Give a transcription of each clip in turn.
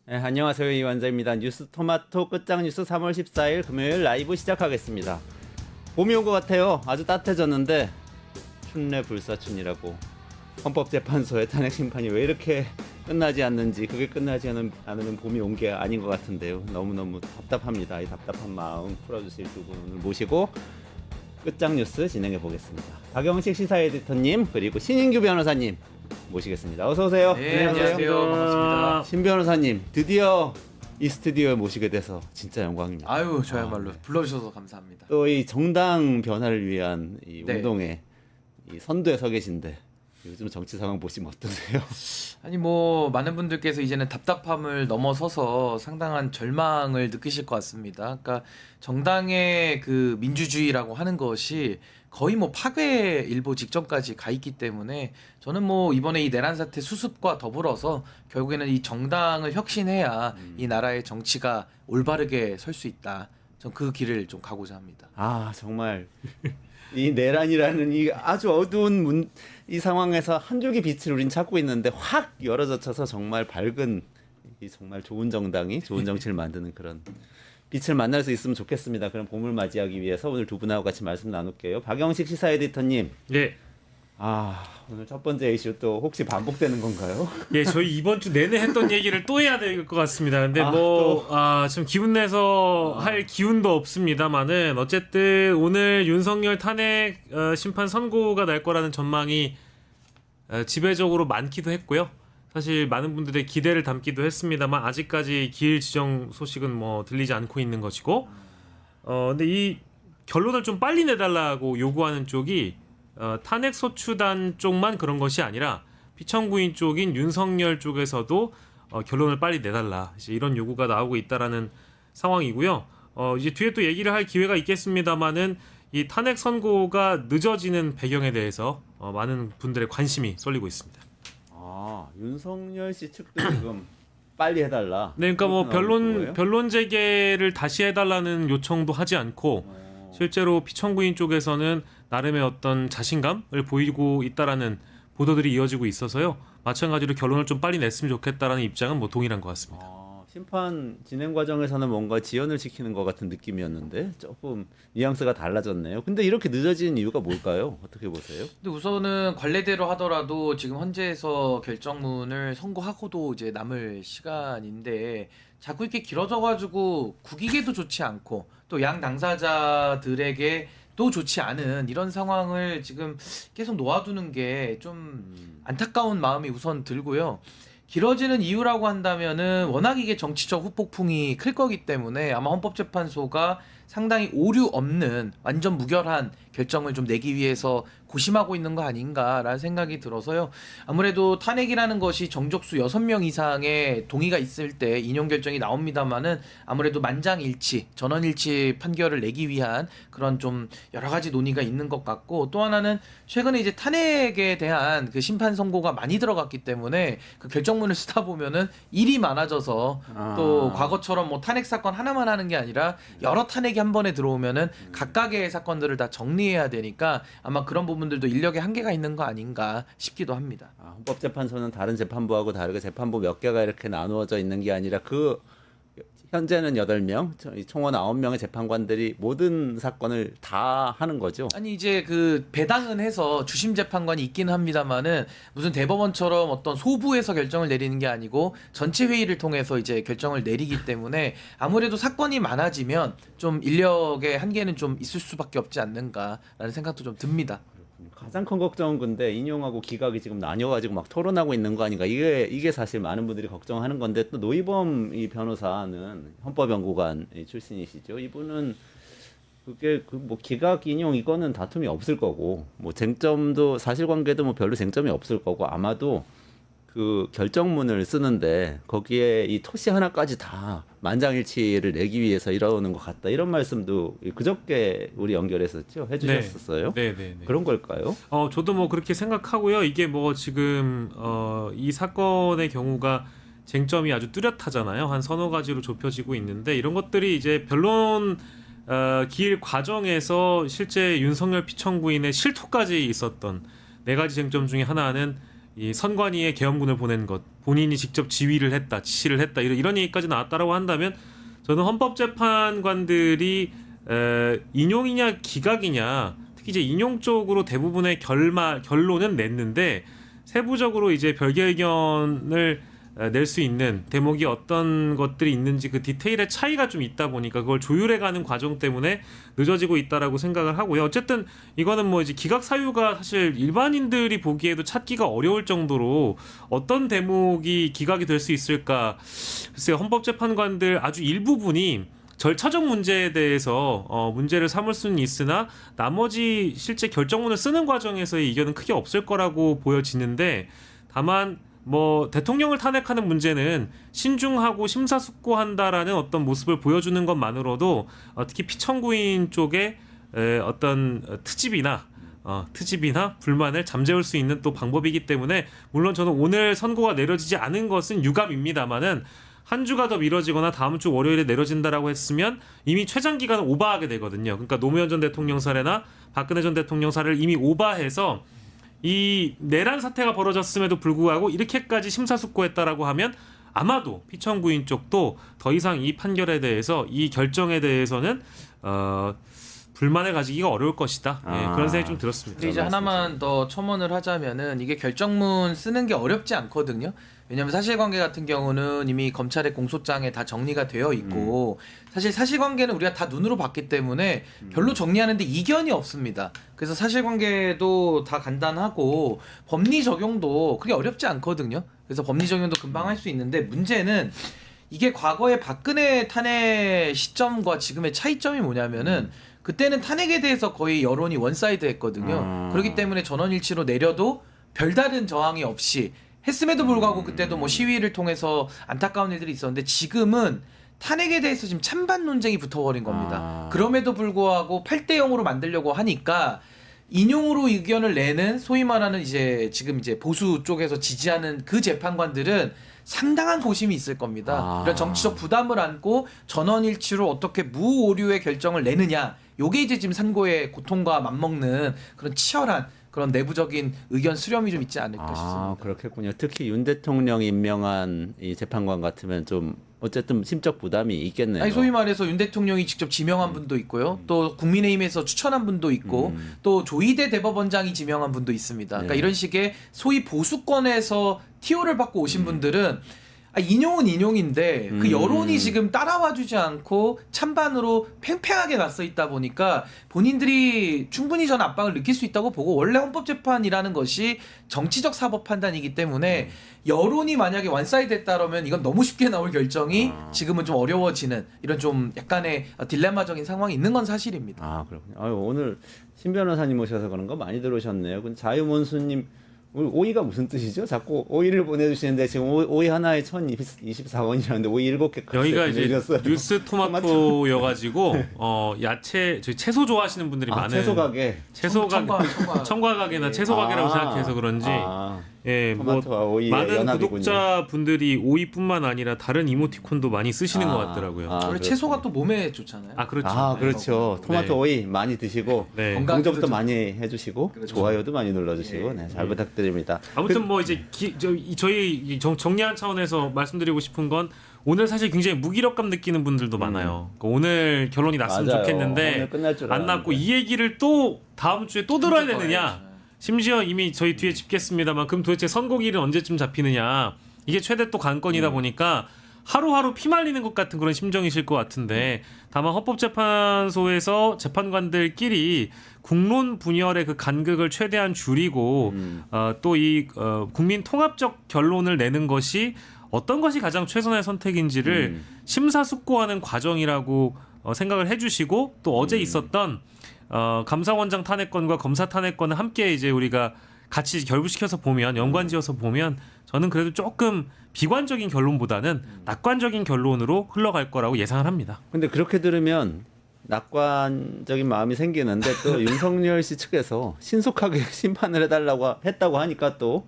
네, 안녕하세요. 이완자입니다. 뉴스토마토 끝장뉴스 3월 14일 금요일 라이브 시작하겠습니다. 봄이 온 것 같아요. 아주 따뜻해졌는데 춘례 불사춘이라고 헌법재판소의 탄핵 심판이 왜 이렇게 끝나지 않는지, 그게 끝나지 않으면 봄이 온 게 아닌 것 같은데요. 너무너무 답답합니다. 이 답답한 마음 풀어주실 두 분을 모시고 끝장뉴스 진행해 보겠습니다. 박영식 시사 에디터님, 그리고 신인규 변호사님 모시겠습니다. 어서 오세요. 네, 안녕하세요. 반갑습니다. 신 변호사님, 드디어 이 스튜디오에 모시게 돼서 진짜 영광입니다. 아유, 저야말로 불러주셔서 감사합니다. 또 이 정당 변화를 위한 이 네. 운동에 이 선두에 서 계신데 요즘 정치 상황 보시면 어떠세요? 아니 뭐 많은 분들께서 이제는 답답함을 넘어서서 상당한 절망을 느끼실 것 같습니다. 그러니까 정당의 그 민주주의라고 하는 것이 거의 뭐 파괴 일보 직전까지 가 있기 때문에 저는 뭐 이번에 이 내란 사태 수습과 더불어서 결국에는 이 정당을 혁신해야 이 나라의 정치가 올바르게 설 수 있다. 전 그 길을 좀 가고자 합니다. 아, 정말 이 내란이라는 이 아주 어두운 이 상황에서 한 줄기 빛을 우린 찾고 있는데 확 열어젖혀서 정말 밝은, 이 정말 좋은 정당이 좋은 정치를 만드는 그런 빛을 만날 수 있으면 좋겠습니다. 그럼 봄을 맞이하기 위해서 오늘 두 분하고 같이 말씀 나눌게요. 박영식 시사 에디터님. 예. 오늘 첫 번째 이슈 또 혹시 반복되는 건가요? 예, 저희 이번 주 내내 했던 얘기를 또 해야 될 것 같습니다. 근데 좀 기분 내서 할 기운도 없습니다만은 어쨌든 오늘 윤석열 탄핵 심판 선고가 날 거라는 전망이 지배적으로 많기도 했고요. 사실 많은 분들의 기대를 담기도 했습니다만 아직까지 기일 지정 소식은 뭐 들리지 않고 있는 것이고, 근데 이 결론을 좀 빨리 내달라고 요구하는 쪽이 탄핵 소추단 쪽만 그런 것이 아니라 피청구인 쪽인 윤석열 쪽에서도 결론을 빨리 내달라, 이제 이런 요구가 나오고 있다라는 상황이고요. 이제 뒤에 또 얘기를 할 기회가 있겠습니다만은 이 탄핵 선고가 늦어지는 배경에 대해서 많은 분들의 관심이 쏠리고 있습니다. 윤석열 씨 측도 지금 빨리 해달라. 네, 그러니까 뭐 거예요? 변론 재개를 다시 해달라는 요청도 하지 않고 실제로 피청구인 쪽에서는 나름의 어떤 자신감을 보이고 있다라는 보도들이 이어지고 있어서요. 마찬가지로 결론을 좀 빨리 냈으면 좋겠다라는 입장은 뭐 동일한 것 같습니다. 심판 진행 과정에서는 뭔가 지연을 시키는 것 같은 느낌이었는데 조금 뉘앙스가 달라졌네요. 근데 이렇게 늦어지는 이유가 뭘까요? 어떻게 보세요? 근데 우선은 관례대로 하더라도 지금 헌재에서 결정문을 선고하고도 이제 남을 시간인데 자꾸 이렇게 길어져가지고 국익에도 좋지 않고 또 양 당사자들에게 또 좋지 않은 이런 상황을 지금 계속 놓아두는 게 좀 안타까운 마음이 우선 들고요. 길어지는 이유라고 한다면은 워낙 이게 정치적 후폭풍이 클 거기 때문에 아마 헌법재판소가 상당히 오류 없는 완전 무결한 결정을 좀 내기 위해서 고심하고 있는 거 아닌가라는 생각이 들어서요. 아무래도 탄핵이라는 것이 정족수 6명 이상의 동의가 있을 때 인용 결정이 나옵니다만은 아무래도 만장일치, 전원일치 판결을 내기 위한 그런 좀 여러 가지 논의가 있는 것 같고, 또 하나는 최근에 이제 탄핵에 대한 그 심판 선고가 많이 들어갔기 때문에 그 결정문을 쓰다 보면은 일이 많아져서 또 과거처럼 뭐 탄핵 사건 하나만 하는 게 아니라 여러 탄핵이 한 번에 들어오면은 각각의 사건들을 다 정리해야 되니까 아마 그런 부분들도 인력의 한계가 있는 거 아닌가 싶기도 합니다. 헌법재판소는 다른 재판부하고 다르게 재판부 몇 개가 이렇게 나누어져 있는 게 아니라 현재는 8명, 총원 9명의 재판관들이 모든 사건을 다 하는 거죠. 아니 이제 그 배당은 해서 주심 재판관이 있기는 합니다만은 무슨 대법원처럼 어떤 소부에서 결정을 내리는 게 아니고 전체 회의를 통해서 이제 결정을 내리기 때문에 아무래도 사건이 많아지면 좀 인력의 한계는 좀 있을 수밖에 없지 않는가라는 생각도 좀 듭니다. 가장 큰 걱정은 근데 인용하고 기각이 지금 나뉘어가지고 막 토론하고 있는 거 아닌가. 이게 사실 많은 분들이 걱정하는 건데, 또 노희범 이 변호사는 헌법연구관 출신이시죠. 이분은 그게 뭐 기각 인용 이거는 다툼이 없을 거고, 뭐 쟁점도 사실관계도 뭐 별로 쟁점이 없을 거고, 아마도 그 결정문을 쓰는데 거기에 이 토시 하나까지 다 만장일치를 내기 위해서 이러는 것 같다, 이런 말씀도 그저께 우리 연결했었죠, 해주셨었어요. 네. 그런 걸까요? 저도 뭐 그렇게 생각하고요. 이게 뭐 지금 이 사건의 경우가 쟁점이 아주 뚜렷하잖아요. 한 서너 가지로 좁혀지고 있는데 이런 것들이 이제 변론 길 과정에서 실제 윤석열 피청구인의 실토까지 있었던 네 가지 쟁점 중에 하나는 이 선관위에 계엄군을 보낸 것, 본인이 직접 지휘를 했다, 지시를 했다 이런 얘기까지 나왔다라고 한다면 저는 헌법재판관들이 인용이냐 기각이냐, 특히 이제 인용 쪽으로 대부분의 결론은 냈는데 세부적으로 이제 별개 의견을 낼 수 있는 대목이 어떤 것들이 있는지 그 디테일의 차이가 좀 있다 보니까 그걸 조율해가는 과정 때문에 늦어지고 있다라고 생각을 하고요. 어쨌든 이거는 뭐 이제 기각 사유가 사실 일반인들이 보기에도 찾기가 어려울 정도로 어떤 대목이 기각이 될 수 있을까. 글쎄요, 헌법재판관들 아주 일부분이 절차적 문제에 대해서 문제를 삼을 수는 있으나 나머지 실제 결정문을 쓰는 과정에서의 이견은 크게 없을 거라고 보여지는데, 다만 뭐 대통령을 탄핵하는 문제는 신중하고 심사숙고한다라는 어떤 모습을 보여주는 것만으로도 특히 피청구인 쪽에 어떤 트집이나 불만을 잠재울 수 있는 또 방법이기 때문에, 물론 저는 오늘 선고가 내려지지 않은 것은 유감입니다만은 한 주가 더 미뤄지거나 다음 주 월요일에 내려진다라고 했으면 이미 최장 기간을 오버하게 되거든요. 그러니까 노무현 전 대통령 사례나 박근혜 전 대통령 사례를 이미 오버해서 이 내란 사태가 벌어졌음에도 불구하고 이렇게까지 심사숙고했다라고 하면 아마도 피청구인 쪽도 더 이상 이 판결에 대해서, 이 결정에 대해서는 불만을 가지기가 어려울 것이다. 예, 그런 생각이 좀 들었습니다. 근데 이제 하나만 더 첨언을 하자면은 이게 결정문 쓰는 게 어렵지 않거든요. 왜냐하면 사실관계 같은 경우는 이미 검찰의 공소장에 다 정리가 되어 있고 사실 사실관계는 우리가 다 눈으로 봤기 때문에 별로 정리하는데 이견이 없습니다. 그래서 사실관계도 다 간단하고 법리 적용도 그게 어렵지 않거든요. 그래서 법리 적용도 금방 할 수 있는데, 문제는 이게 과거의 박근혜 탄핵 시점과 지금의 차이점이 뭐냐면은 그때는 탄핵에 대해서 거의 여론이 원사이드 했거든요. 그렇기 때문에 전원일치로 내려도 별다른 저항이 없이 했음에도 불구하고 그때도 뭐 시위를 통해서 안타까운 일들이 있었는데, 지금은 탄핵에 대해서 지금 찬반 논쟁이 붙어버린 겁니다. 그럼에도 불구하고 8대 0으로 만들려고 하니까 인용으로 의견을 내는 소위 말하는 이제 지금 이제 보수 쪽에서 지지하는 그 재판관들은 상당한 고심이 있을 겁니다. 이런 정치적 부담을 안고 전원일치로 어떻게 무오류의 결정을 내느냐, 요게 이제 지금 선고의 고통과 맞먹는 그런 치열한 그런 내부적인 의견 수렴이 좀 있지 않을까 싶습니다. 그렇겠군요. 특히 윤 대통령이 임명한 이 재판관 같으면 좀 어쨌든 심적 부담이 있겠네요. 아니, 소위 말해서 윤 대통령이 직접 지명한 분도 있고요. 또 국민의힘에서 추천한 분도 있고 또 조희대 대법원장이 지명한 분도 있습니다. 그러니까 네. 이런 식의 소위 보수권에서 티오를 받고 오신 분들은 인용은 인용인데 그 여론이 지금 따라와주지 않고 찬반으로 팽팽하게 맞서 있다 보니까 본인들이 충분히 전 압박을 느낄 수 있다고 보고, 원래 헌법재판이라는 것이 정치적 사법 판단이기 때문에 여론이 만약에 완사이 됐다라면 이건 너무 쉽게 나올 결정이 지금은 좀 어려워지는 이런 좀 약간의 딜레마적인 상황이 있는 건 사실입니다. 그렇군요. 오늘 신 변호사님 오셔서 그런가 많이 들어오셨네요. 근데 자유몬수님, 오이가 무슨 뜻이죠? 자꾸 오이를 보내주시는데 지금 오이 하나에 1,024원이라는데 오이 7개 여기가 이제 뉴스 토마토여가지고 야채, 저희 채소 좋아하시는 분들이 많은 채소 청과 가게나 채소 가게라고 생각해서 그런지 예, 뭐 많은 구독자 분들이 오이뿐만 아니라 다른 이모티콘도 많이 쓰시는 것 같더라고요. 원래 채소가 또 몸에 좋잖아요. 그렇죠. 그렇죠. 토마토 오이 많이 드시고 공정도 많이 해주시고 그렇죠. 좋아요도 많이 눌러주시고 잘 부탁드립니다. 아무튼 뭐 이제 저희 정리한 차원에서 말씀드리고 싶은 건, 오늘 사실 굉장히 무기력감 느끼는 분들도 많아요. 그러니까 오늘 결론이 났으면 좋겠는데 오늘 끝날 줄 안 났고 이 얘기를 또 다음 주에 또 들어야 되느냐. 심지어 이미 저희 뒤에 짚겠습니다만 그럼 도대체 선고일은 언제쯤 잡히느냐. 이게 최대 또 관건이다 보니까 하루하루 피말리는 것 같은 그런 심정이실 것 같은데, 다만 헌법재판소에서 재판관들끼리 국론 분열의 그 간극을 최대한 줄이고 또 이 국민 통합적 결론을 내는 것이 어떤 것이 가장 최선의 선택인지를 심사숙고하는 과정이라고 생각을 해주시고, 또 어제 있었던 감사원장 탄핵권과 검사 탄핵권을 함께 이제 우리가 같이 결부시켜서 보면, 연관지어서 보면 저는 그래도 조금 비관적인 결론보다는 낙관적인 결론으로 흘러갈 거라고 예상을 합니다. 근데 그렇게 들으면 낙관적인 마음이 생기는데 또 윤석열 씨 측에서 신속하게 심판을 했다고 하니까 또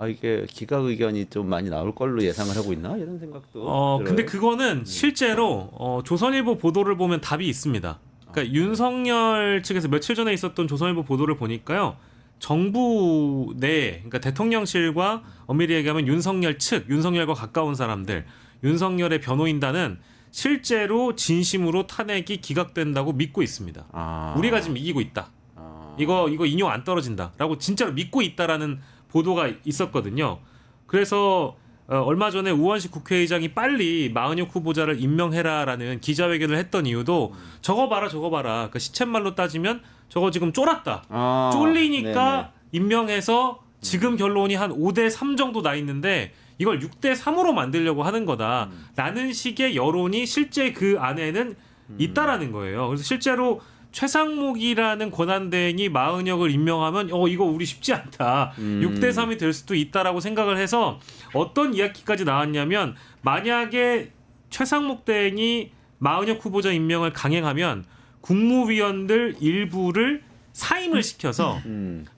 이게 기각 의견이 좀 많이 나올 걸로 예상을 하고 있나 이런 생각도 들어요. 근데 그거는 실제로 조선일보 보도를 보면 답이 있습니다. 그러니까 윤석열 측에서 며칠 전에 있었던 조선일보 보도를 보니까요, 정부 내 그러니까 대통령실과 엄밀히 얘기하면 윤석열 측, 윤석열과 가까운 사람들, 윤석열의 변호인단은 실제로 진심으로 탄핵이 기각된다고 믿고 있습니다. 우리가 지금 이기고 있다. 이거 인용 안 떨어진다라고 진짜로 믿고 있다라는 보도가 있었거든요. 그래서 얼마 전에 우원식 국회의장이 빨리 마은혁 후보자를 임명해라라는 기자회견을 했던 이유도 저거 봐라. 그러니까 시쳇말로 따지면 저거 지금 쫄았다. 쫄리니까 네네. 임명해서 지금 결론이 한 5대3 정도 나 있는데 이걸 6대3으로 만들려고 하는 거다. 라는 식의 여론이 실제 그 안에는 있다라는 거예요. 그래서 실제로 최상목이라는 권한대행이 마은혁을 임명하면 이거 우리 쉽지 않다. 6대3이 될 수도 있다라고 생각을 해서 어떤 이야기까지 나왔냐면 만약에 최상목 대행이 마은혁 후보자 임명을 강행하면 국무위원들 일부를 사임을 시켜서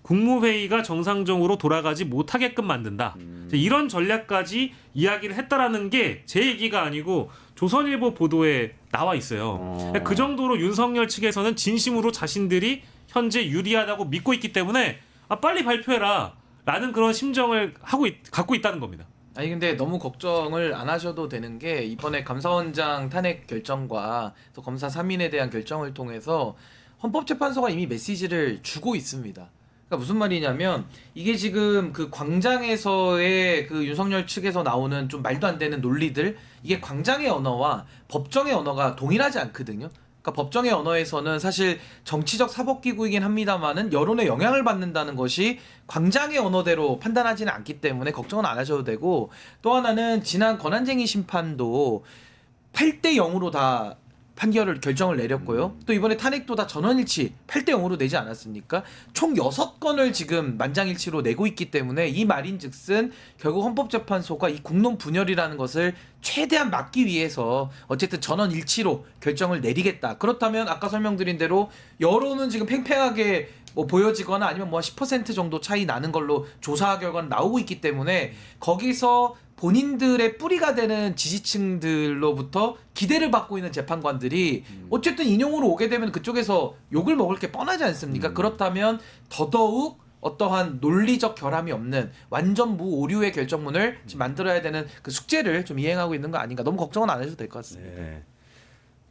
국무회의가 정상적으로 돌아가지 못하게끔 만든다. 이런 전략까지 이야기를 했다라는 게 제 얘기가 아니고 조선일보 보도에 나와 있어요. 그 정도로 윤석열 측에서는 진심으로 자신들이 현재 유리하다고 믿고 있기 때문에 빨리 발표해라 라는 그런 심정을 갖고 있다는 겁니다. 아니 근데 너무 걱정을 안 하셔도 되는 게 이번에 감사원장 탄핵 결정과 또 검사 3인에 대한 결정을 통해서 헌법재판소가 이미 메시지를 주고 있습니다. 그러니까 무슨 말이냐면 이게 지금 그 광장에서의 그 윤석열 측에서 나오는 좀 말도 안 되는 논리들, 이게 광장의 언어와 법정의 언어가 동일하지 않거든요. 그러니까 법정의 언어에서는 사실 정치적 사법기구이긴 합니다만은 여론에 영향을 받는다는 것이 광장의 언어대로 판단하지는 않기 때문에 걱정은 안 하셔도 되고, 또 하나는 지난 권한쟁의 심판도 8대 0으로 다 결정을 내렸고요. 또 이번에 탄핵도 다 전원일치 8대 0으로 내지 않았습니까? 총 6건을 지금 만장일치로 내고 있기 때문에 이 말인즉슨 결국 헌법재판소가 이 국론 분열이라는 것을 최대한 막기 위해서 어쨌든 전원일치로 결정을 내리겠다. 그렇다면 아까 설명드린 대로 여론은 지금 팽팽하게 뭐 보여지거나 아니면 뭐 10% 정도 차이 나는 걸로 조사 결과는 나오고 있기 때문에 거기서 본인들의 뿌리가 되는 지지층들로부터 기대를 받고 있는 재판관들이 어쨌든 인용으로 오게 되면 그쪽에서 욕을 먹을 게 뻔하지 않습니까? 그렇다면 더더욱 어떠한 논리적 결함이 없는 완전 무오류의 결정문을 지금 만들어야 되는 그 숙제를 좀 이행하고 있는 거 아닌가. 너무 걱정은 안 하셔도 될 것 같습니다. 네.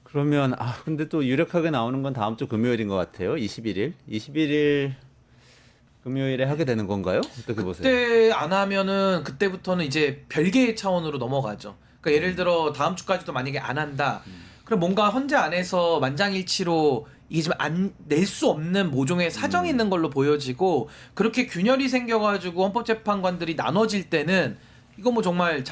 그러면 근데 또 유력하게 나오는 건 다음 주 금요일인 것 같아요. 21일 금요일에 하게 되는 건가요? 어떻게 보세요? 그때 안 하면은 그때부터는 이제 별개의 차원으로 넘어가죠. 그러니까 예를 들어 다음 주까지도 만약에 안 한다. 그럼 뭔가 헌재 안에서 만장일치로 이게 지금 안 낼 수 없는 모종의 사정이 있는 걸로 보여지고, 그렇게 균열이 생겨가지고 헌법재판관들이 나눠질 때는 이거 뭐 정말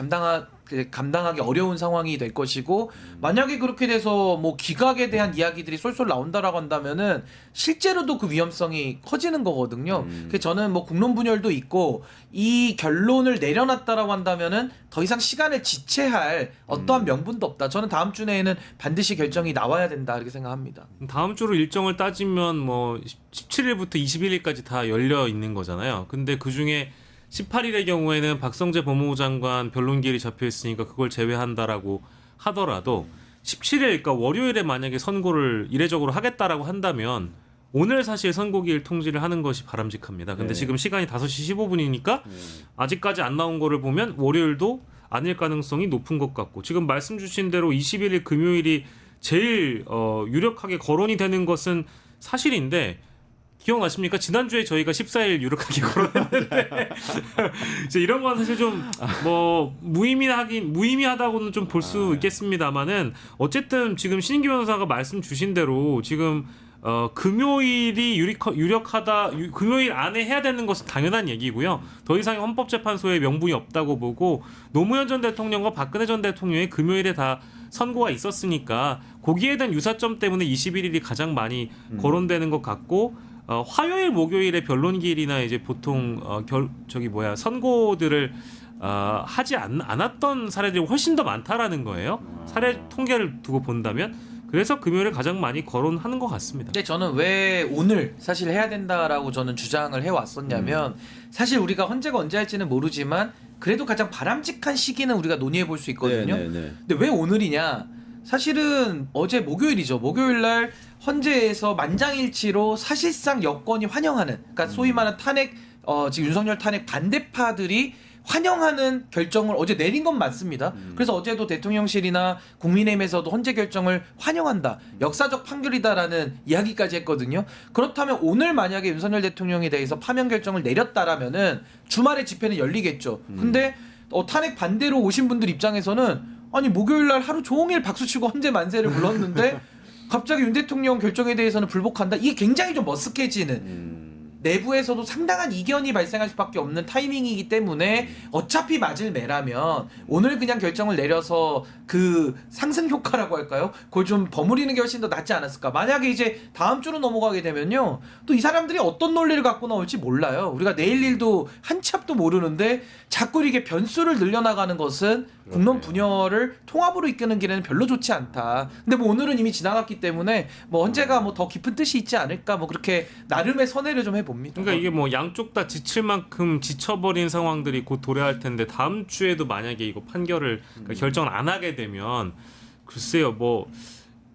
감당하기 어려운 상황이 될 것이고, 만약에 그렇게 돼서 뭐 기각에 대한 이야기들이 쏠쏠 나온다라고 한다면은 실제로도 그 위험성이 커지는 거거든요. 그래서 저는 뭐 국론 분열도 있고 이 결론을 내려놨다라고 한다면은 더 이상 시간을 지체할 어떠한 명분도 없다. 저는 다음 주 내에는 반드시 결정이 나와야 된다 이렇게 생각합니다. 다음 주로 일정을 따지면 뭐 17일부터 21일까지 다 열려 있는 거잖아요. 근데 그 중에 18일의 경우에는 박성재 법무부 장관 변론기일이 잡혀 있으니까 그걸 제외한다라고 하더라도 17일, 그러니까 월요일에 만약에 선고를 이례적으로 하겠다라고 한다면 오늘 사실 선고기일 통지를 하는 것이 바람직합니다. 근데 지금 시간이 5시 15분이니까 아직까지 안 나온 거를 보면 월요일도 아닐 가능성이 높은 것 같고, 지금 말씀 주신 대로 21일 금요일이 제일 유력하게 거론이 되는 것은 사실인데, 기억나십니까? 지난주에 저희가 14일 유력하게 거론했는데 이제 이런 건 사실 좀 뭐 무의미하다고는 좀 볼 수 있겠습니다만은, 어쨌든 지금 신인기 변호사가 말씀 주신 대로 지금 금요일이 유력하다, 금요일 안에 해야 되는 것은 당연한 얘기고요. 더 이상의 헌법재판소에 명분이 없다고 보고, 노무현 전 대통령과 박근혜 전 대통령의 금요일에 다 선고가 있었으니까 거기에 대한 유사점 때문에 21일이 가장 많이 거론되는 것 같고, 화요일 목요일에 변론기일이나 이제 보통 선고들을 하지 않았던 사례들이 훨씬 더 많다라는 거예요. 사례 통계를 두고 본다면. 그래서 금요일에 가장 많이 거론하는 것 같습니다. 근데 저는 왜 오늘 사실 해야 된다라고 저는 주장을 해왔었냐면, 사실 우리가 헌재가 언제 할지는 모르지만 그래도 가장 바람직한 시기는 우리가 논의해 볼 수 있거든요. 근데 왜 오늘이냐? 사실은 어제 목요일이죠. 목요일 날 헌재에서 만장일치로 사실상 여권이 환영하는, 그러니까 소위 말하는 탄핵, 지금 윤석열 탄핵 반대파들이 환영하는 결정을 어제 내린 건 맞습니다. 그래서 어제도 대통령실이나 국민의힘에서도 헌재 결정을 환영한다, 역사적 판결이다라는 이야기까지 했거든요. 그렇다면 오늘 만약에 윤석열 대통령에 대해서 파면 결정을 내렸다라면은 주말에 집회는 열리겠죠. 근데 탄핵 반대로 오신 분들 입장에서는 아니 목요일 날 하루 종일 박수치고 헌재 만세를 불렀는데 갑자기 윤 대통령 결정에 대해서는 불복한다. 이게 굉장히 좀 머쓱해지는, 내부에서도 상당한 이견이 발생할 수밖에 없는 타이밍이기 때문에 어차피 맞을 매라면 오늘 그냥 결정을 내려서 그 상승 효과라고 할까요? 그걸 좀 버무리는 게 훨씬 더 낫지 않았을까. 만약에 이제 다음 주로 넘어가게 되면요, 또 이 사람들이 어떤 논리를 갖고 나올지 몰라요. 우리가 내일 일도 한치 앞도 모르는데 자꾸 이렇게 변수를 늘려나가는 것은 국론 분열을 통합으로 이끄는 길에는 별로 좋지 않다. 근데 뭐 오늘은 이미 지나갔기 때문에 뭐 헌재가 뭐 더 깊은 뜻이 있지 않을까, 뭐 그렇게 나름의 선회를 좀 해봅니다. 그러니까 이게 뭐 양쪽 다 지칠 만큼 지쳐버린 상황들이 곧 도래할 텐데 다음 주에도 만약에 이거 판결을 그러니까 결정을 안 하게 되면 글쎄요, 뭐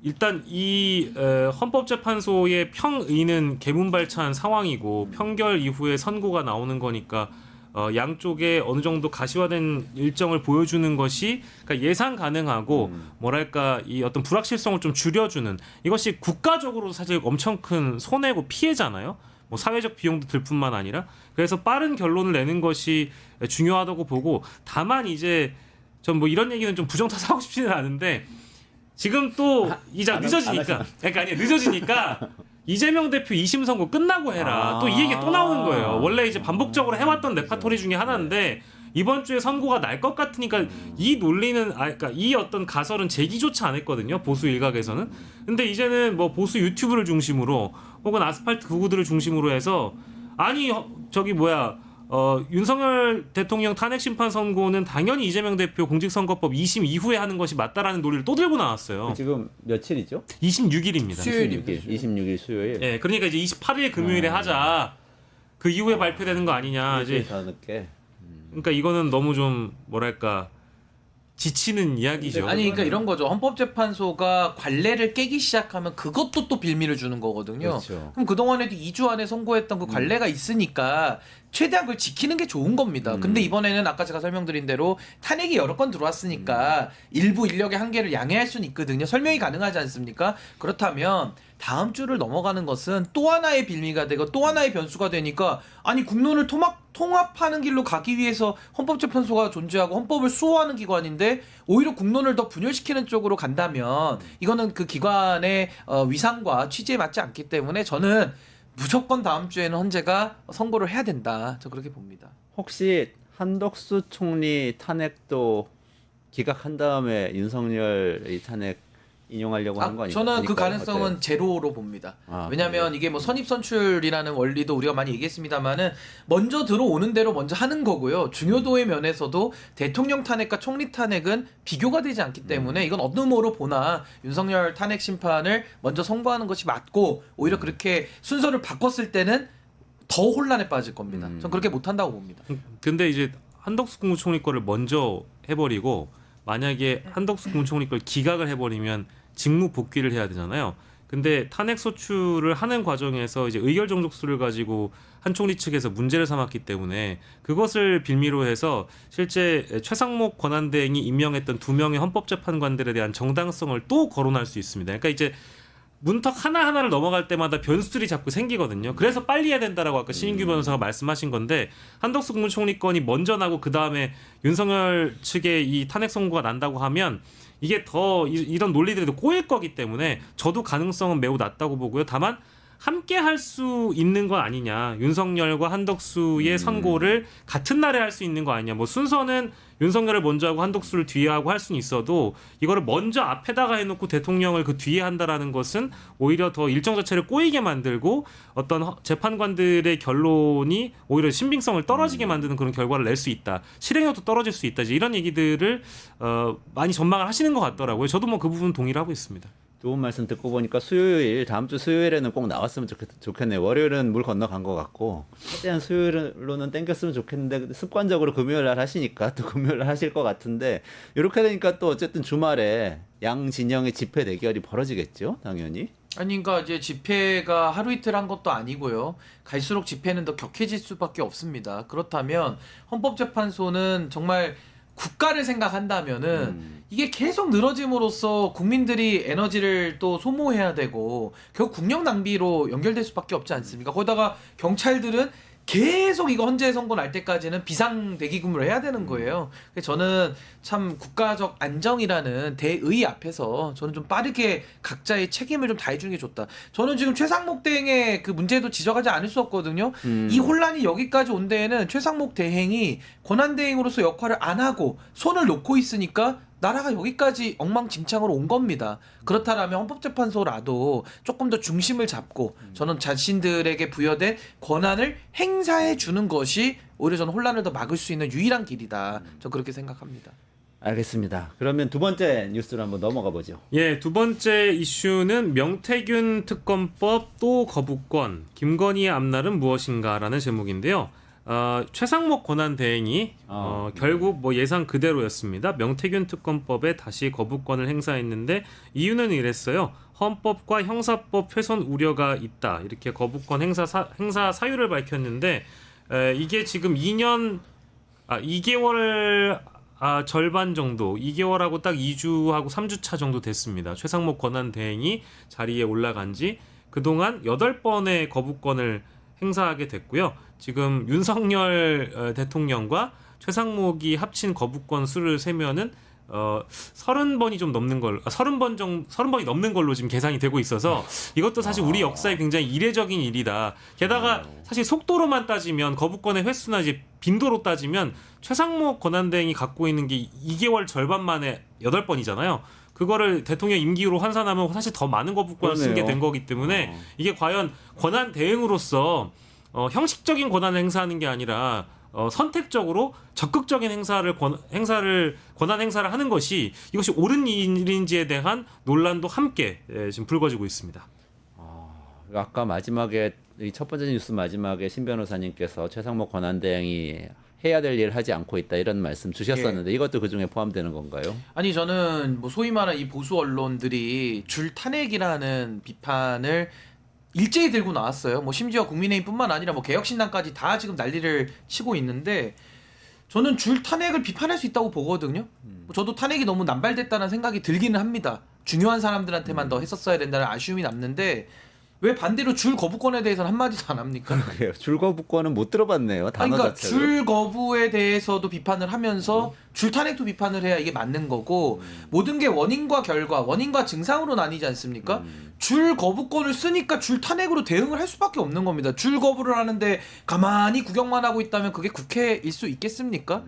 일단 이 헌법재판소의 평의는 개문발차한 상황이고 판결 이후에 선고가 나오는 거니까 양쪽에 어느 정도 가시화된 일정을 보여주는 것이 그러니까 예상 가능하고 뭐랄까 이 어떤 불확실성을 좀 줄여주는, 이것이 국가적으로 사실 엄청 큰 손해고 피해잖아요. 뭐 사회적 비용도 들 뿐만 아니라, 그래서 빠른 결론을 내는 것이 중요하다고 보고, 다만 이제 전 뭐 이런 얘기는 좀 부정타산하고 싶지는 않은데 지금 또 이제 늦어지니까, 그러니까 아니 늦어지니까 이재명 대표 2심 선고 끝나고 해라. 또 이 얘기 또 나오는 거예요. 원래 이제 반복적으로 해왔던 레파토리 중에 하나인데 이번 주에 선고가 날 것 같으니까 이 논리는 그러니까 이 어떤 가설은 제기조차 안 했거든요, 보수 일각에서는. 근데 이제는 뭐 보수 유튜브를 중심으로 혹은 아스팔트 극우들을 중심으로 해서 아니 저기 뭐야 윤석열 대통령 탄핵 심판 선고는 당연히 이재명 대표 공직선거법 2심 이후에 하는 것이 맞다라는 논리를 또 들고 나왔어요. 지금 며칠이죠? 26일입니다. 수요일입니다. 26일 수요일. 예, 그러니까 이제 28일 금요일에 하자. 그 이후에 발표되는 거 아니냐. 이제 더 늦게. 그러니까 이거는 너무 좀 뭐랄까 지치는 이야기죠. 아니 그러니까 이런 거죠. 헌법재판소가 관례를 깨기 시작하면 그것도 또 빌미를 주는 거거든요. 그렇죠. 그럼 그동안에도 2주 안에 선고했던 그 관례가 있으니까 최대한 그걸 지키는 게 좋은 겁니다. 근데 이번에는 아까 제가 설명드린 대로 탄핵이 여러 건 들어왔으니까 일부 인력의 한계를 양해할 수는 있거든요. 설명이 가능하지 않습니까? 그렇다면 다음 주를 넘어가는 것은 또 하나의 빌미가 되고 또 하나의 변수가 되니까 아니 국론을 통합하는 길로 가기 위해서 헌법재판소가 존재하고 헌법을 수호하는 기관인데 오히려 국론을 더 분열시키는 쪽으로 간다면 이거는 그 기관의 위상과 취지에 맞지 않기 때문에 저는 무조건 다음 주에는 헌재가 선고를 해야 된다. 저 그렇게 봅니다. 혹시 한덕수 총리 탄핵도 기각한 다음에 윤석열 이 탄핵 인용하려고 하는 거 아닌가요? 저는 그 가능성은 제로로 봅니다. 왜냐하면 이게 뭐 선입선출이라는 원리도 우리가 많이 얘기했습니다만은 먼저 들어오는 대로 먼저 하는 거고요. 중요도의 면에서도 대통령 탄핵과 총리 탄핵은 비교가 되지 않기 때문에 이건 어느 모로 보나 윤석열 탄핵 심판을 먼저 선고하는 것이 맞고 오히려 그렇게 순서를 바꿨을 때는 더 혼란에 빠질 겁니다. 전 그렇게 못한다고 봅니다. 근데 이제 한덕수 국무총리 거를 먼저 해버리고 만약에 한덕수 국무총리 걸 기각을 해버리면 직무 복귀를 해야 되잖아요. 근데 탄핵 소추를 하는 과정에서 이제 의결 정족수를 가지고 한 총리 측에서 문제를 삼았기 때문에 그것을 빌미로 해서 실제 최상목 권한대행이 임명했던 2명의 헌법재판관들에 대한 정당성을 또 거론할 수 있습니다. 그러니까 이제 문턱 하나하나를 넘어갈 때마다 변수들이 자꾸 생기거든요. 그래서 빨리 해야 된다라고 아까 신인규 변호사가 말씀하신 건데 한덕수 국무총리 건이 먼저 나고 그다음에 윤석열 측의 이 탄핵 선고가 난다고 하면 이게 더 이런 논리들이 꼬일 거기 때문에 저도 가능성은 매우 낮다고 보고요. 다만 함께 할 수 있는 건 아니냐. 윤석열과 한덕수의 선고를 같은 날에 할 수 있는 거 아니냐. 뭐 순서는 윤석열을 먼저 하고 한덕수를 뒤에 하고 할 수는 있어도 이거를 먼저 앞에다가 해놓고 대통령을 그 뒤에 한다라는 것은 오히려 더 일정 자체를 꼬이게 만들고 어떤 재판관들의 결론이 오히려 신빙성을 떨어지게 만드는 그런 결과를 낼 수 있다. 실행력도 떨어질 수 있다. 이런 얘기들을 많이 전망을 하시는 것 같더라고요. 저도 뭐 그 부분 동의를 하고 있습니다. 좋은 말씀 듣고 보니까 수요일 다음 주 수요일에는 꼭 나왔으면 좋겠네요. 월요일은 물 건너간 것 같고 최대한 수요일로는 땡겼으면 좋겠는데 습관적으로 금요일 날 하시니까 또 금요일 날 하실 것 같은데 이렇게 되니까 또 어쨌든 주말에 양 진영의 집회 대결이 벌어지겠죠, 당연히. 아니 그러니까 이제 집회가 하루 이틀 한 것도 아니고요. 갈수록 집회는 더 격해질 수밖에 없습니다. 그렇다면 헌법재판소는 정말 국가를 생각한다면은 이게 계속 늘어짐으로써 국민들이 에너지를 또 소모해야 되고 결국 국력 낭비로 연결될 수밖에 없지 않습니까? 거기다가 경찰들은 계속 이거 헌재 선고 날 때까지는 비상 대기근무를 해야 되는 거예요. 그래서 저는 참 국가적 안정이라는 대의 앞에서 저는 좀 빠르게 각자의 책임을 좀 다해주는 게 좋다. 저는 지금 최상목 대행의 그 문제도 지적하지 않을 수 없거든요. 이 혼란이 여기까지 온 데에는 최상목 대행이 권한대행으로서 역할을 안 하고 손을 놓고 있으니까 나라가 여기까지 엉망진창으로 온 겁니다. 그렇다면 헌법재판소라도 조금 더 중심을 잡고 저는 자신들에게 부여된 권한을 행사해 주는 것이 오히려 저는 혼란을 더 막을 수 있는 유일한 길이다. 저는 그렇게 생각합니다. 알겠습니다. 그러면 두 번째 뉴스로 한번 넘어가 보죠. 예, 두 번째 이슈는 명태균 특검법 또 거부권, 김건희의 앞날은 무엇인가라는 제목인데요. 최상목 권한대행이 결국 뭐 예상 그대로였습니다. 명태균 특검법에 다시 거부권을 행사했는데 이유는 이랬어요. 헌법과 형사법 훼손 우려가 있다. 이렇게 거부권 행사 사유를 밝혔는데 이게 지금 2개월 절반 정도, 2개월하고 딱 2주하고 3주차 정도 됐습니다. 최상목 권한대행이 자리에 올라간 지 그동안 8번의 거부권을 행사하게 됐고요. 지금 윤석열 대통령과 최상목이 합친 거부권 수를 세면은 30번이 좀 넘는 걸로 30번이 넘는 걸로 지금 계산이 되고 있어서 이것도 사실 우리 역사에 굉장히 이례적인 일이다. 게다가 사실 속도로만 따지면 거부권의 횟수나 이제 빈도로 따지면 최상목 권한대행이 갖고 있는 게 2개월 절반 만에 8번이잖아요. 그거를 대통령 임기로 환산하면 사실 더 많은 거부권을 쓰게 된 거기 때문에 이게 과연 권한 대행으로서 형식적인 권한을 행사하는 게 아니라 선택적으로 적극적인 권한 행사를 하는 것이 이것이 옳은 일인지에 대한 논란도 함께 지금 불거지고 있습니다. 아까 마지막에 이 첫 번째 뉴스 마지막에 신 변호사님께서 최상목 권한대행이 해야 될 일을 하지 않고 있다 이런 말씀 주셨었는데 이것도 그중에 포함되는 건가요? 아니 저는 뭐 소위 말하는 이 보수 언론들이 줄 탄핵이라는 비판을 일제히 들고 나왔어요. 뭐 심지어 국민의힘뿐만 아니라 뭐 개혁신당까지 다 지금 난리를 치고 있는데 저는 줄 탄핵을 비판할 수 있다고 보거든요. 저도 탄핵이 너무 남발됐다는 생각이 들기는 합니다. 중요한 사람들한테만 더 했었어야 된다는 아쉬움이 남는데 왜 반대로 줄 거부권에 대해서는 한마디도 안 합니까? 그래요. 줄 거부권은 못 들어봤네요. 단어 그러니까 자체로. 줄 거부에 대해서도 비판을 하면서 줄 탄핵도 비판을 해야 이게 맞는 거고 모든 게 원인과 결과, 원인과 증상으로 나뉘지 않습니까? 줄 거부권을 쓰니까 줄 탄핵으로 대응을 할 수밖에 없는 겁니다. 줄 거부를 하는데 가만히 구경만 하고 있다면 그게 국회일 수 있겠습니까?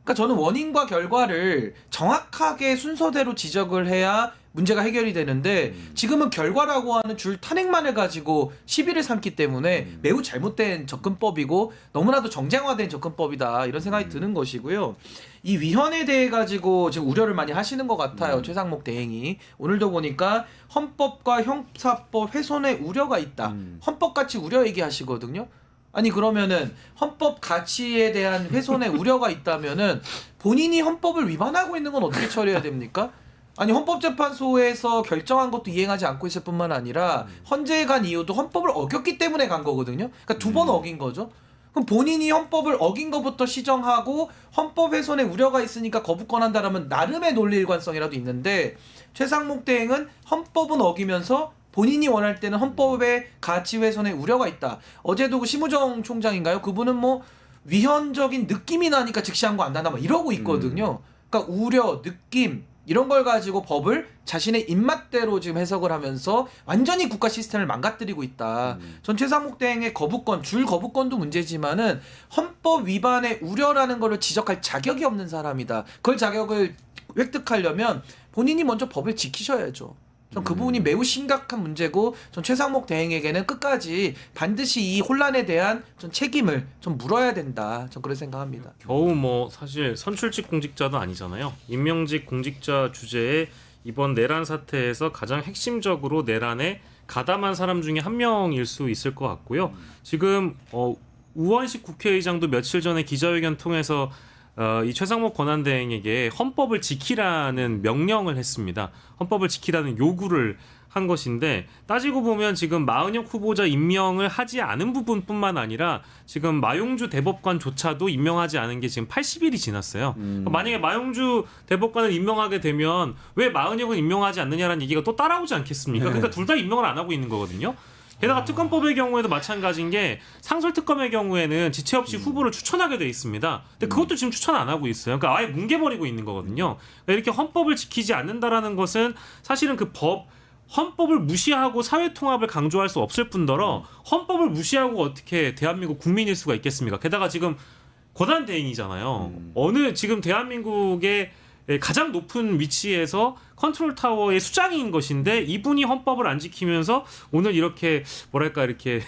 그러니까 저는 원인과 결과를 정확하게 순서대로 지적을 해야 문제가 해결이 되는데 지금은 결과라고 하는 줄 탄핵만을 가지고 시비를 삼기 때문에 매우 잘못된 접근법이고 너무나도 정쟁화된 접근법이다 이런 생각이 드는 것이고요. 이 위헌에 대해 가지고 지금 우려를 많이 하시는 것 같아요. 최상목 대행이 오늘도 보니까 헌법과 형사법 훼손의 우려가 있다. 헌법가치 우려 얘기하시거든요. 아니 그러면은 헌법 가치에 대한 훼손의 우려가 있다면은 본인이 헌법을 위반하고 있는 건 어떻게 처리해야 됩니까? 아니 헌법재판소에서 결정한 것도 이행하지 않고 있을 뿐만 아니라 헌재에 간 이유도 헌법을 어겼기 때문에 간 거거든요. 그러니까 두 번 어긴 거죠. 그럼 본인이 헌법을 어긴 것부터 시정하고 헌법 훼손의 우려가 있으니까 거부권 한다라면 나름의 논리 일관성이라도 있는데 최상목 대행은 헌법은 어기면서 본인이 원할 때는 헌법의 가치 훼손의 우려가 있다. 어제도 그 심우정 총장인가요? 그분은 뭐 위헌적인 느낌이 나니까 즉시한 거 안 된다 막 이러고 있거든요. 그러니까 우려, 느낌 이런 걸 가지고 법을 자신의 입맛대로 지금 해석을 하면서 완전히 국가 시스템을 망가뜨리고 있다. 전 최상목 대행의 거부권, 줄 거부권도 문제지만은 헌법 위반의 우려라는 걸 지적할 자격이 없는 사람이다. 그걸 자격을 획득하려면 본인이 먼저 법을 지키셔야죠. 전 그 부분이 매우 심각한 문제고 전 최상목 대행에게는 끝까지 반드시 이 혼란에 대한 전 책임을 좀 물어야 된다. 전 그렇게 생각합니다. 겨우 뭐 사실 선출직 공직자도 아니잖아요. 임명직 공직자 주제에 이번 내란 사태에서 가장 핵심적으로 내란에 가담한 사람 중에 한 명일 수 있을 것 같고요. 지금 우원식 국회의장도 며칠 전에 기자회견 통해서 이 최상목 권한대행에게 헌법을 지키라는 명령을 했습니다. 헌법을 지키라는 요구를 한 것인데 따지고 보면 지금 마은혁 후보자 임명을 하지 않은 부분뿐만 아니라 지금 마용주 대법관조차도 임명하지 않은 게 지금 80일이 지났어요. 만약에 마용주 대법관을 임명하게 되면 왜 마은혁은 임명하지 않느냐라는 얘기가 또 따라오지 않겠습니까? 그러니까 둘 다 임명을 안 하고 있는 거거든요. 게다가 특검법의 경우에도 마찬가지인 게 상설특검의 경우에는 지체 없이 후보를 추천하게 돼 있습니다. 근데 그것도 지금 추천 안 하고 있어요. 그러니까 아예 뭉개버리고 있는 거거든요. 그러니까 이렇게 헌법을 지키지 않는다라는 것은 사실은 헌법을 무시하고 사회통합을 강조할 수 없을 뿐더러 헌법을 무시하고 어떻게 대한민국 국민일 수가 있겠습니까? 게다가 지금 권한대행이잖아요. 어느 지금 대한민국의 가장 높은 위치에서 컨트롤 타워의 수장인 것인데 이분이 헌법을 안 지키면서 오늘 이렇게 뭐랄까 이렇게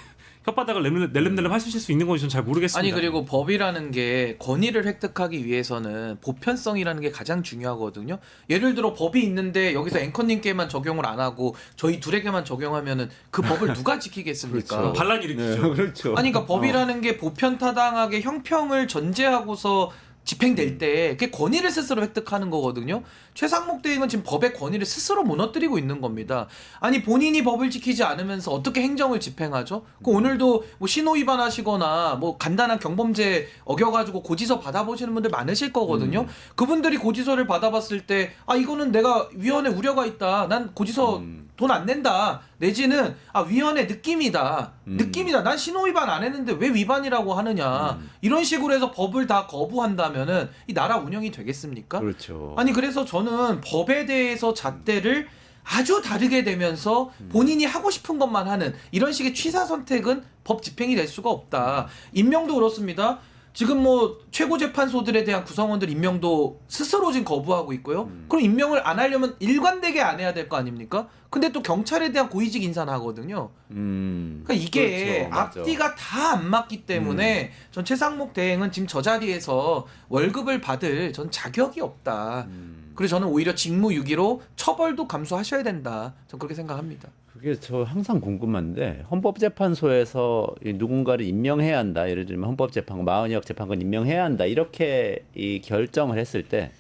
혓바닥을 낼름낼름 하실 수 있는 건지 저는 잘 모르겠습니다. 아니 그리고 법이라는 게 권위를 획득하기 위해서는 보편성이라는 게 가장 중요하거든요. 예를 들어 법이 있는데 여기서 앵커님께만 적용을 안 하고 저희 둘에게만 적용하면은 그 법을 누가 지키겠습니까? 그렇죠. 반란 일으키죠. 네, 그렇죠. 아니 그러니까 법이라는 게 보편타당하게 형평을 전제하고서 집행될 때 그게 권위를 스스로 획득하는 거거든요. 최상목 대행은 지금 법의 권위를 스스로 무너뜨리고 있는 겁니다. 아니 본인이 법을 지키지 않으면서 어떻게 행정을 집행하죠? 그 오늘도 뭐 신호 위반하시거나 뭐 간단한 경범죄 어겨가지고 고지서 받아보시는 분들 많으실 거거든요. 그분들이 고지서를 받아봤을 때 아 이거는 내가 위헌에 우려가 있다. 난 고지서 돈 안 낸다. 내지는 아 위헌의 느낌이다. 느낌이다. 난 신호 위반 안 했는데 왜 위반이라고 하느냐. 이런 식으로 해서 법을 다 거부한다면은 이 나라 운영이 되겠습니까? 그렇죠. 아니 그래서 저는 법에 대해서 잣대를 아주 다르게 되면서 본인이 하고 싶은 것만 하는 이런 식의 취사 선택은 법 집행이 될 수가 없다. 임명도 그렇습니다. 지금 뭐 최고재판소들에 대한 구성원들 임명도 스스로 지금 거부하고 있고요. 그럼 임명을 안 하려면 일관되게 안 해야 될 거 아닙니까? 근데 또 경찰에 대한 고위직 인사는 하거든요. 그러니까 이게 그렇죠. 맞아. 앞뒤가 다 안 맞기 때문에 전 최상목 대행은 지금 저 자리에서 월급을 받을 전 자격이 없다. 그래서 저는 오히려 직무유기로 처벌도 감수하셔야 된다. 전 그렇게 생각합니다. 그게 저 항상 궁금한데 헌법재판소에서 이 누군가를 임명해야 한다. 예를 들면 헌법재판관 마은혁 재판관 임명해야 한다. 이렇게 이 결정을 했을 때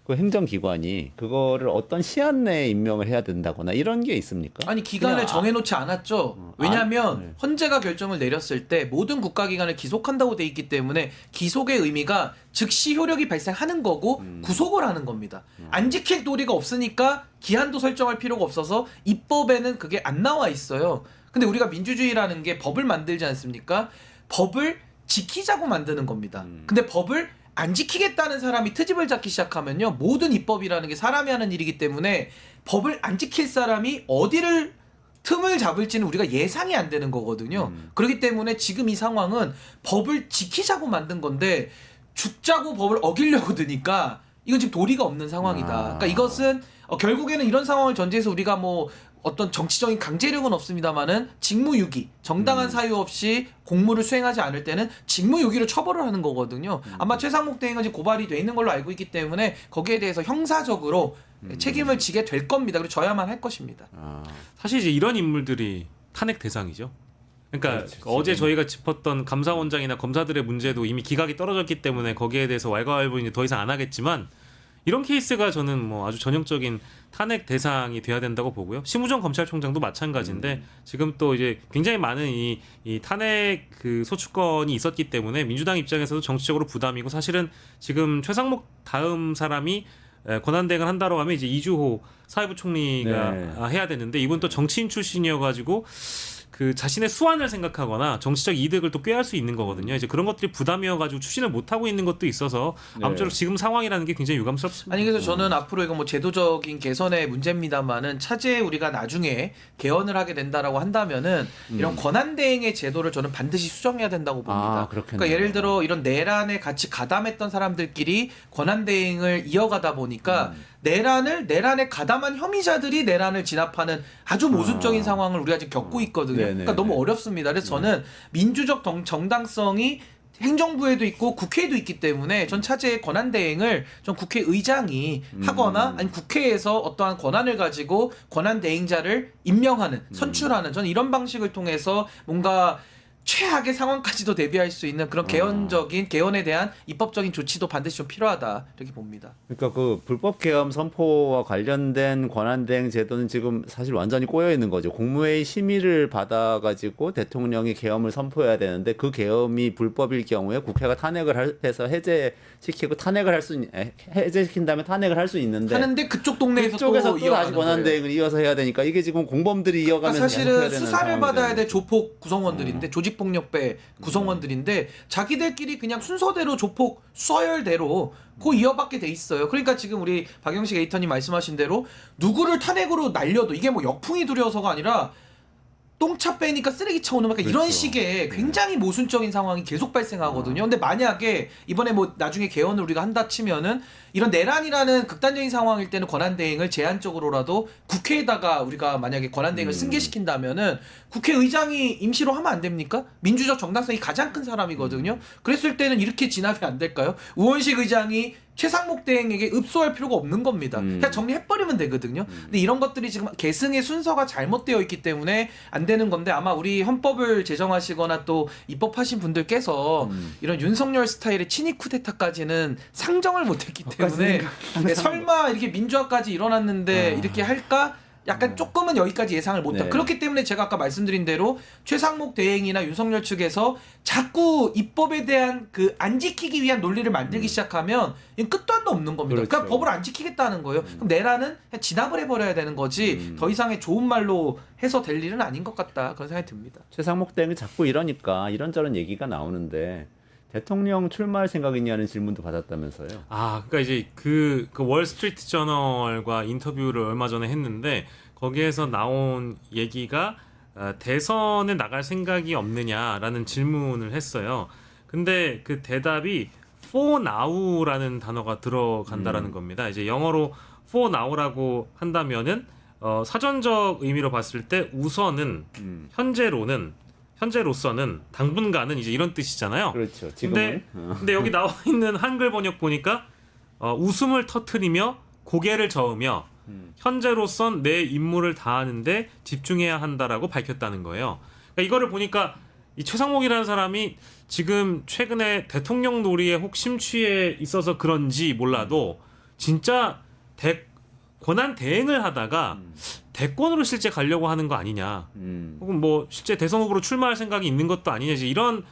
그 행정기관이 그거를 어떤 시한 내에 임명을 해야 된다거나 이런 게 있습니까? 아니 기간을 그냥 정해놓지 않았죠. 왜냐하면 네. 헌재가 결정을 내렸을 때 모든 국가기관을 기속한다고 돼 있기 때문에 기속의 의미가 즉시 효력이 발생하는 거고 구속을 하는 겁니다. 안 지킬 도리가 없으니까 기한도 설정할 필요가 없어서 입법에는 그게 안 나와 있어요. 근데 우리가 민주주의라는 게 법을 만들지 않습니까? 법을 지키자고 만드는 겁니다. 근데 법을 안 지키겠다는 사람이 트집을 잡기 시작하면요. 모든 입법이라는 게 사람이 하는 일이기 때문에 법을 안 지킬 사람이 어디를 틈을 잡을지는 우리가 예상이 안 되는 거거든요. 그렇기 때문에 지금 이 상황은 법을 지키자고 만든 건데 죽자고 법을 어기려고 드니까 이건 지금 도리가 없는 상황이다. 그러니까 이것은 결국에는 이런 상황을 전제해서 우리가 뭐 어떤 정치적인 강제력은 없습니다만은 직무유기, 정당한 사유 없이 공무를 수행하지 않을 때는 직무유기로 처벌을 하는 거거든요. 아마 최상목 대행은 지금 고발이 돼 있는 걸로 알고 있기 때문에 거기에 대해서 형사적으로 책임을 지게 될 겁니다. 그리고 져야만 할 것입니다. 사실 이제 이런 인물들이 탄핵 대상이죠. 그러니까 그렇지, 어제 지금. 저희가 짚었던 감사원장이나 검사들의 문제도 이미 기각이 떨어졌기 때문에 거기에 대해서 왈가왈부 이제 더 이상 안 하겠지만 이런 케이스가 저는 뭐 아주 전형적인 탄핵 대상이 돼야 된다고 보고요. 심우정 검찰총장도 마찬가지인데 지금 또 이제 굉장히 많은 이 탄핵 그 소추권이 있었기 때문에 민주당 입장에서도 정치적으로 부담이고 사실은 지금 최상목 다음 사람이 권한대행을 한다고 하면 이제 이주호 사회부 총리가 네. 해야 되는데 이분 또 정치인 출신이어가지고 그 자신의 수완을 생각하거나 정치적 이득을 또 꾀할 수 있는 거거든요. 이제 그런 것들이 부담이어가지고 추진을 못 하고 있는 것도 있어서 아무쪼록 지금 상황이라는 게 굉장히 유감스럽습니다. 아니 그래서 저는 앞으로 이거 뭐 제도적인 개선의 문제입니다만은 차제에 우리가 나중에 개헌을 하게 된다라고 한다면은 이런 권한대행의 제도를 저는 반드시 수정해야 된다고 봅니다. 그렇겠네요. 그러니까 예를 들어 이런 내란에 같이 가담했던 사람들끼리 권한대행을 이어가다 보니까 내란에 가담한 혐의자들이 내란을 진압하는 아주 모순적인 상황을 우리가 지금 겪고 있거든요. 네네. 그러니까 너무 어렵습니다. 그래서 저는 민주적 정당성이 행정부에도 있고 국회에도 있기 때문에 전 차제의 권한대행을 전 국회의장이 하거나 아니 국회에서 어떠한 권한을 가지고 권한대행자를 임명하는 선출하는 저는 이런 방식을 통해서 뭔가 최악의 상황까지도 대비할 수 있는 그런 개헌에 대한 입법적인 조치도 반드시 좀 필요하다 이렇게 봅니다. 그러니까 그 불법 계엄 선포와 관련된 권한대행 제도는 지금 사실 완전히 꼬여 있는 거죠. 국무회의 심의를 받아가지고 대통령이 계엄을 선포해야 되는데 그 계엄이 불법일 경우에 국회가 탄핵을 해서 해제시키고 해제시킨 다음에 탄핵을 할 수 있는데 하는데 그쪽 동네에서 그쪽에서 또 또 다시 이어가는 거예요. 권한대행을 이어서 해야 되니까 이게 지금 공범들이 이어가면서 그러니까 사실은 계속 해야 되는 수사를 상황이 받아야 되는 될 거죠. 조폭 구성원들인데 조직폭력배 구성원들인데 자기들끼리 그냥 순서대로 조폭 서열대로 그 이어받게 돼 있어요. 그러니까 지금 우리 박영식 에디터님 말씀하신 대로 누구를 탄핵으로 날려도 이게 뭐 역풍이 두려워서가 아니라 똥차 빼니까 쓰레기 차 오는 막 이런 그렇죠. 식의 굉장히 모순적인 상황이 계속 발생하거든요. 근데 만약에 이번에 뭐 나중에 개헌을 우리가 한다 치면은 이런 내란이라는 극단적인 상황일 때는 권한대행을 제한적으로라도 국회에다가 우리가 만약에 권한대행을 승계시킨다면은 국회의장이 임시로 하면 안 됩니까? 민주적 정당성이 가장 큰 사람이거든요. 그랬을 때는 이렇게 진압이 안 될까요? 우원식 의장이 최상목 대행에게 읍소할 필요가 없는 겁니다. 그냥 정리해버리면 되거든요. 근데 이런 것들이 지금 계승의 순서가 잘못되어 있기 때문에 안 되는 건데 아마 우리 헌법을 제정하시거나 또 입법하신 분들께서 이런 윤석열 스타일의 친위 쿠데타까지는 상정을 못했기 때문에 설마 이렇게 민주화까지 일어났는데 이렇게 할까? 약간 조금은 여기까지 예상을 못했다. 네. 그렇기 때문에 제가 아까 말씀드린 대로 최상목 대행이나 윤석열 측에서 자꾸 입법에 대한 그 안 지키기 위한 논리를 만들기 시작하면 이건 끝도 한도 없는 겁니다. 그렇죠. 그러니까 법을 안 지키겠다는 거예요. 그럼 내란은 그냥 진압을 해버려야 되는 거지 더 이상의 좋은 말로 해서 될 일은 아닌 것 같다. 그런 생각이 듭니다. 최상목 대행이 자꾸 이러니까 이런저런 얘기가 나오는데 대통령 출마할 생각이냐는 질문도 받았다면서요. 아, 그러니까 이제 그 월스트리트 저널과 인터뷰를 얼마 전에 했는데 거기에서 나온 얘기가 대선에 나갈 생각이 없느냐라는 질문을 했어요. 근데 그 대답이 for now라는 단어가 들어간다라는 겁니다. 이제 영어로 for now라고 한다면은 사전적 의미로 봤을 때 우선은 현재로서는 당분간은 이제 이런 뜻이잖아요. 그렇죠. 지금은 근데 여기 나와 있는 한글 번역 보니까 웃음을 터트리며 고개를 저으며 현재로선 내 임무를 다하는데 집중해야 한다라고 밝혔다는 거예요. 그러니까 이거를 보니까 이 최상목이라는 사람이 지금 최근에 대통령 놀이에 혹 심취해 있어서 그런지 몰라도 진짜 권한 대행을 하다가 대권으로 실제 가려고 하는 거 아니냐, 혹은 뭐 실제 대선 후보로 출마할 생각이 있는 것도 아니냐, 이런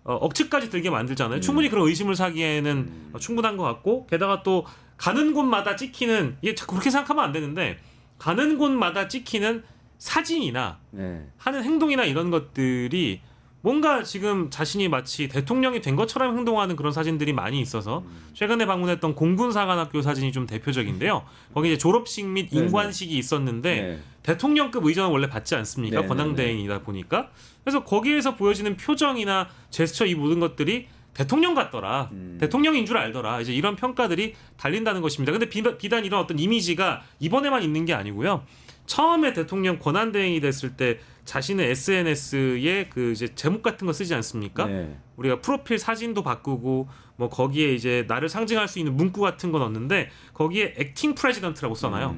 억측까지 들게 만들잖아요. 충분히 그런 의심을 사기에는 충분한 것 같고, 게다가 또 가는 곳마다 찍히는, 이게 자꾸 그렇게 생각하면 안 되는데 가는 곳마다 찍히는 사진이나 네. 하는 행동이나 이런 것들이 뭔가 지금 자신이 마치 대통령이 된 것처럼 행동하는 그런 사진들이 많이 있어서 최근에 방문했던 공군사관학교 사진이 좀 대표적인데요. 거기 이제 졸업식 및 인관식이 있었는데 네. 대통령급 의전은 원래 받지 않습니까? 네네네. 권한대행이다 보니까. 그래서 거기에서 보여지는 표정이나 제스처 이 모든 것들이 대통령 같더라. 대통령인 줄 알더라. 이제 이런 평가들이 달린다는 것입니다. 근데 비단 이런 어떤 이미지가 이번에만 있는 게 아니고요. 처음에 대통령 권한대행이 됐을 때 자신의 SNS에 그 이제 제목 같은 거 쓰지 않습니까? 네. 우리가 프로필 사진도 바꾸고 뭐 거기에 이제 나를 상징할 수 있는 문구 같은 거 넣었는데 거기에 액팅 프레지던트라고 써놔요.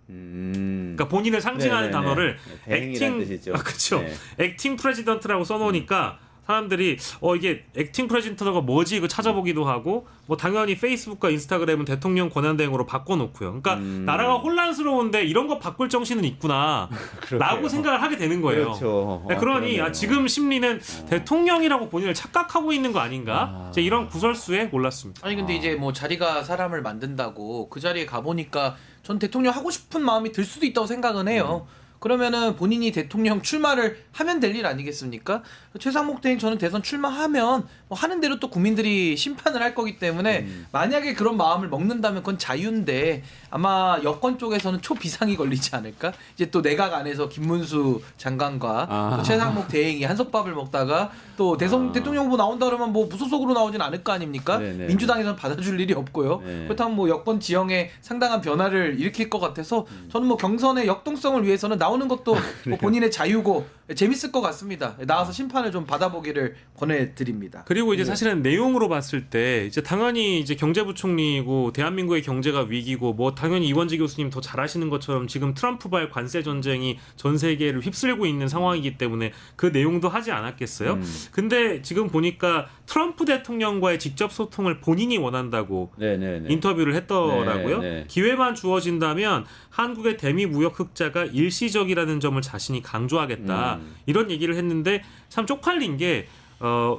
그러니까 본인을 상징하는 네네네. 단어를 대행이라는 뜻이죠. 그렇죠. 네. 액팅 프레지던트라고 써놓으니까 사람들이 이게 액팅 프레지던트가 뭐지 이거 찾아보기도 하고, 뭐 당연히 페이스북과 인스타그램은 대통령 권한대행으로 바꿔놓고요. 그러니까 나라가 혼란스러운데 이런 거 바꿀 정신은 있구나 라고 생각을 하게 되는 거예요. 그렇죠. 네, 그러니 그러네요. 지금 심리는 대통령이라고 본인을 착각하고 있는 거 아닌가, 이제 이런 구설수에 올랐습니다. 아니 근데 이제 뭐 자리가 사람을 만든다고 그 자리에 가보니까 전 대통령 하고 싶은 마음이 들 수도 있다고 생각은 해요. 그러면은 본인이 대통령 출마를 하면 될 일 아니겠습니까? 최상목 대행 저는 대선 출마하면 뭐 하는 대로 또 국민들이 심판을 할 거기 때문에 만약에 그런 마음을 먹는다면 그건 자유인데 아마 여권 쪽에서는 초비상이 걸리지 않을까? 이제 또 내각 안에서 김문수 장관과 또 최상목 대행이 한솥밥을 먹다가 또 대통령 후보 나온다 그러면 뭐 무소속으로 나오진 않을 거 아닙니까? 네네. 민주당에서는 받아줄 일이 없고요. 네. 그렇다면 뭐 여권 지형에 상당한 변화를 일으킬 것 같아서 저는 뭐 경선의 역동성을 위해서는 나오는 것도 뭐 본인의 자유고 재밌을 것 같습니다. 나와서 심판을 좀 받아보기를 권해드립니다. 그리고 이제 네. 사실은 내용으로 봤을 때 이제 당연히 이제 경제부총리이고 대한민국의 경제가 위기고 뭐 당연히 이원재 교수님 더 잘하시는 것처럼 지금 트럼프발 관세 전쟁이 전 세계를 휩쓸고 있는 상황이기 때문에 그 내용도 하지 않았겠어요? 근데 지금 보니까 트럼프 대통령과의 직접 소통을 본인이 원한다고 네네네. 인터뷰를 했더라고요. 네, 네. 기회만 주어진다면 한국의 대미 무역 흑자가 일시적이라는 점을 자신이 강조하겠다. 이런 얘기를 했는데 참 쪽팔린 게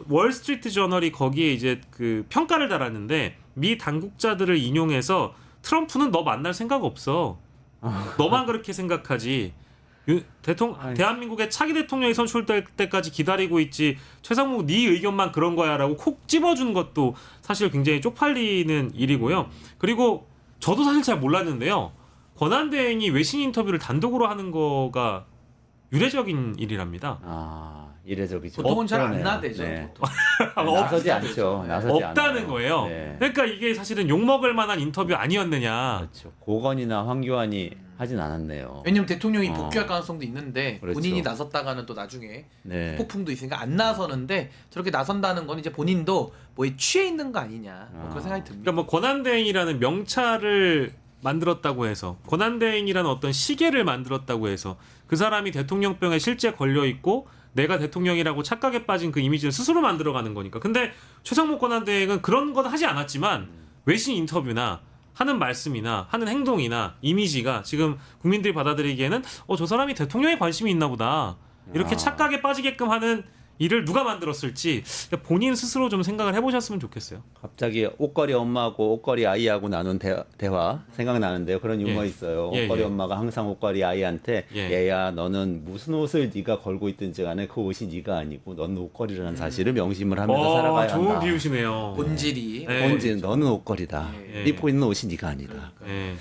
월스트리트 저널이 거기에 이제 그 평가를 달았는데 미 당국자들을 인용해서 트럼프는 너 만날 생각 없어. 너만 그렇게 생각하지. 대한민국의 차기 대통령이 선출될 때까지 기다리고 있지. 최상무 네 의견만 그런 거야라고 콕 집어준 것도 사실 굉장히 쪽팔리는 일이고요. 그리고 저도 사실 잘 몰랐는데요. 권한대행이 외신 인터뷰를 단독으로 하는 거가 유례적인 일이랍니다. 이례적이죠. 보통은 잘 안 그러네요. 나대죠. 네. 보통. 나서지 않죠. 나서지 없다는 않아요. 거예요. 네. 그러니까 이게 사실은 욕먹을 만한 인터뷰 아니었느냐. 그렇죠. 고건이나 황교안이 하진 않았네요. 왜냐면 대통령이 복귀할 가능성도 있는데 그렇죠. 본인이 나섰다가는 또 나중에 네. 폭풍도 있으니까 안 나서는데 저렇게 나선다는 건 이제 본인도 뭐에 취해 있는 거 아니냐 뭐 그런 생각이 듭니다. 그러니까 뭐 권한대행이라는 명찰을 만들었다고 해서 권한대행이라는 어떤 시계를 만들었다고 해서 그 사람이 대통령병에 실제 걸려 있고 내가 대통령이라고 착각에 빠진 그 이미지를 스스로 만들어가는 거니까. 근데 최상목 권한대행은 그런 건 하지 않았지만 외신 인터뷰나 하는 말씀이나 하는 행동이나 이미지가 지금 국민들이 받아들이기에는 저 사람이 대통령에 관심이 있나 보다 이렇게 착각에 빠지게끔 하는 일을 누가 만들었을지 본인 스스로 좀 생각을 해보셨으면 좋겠어요. 갑자기 옷걸이 엄마하고 옷걸이 아이하고 나눈 대화 생각나는데요. 그런 유머 예. 있어요. 예, 옷걸이 예. 엄마가 항상 옷걸이 아이한테 예. 얘야 너는 무슨 옷을 네가 걸고 있든지 간에 그 옷이 네가 아니고 너는 옷걸이라는 사실을 명심을 하면서 살아가야 좋은 한다. 비유시네요. 본질이 네. 본질 너는 옷걸이다. 예. 입고 있는 옷이 네가 아니다. 네.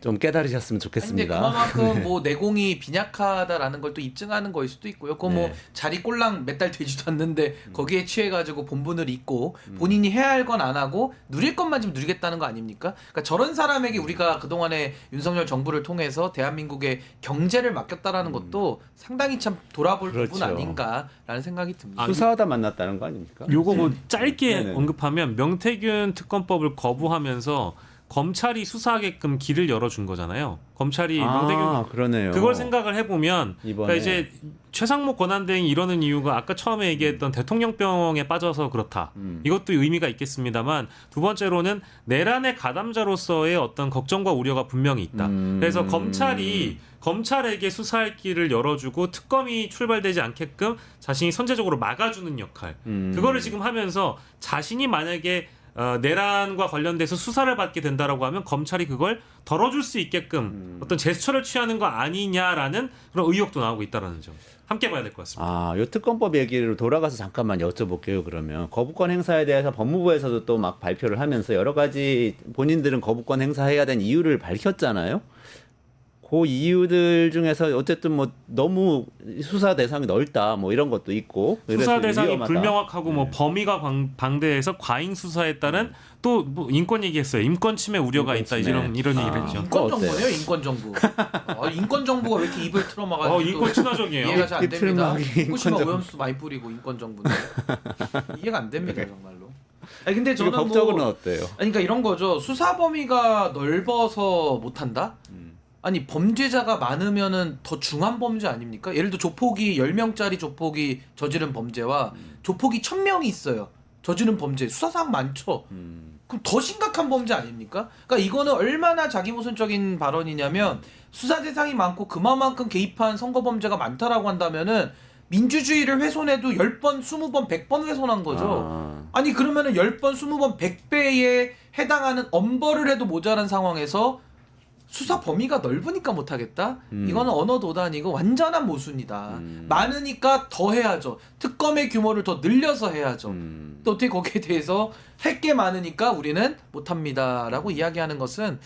좀 깨달으셨으면 근데 좋겠습니다. 그만큼 뭐 내공이 빈약하다라는 걸 또 입증하는 거일 수도 있고요. 그거 뭐 네. 자리 꼴랑 몇 달 되지도 않는데 거기에 취해가지고 본분을 잊고 본인이 해야 할 건 안 하고 누릴 것만 좀 누리겠다는 거 아닙니까? 그러니까 저런 사람에게 우리가 그동안에 윤석열 정부를 통해서 대한민국의 경제를 맡겼다라는 것도 상당히 참 돌아볼 부분 그렇죠. 아닌가라는 생각이 듭니다. 수사하다 만났다는 거 아닙니까? 요거 뭐 짧게 네네. 언급하면 명태균 특검법을 거부하면서 검찰이 수사하게끔 길을 열어준 거잖아요. 검찰이 명태균 그러네요. 그걸 생각을 해보면 이번에 그러니까 이제 최상목 권한대행이 이러는 이유가 아까 처음에 얘기했던 대통령병에 빠져서 그렇다. 이것도 의미가 있겠습니다만 두 번째로는 내란의 가담자로서의 어떤 걱정과 우려가 분명히 있다. 그래서 검찰에게 수사할 길을 열어주고 특검이 출발되지 않게끔 자신이 선제적으로 막아주는 역할. 그거를 지금 하면서 자신이 만약에 내란과 관련돼서 수사를 받게 된다라고 하면 검찰이 그걸 덜어줄 수 있게끔 어떤 제스처를 취하는 거 아니냐라는 그런 의혹도 나오고 있다라는 점 함께 봐야 될 것 같습니다. 요 특검법 얘기로 돌아가서 잠깐만 여쭤볼게요. 그러면 거부권 행사에 대해서 법무부에서도 또 막 발표를 하면서 여러 가지 본인들은 거부권 행사해야 되는 이유를 밝혔잖아요. 그 이유들 중에서 어쨌든 뭐 너무 수사 대상이 넓다 뭐 이런 것도 있고 수사 그래서 대상이 위험하다. 불명확하고 뭐 네. 범위가 방대해서 과잉 수사에 따른 또 뭐 인권 얘기했어요. 인권 침해 우려가 인권 있다 침해. 이런 얘기를 했죠. 인권 어때요? 정부네요, 인권 정부. 인권 정부가 왜 이렇게 입을 틀어막아가지고 인권 친화적이에요. 이해가 잘 안 됩니다. 이틀막이 후쿠시마 인권 오염수 많이 뿌리고 인권 정부인데 이해가 안 됩니다 정말로. 아니 근데 지금 저는 법적으로는 뭐 어때요? 아니 그러니까 이런 거죠. 수사 범위가 넓어서 못한다? 아니 범죄자가 많으면은 더 중한 범죄 아닙니까? 예를 들어 조폭이 10명짜리 조폭이 저지른 범죄와 조폭이 1000명이 있어요. 저지른 범죄 수사사항 많죠. 그럼 더 심각한 범죄 아닙니까? 그러니까 이거는 얼마나 자기모순적인 발언이냐면 수사 대상이 많고 그만큼 개입한 선거 범죄가 많다라고 한다면은 민주주의를 훼손해도 10번, 20번, 100번 훼손한 거죠. 아니 그러면은 10번, 20번, 100배에 해당하는 엄벌을 해도 모자란 상황에서 수사 범위가 넓으니까 못하겠다? 이거는 언어 도단이고 완전한 모순이다. 많으니까 더 해야죠. 특검의 규모를 더 늘려서 해야죠. 또 어떻게 거기에 대해서 할 게 많으니까 우리는 못합니다라고 이야기하는 것은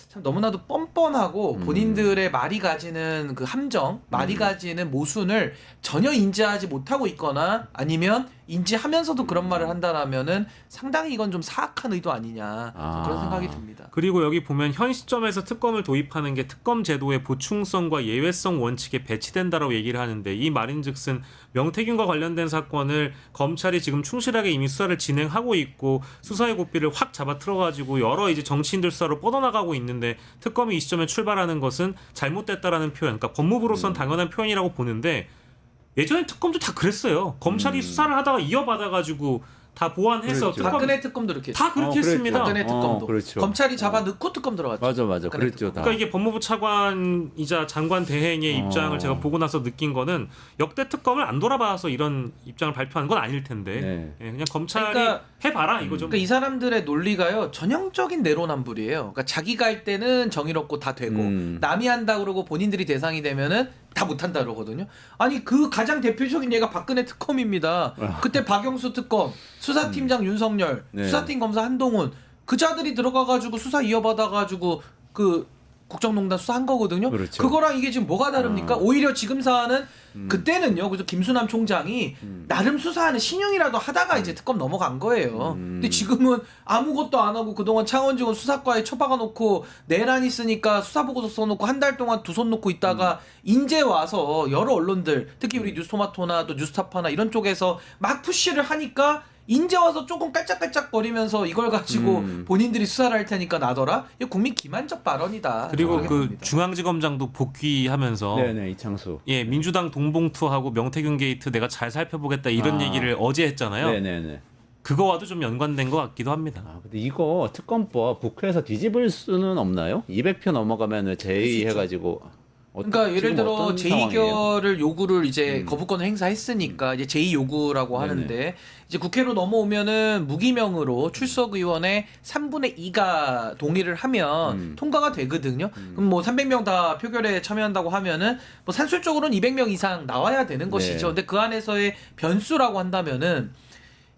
참 너무나도 뻔뻔하고 본인들의 말이 가지는 그 함정, 말이 가지는 모순을 전혀 인지하지 못하고 있거나 아니면 인지하면서도 그런 말을 한다라면은 상당히 이건 좀 사악한 의도 아니냐 그런 생각이 듭니다. 그리고 여기 보면 현 시점에서 특검을 도입하는 게 특검 제도의 보충성과 예외성 원칙에 배치된다라고 얘기를 하는데 이 말인즉슨 명태균과 관련된 사건을 검찰이 지금 충실하게 이미 수사를 진행하고 있고 수사의 고삐를 확 잡아 틀어가지고 여러 이제 정치인들 수사로 뻗어나가고 있는데 특검이 이 시점에 출발하는 것은 잘못됐다라는 표현, 그러니까 법무부로서는 당연한 표현이라고 보는데 예전에 특검도 다 그랬어요. 검찰이 수사를 하다가 이어받아가지고 다 보완해서 그랬죠. 박근혜 특검도 그렇게 다 그렇게 그랬죠. 했습니다. 박근혜 특검도 그렇죠. 검찰이 잡아 넣고 특검 들어갔죠. 맞아. 박근혜 그랬죠. 특검. 다. 그러니까 이게 법무부 차관이자 장관 대행의 입장을 제가 보고 나서 느낀 거는 역대 특검을 안 돌아봐서 이런 입장을 발표한 건 아닐 텐데 네. 예, 그냥 검찰이 그러니까 해봐라 이거죠. 그러니까 이 사람들의 논리가요 전형적인 내로남불이에요. 그러니까 자기가 할 때는 정의롭고 다 되고 남이 한다 그러고 본인들이 대상이 되면은 다 못한다 그러거든요. 아니 그 가장 대표적인 예가 박근혜 특검입니다. 그때 박영수 특검, 수사팀장 윤석열, 네. 수사팀 검사 한동훈 그 자들이 들어가가지고 수사 이어받아가지고 그 국정농단 수사한 거거든요. 그렇죠. 그거랑 이게 지금 뭐가 다릅니까? 오히려 지금 사안은 그때는요. 그래서 김수남 총장이 나름 수사하는 신용이라도 하다가 이제 특검 넘어간 거예요. 근데 지금은 아무것도 안 하고 그동안 창원지검 수사과에 처박아 놓고 내란 있으니까 수사보고서 써놓고 한 달 동안 두 손 놓고 있다가 인제 와서 여러 언론들 특히 우리 뉴스토마토나 또 뉴스타파나 이런 쪽에서 막 푸시를 하니까 인제 와서 조금 깔짝깔짝거리면서 이걸 가지고 본인들이 수사를 할 테니까 나더라. 이거 국민 기만적 발언이다. 그리고 그렇게 그 봅니다. 중앙지검장도 복귀하면서 네네 이창수. 예 민주당 동봉투하고 명태균 게이트 내가 잘 살펴보겠다 이런 얘기를 어제 했잖아요. 네네네. 그거와도 좀 연관된 것 같기도 합니다. 근데 이거 특검법 국회에서 뒤집을 수는 없나요? 200표 넘어가면은 제의해가지고. 그러니까 예를 들어 제2결을 요구를 이제 거부권을 행사했으니까 이제 제2 요구라고 하는데 이제 국회로 넘어오면은 무기명으로 출석 의원의 3분의 2가 동의를 하면 통과가 되거든요. 그럼 뭐 300명 다 표결에 참여한다고 하면은 뭐 산술적으로는 200명 이상 나와야 되는 것이죠. 근데 그 안에서의 변수라고 한다면은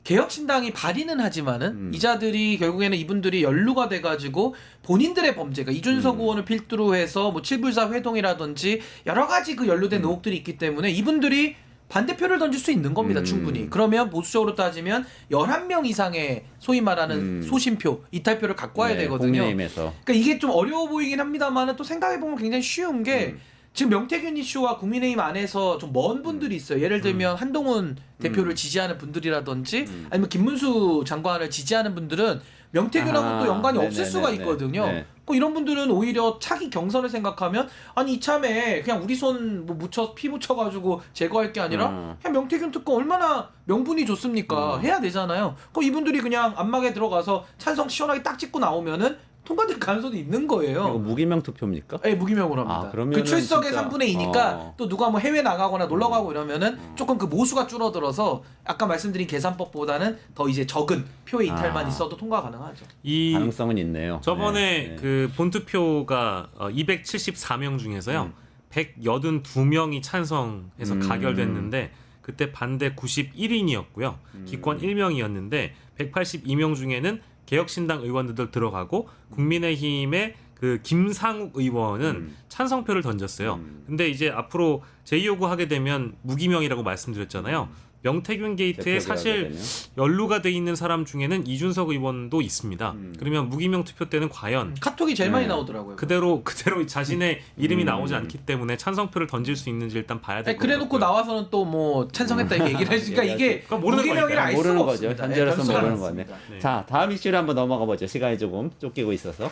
개혁신당이 발의는 하지만은 이자들이 결국에는 이분들이 연루가 돼가지고 본인들의 범죄가 이준석 의원을 필두로 해서 뭐 칠불사 회동이라든지 여러 가지 그 연루된 의혹들이 있기 때문에 이분들이 반대표를 던질 수 있는 겁니다. 충분히. 그러면 보수적으로 따지면 11명 이상의 소위 말하는 소신표, 이탈표를 갖고 와야 되거든요. 국민의힘에서. 그러니까 이게 좀 어려워 보이긴 합니다만 또 생각해보면 굉장히 쉬운 게 지금 명태균 이슈와 국민의힘 안에서 좀 먼 분들이 있어요. 예를 들면 한동훈 대표를 지지하는 분들이라든지 아니면 김문수 장관을 지지하는 분들은 명태균하고 또 연관이 없을 수가 있거든요. 네. 이런 분들은 오히려 차기 경선을 생각하면 아니 이참에 그냥 우리 손 뭐 묻혀 피 묻혀가지고 제거할 게 아니라 그냥 명태균 특검 얼마나 명분이 좋습니까? 해야 되잖아요. 그럼 이분들이 그냥 안막에 들어가서 찬성 시원하게 딱 찍고 나오면은 통과될 가능성도 있는 거예요. 이거 무기명 투표입니까? 네, 무기명으로 합니다. 그러면은 그 출석의 진짜- 3분의 2니까 또 누가 뭐 해외 나가거나 놀러 가고 이러면은 조금 그 모수가 줄어들어서 아까 말씀드린 계산법보다는 더 이제 적은 표의 이탈만 있어도 통과 가능하죠. 이 가능성은 있네요. 저번에 네. 그 본투표가 274명 중에서요 182명이 찬성해서 가결됐는데 그때 반대 91인이었고요 기권 1명이었는데 182명 중에는 개혁신당 의원들도 들어가고 국민의힘의 그 김상욱 의원은 찬성표를 던졌어요. 근데 이제 앞으로 제2요구하게 되면 무기명이라고 말씀드렸잖아요. 명태균 게이트에 사실 연루가 돼 있는 사람 중에는 이준석 의원도 있습니다. 그러면 무기명 투표 때는 과연 카톡이 제일 많이 나오더라고요. 그대로 자신의 이름이 나오지 않기 때문에 찬성표를 던질 수 있는지 일단 봐야 될 것 같고요. 그래놓고 나와서는 또 뭐 찬성했다 이렇게 얘기를 했으니까 이게 그건 모르는 무기명이라 알 모르는 수가 거죠. 없습니다. 현재로서 변수가 모르는 많습니다. 거네. 자, 다음 이슈를 한번 넘어가 보죠. 시간이 조금 쫓기고 있어서.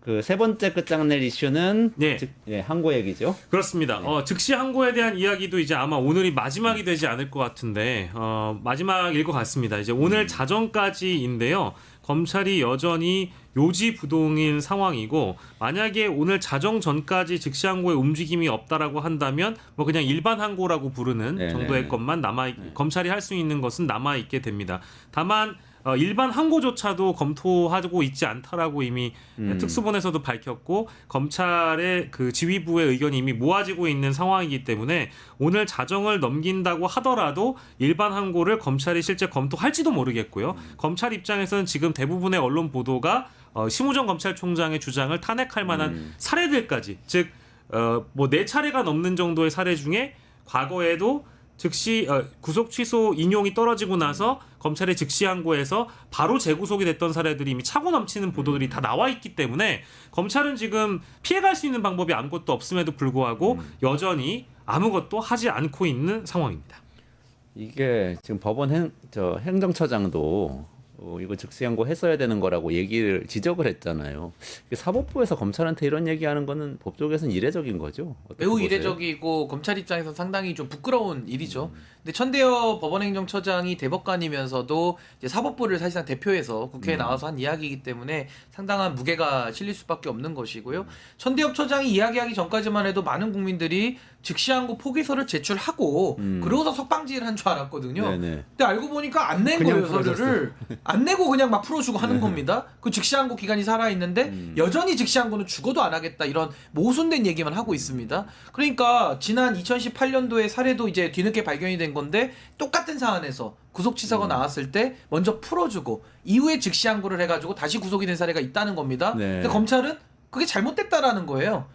그 세 번째 끝장낼 이슈는 네. 항고 얘기죠. 그렇습니다. 즉시 항고에 대한 이야기도 이제 아마 오늘이 마지막이 되지 않을 것 같은데 마지막일 것 같습니다. 이제 오늘 자정까지인데요. 검찰이 여전히 요지부동인 상황이고 만약에 오늘 자정 전까지 즉시 항고에 움직임이 없다라고 한다면 뭐 그냥 일반 항고라고 부르는 네네. 정도의 것만 검찰이 할 수 있는 것은 남아 있게 됩니다. 다만 일반 항고조차도 검토하고 있지 않다라고 이미 특수본에서도 밝혔고 검찰의 그 지휘부의 의견이 이미 모아지고 있는 상황이기 때문에 오늘 자정을 넘긴다고 하더라도 일반 항고를 검찰이 실제 검토할지도 모르겠고요. 검찰 입장에서는 지금 대부분의 언론 보도가 심우정 검찰총장의 주장을 탄핵할 만한 사례들까지 즉 뭐 4차례가 넘는 정도의 사례 중에 과거에도 즉시 구속 취소 인용이 떨어지고 나서 검찰의 즉시 항고에서 바로 재구속이 됐던 사례들이 이미 차고 넘치는 보도들이 다 나와 있기 때문에 검찰은 지금 피해갈 수 있는 방법이 아무것도 없음에도 불구하고 여전히 아무것도 하지 않고 있는 상황입니다. 이게 지금 법원 행정처장도 이거 즉시항고 했어야 되는 거라고 지적을 했잖아요. 이게 사법부에서 검찰한테 이런 얘기하는 거는 법조계에서는 이례적인 거죠. 어떻게 매우 보세요? 이례적이고 검찰 입장에서 상당히 좀 부끄러운 일이죠. 근데 천대엽 법원행정처장이 대법관이면서도 이제 사법부를 사실상 대표해서 국회에 나와서 한 이야기이기 때문에 상당한 무게가 실릴 수밖에 없는 것이고요. 천대엽 처장이 이야기하기 전까지만 해도 많은 국민들이 즉시항고 포기서를 제출하고 그러고서 석방지를 한 줄 알았거든요. 네네. 근데 알고 보니까 안 낸 그냥 거예요, 서류를. 안 내고 그냥 막 풀어주고 하는 겁니다. 그 즉시항고 기간이 살아있는데 여전히 즉시항고는 죽어도 안 하겠다 이런 모순된 얘기만 하고 있습니다. 그러니까 지난 2018년도에 사례도 이제 뒤늦게 발견이 된 건데 똑같은 사안에서 구속치사가 나왔을 때 먼저 풀어주고 이후에 즉시항고를 해가지고 다시 구속이 된 사례가 있다는 겁니다. 네. 근데 검찰은 그게 잘못됐다라는 거예요.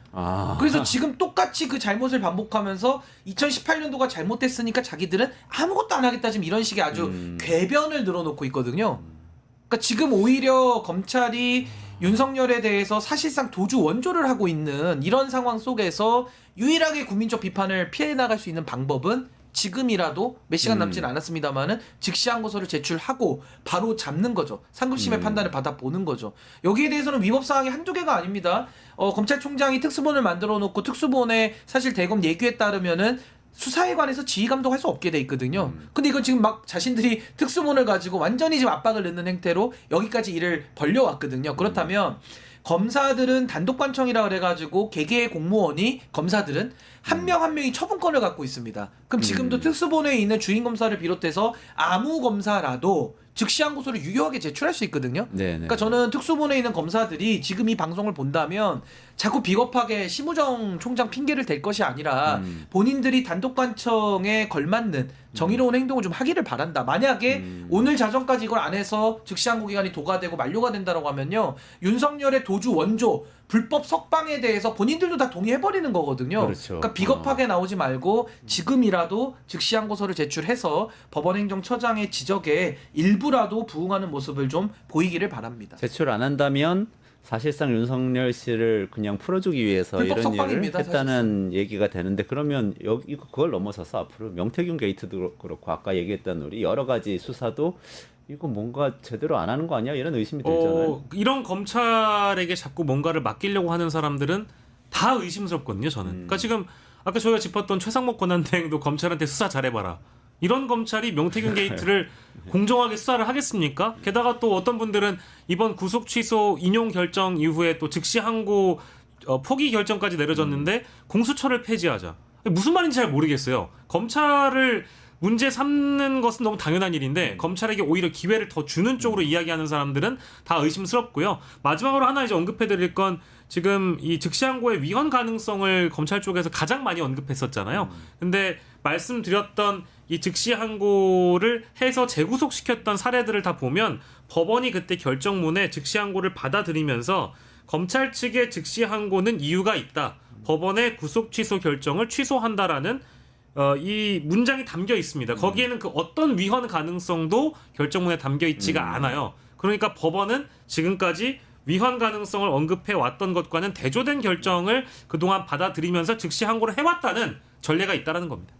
그래서 지금 똑같이 그 잘못을 반복하면서 2018년도가 잘못됐으니까 자기들은 아무것도 안 하겠다 지금 이런 식의 아주 궤변을 늘어놓고 있거든요. 그러니까 지금 오히려 검찰이 윤석열에 대해서 사실상 도주 원조를 하고 있는 이런 상황 속에서 유일하게 국민적 비판을 피해 나갈 수 있는 방법은 지금이라도 몇 시간 남지는 않았습니다만은 즉시항고서를 제출하고 바로 잡는 거죠. 상급심의 판단을 받아보는 거죠. 여기에 대해서는 위법 사항이 한두 개가 아닙니다. 검찰총장이 특수본을 만들어 놓고 특수본의 사실 대검 예규에 따르면은 수사에 관해서 지휘 감독할 수 없게 돼 있거든요. 근데 이건 지금 막 자신들이 특수본을 가지고 완전히 지금 압박을 넣는 행태로 여기까지 일을 벌려왔거든요. 그렇다면 검사들은 단독관청이라 그래가지고 개개의 공무원이 검사들은 한 명 한 명이 처분권을 갖고 있습니다. 그럼 지금도 특수본에 있는 주인 검사를 비롯해서 아무 검사라도 즉시항고서를 유효하게 제출할 수 있거든요. 네네. 그러니까 저는 특수본에 있는 검사들이 지금 이 방송을 본다면 자꾸 비겁하게 심우정 총장 핑계를 댈 것이 아니라 본인들이 단독관청에 걸맞는 정의로운 행동을 좀 하기를 바란다. 만약에 오늘 자정까지 이걸 안 해서 즉시항고 기간이 도과되고 만료가 된다고 하면요. 윤석열의 도주 원조 불법 석방에 대해서 본인들도 다 동의해버리는 거거든요. 그렇죠. 그러니까 비겁하게 나오지 말고 지금이라도 즉시항고서를 제출해서 법원행정처장의 지적에 일부라도 부응하는 모습을 좀 보이기를 바랍니다. 제출 안 한다면 사실상 윤석열 씨를 그냥 풀어주기 위해서 불법 이런 일을 석방입니다, 했다는 얘기가 되는데 그러면 여기 그걸 넘어서서 앞으로 명태균 게이트도 그렇고 아까 얘기했던 우리 여러 가지 수사도 이거 뭔가 제대로 안 하는 거 아니야? 이런 의심이 들잖아요. 이런 검찰에게 자꾸 뭔가를 맡기려고 하는 사람들은 다 의심스럽거든요. 저는. 그러니까 지금 아까 저희가 짚었던 최상목 권한대행도 검찰한테 수사 잘해봐라. 이런 검찰이 명태균 게이트를 공정하게 수사를 하겠습니까? 게다가 또 어떤 분들은 이번 구속 취소 인용 결정 이후에 또 즉시 항고 포기 결정까지 내려졌는데 공수처를 폐지하자. 무슨 말인지 잘 모르겠어요. 검찰을 문제 삼는 것은 너무 당연한 일인데 검찰에게 오히려 기회를 더 주는 쪽으로 이야기하는 사람들은 다 의심스럽고요. 마지막으로 하나 이제 언급해드릴 건 지금 이 즉시항고의 위헌 가능성을 검찰 쪽에서 가장 많이 언급했었잖아요. 근데 말씀드렸던 이 즉시항고를 해서 재구속시켰던 사례들을 다 보면 법원이 그때 결정문에 즉시항고를 받아들이면서 검찰 측의 즉시항고는 이유가 있다. 법원의 구속 취소 결정을 취소한다라는 이 문장이 담겨 있습니다. 거기에는 그 어떤 위헌 가능성도 결정문에 담겨 있지가 않아요. 그러니까 법원은 지금까지 위헌 가능성을 언급해 왔던 것과는 대조된 결정을 그동안 받아들이면서 즉시 항고를 해왔다는 전례가 있다라는 겁니다.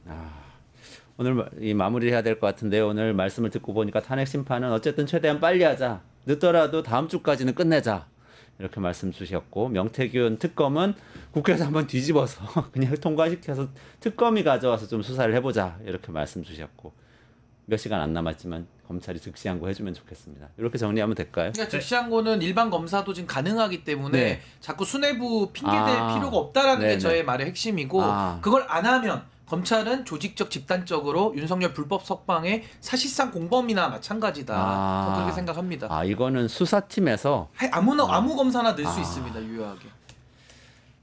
오늘 이 마무리해야 될 것 같은데요. 오늘 말씀을 듣고 보니까 탄핵 심판은 어쨌든 최대한 빨리 하자. 늦더라도 다음 주까지는 끝내자. 이렇게 말씀 주셨고 명태균 특검은 국회에서 한번 뒤집어서 그냥 통과시켜서 특검이 가져와서 좀 수사를 해보자 이렇게 말씀 주셨고 몇 시간 안 남았지만 검찰이 즉시항고 해주면 좋겠습니다. 이렇게 정리하면 될까요? 그러니까 즉시항고는 일반 검사도 지금 가능하기 때문에 네. 자꾸 수뇌부 핑계댈 필요가 없다라는 네네. 게 저의 말의 핵심이고 그걸 안 하면 검찰은 조직적 집단적으로 윤석열 불법 석방에 사실상 공범이나 마찬가지다. 저는 그렇게 생각합니다. 이거는 수사팀에서 아무 검사나 낼 수 있습니다. 유효하게.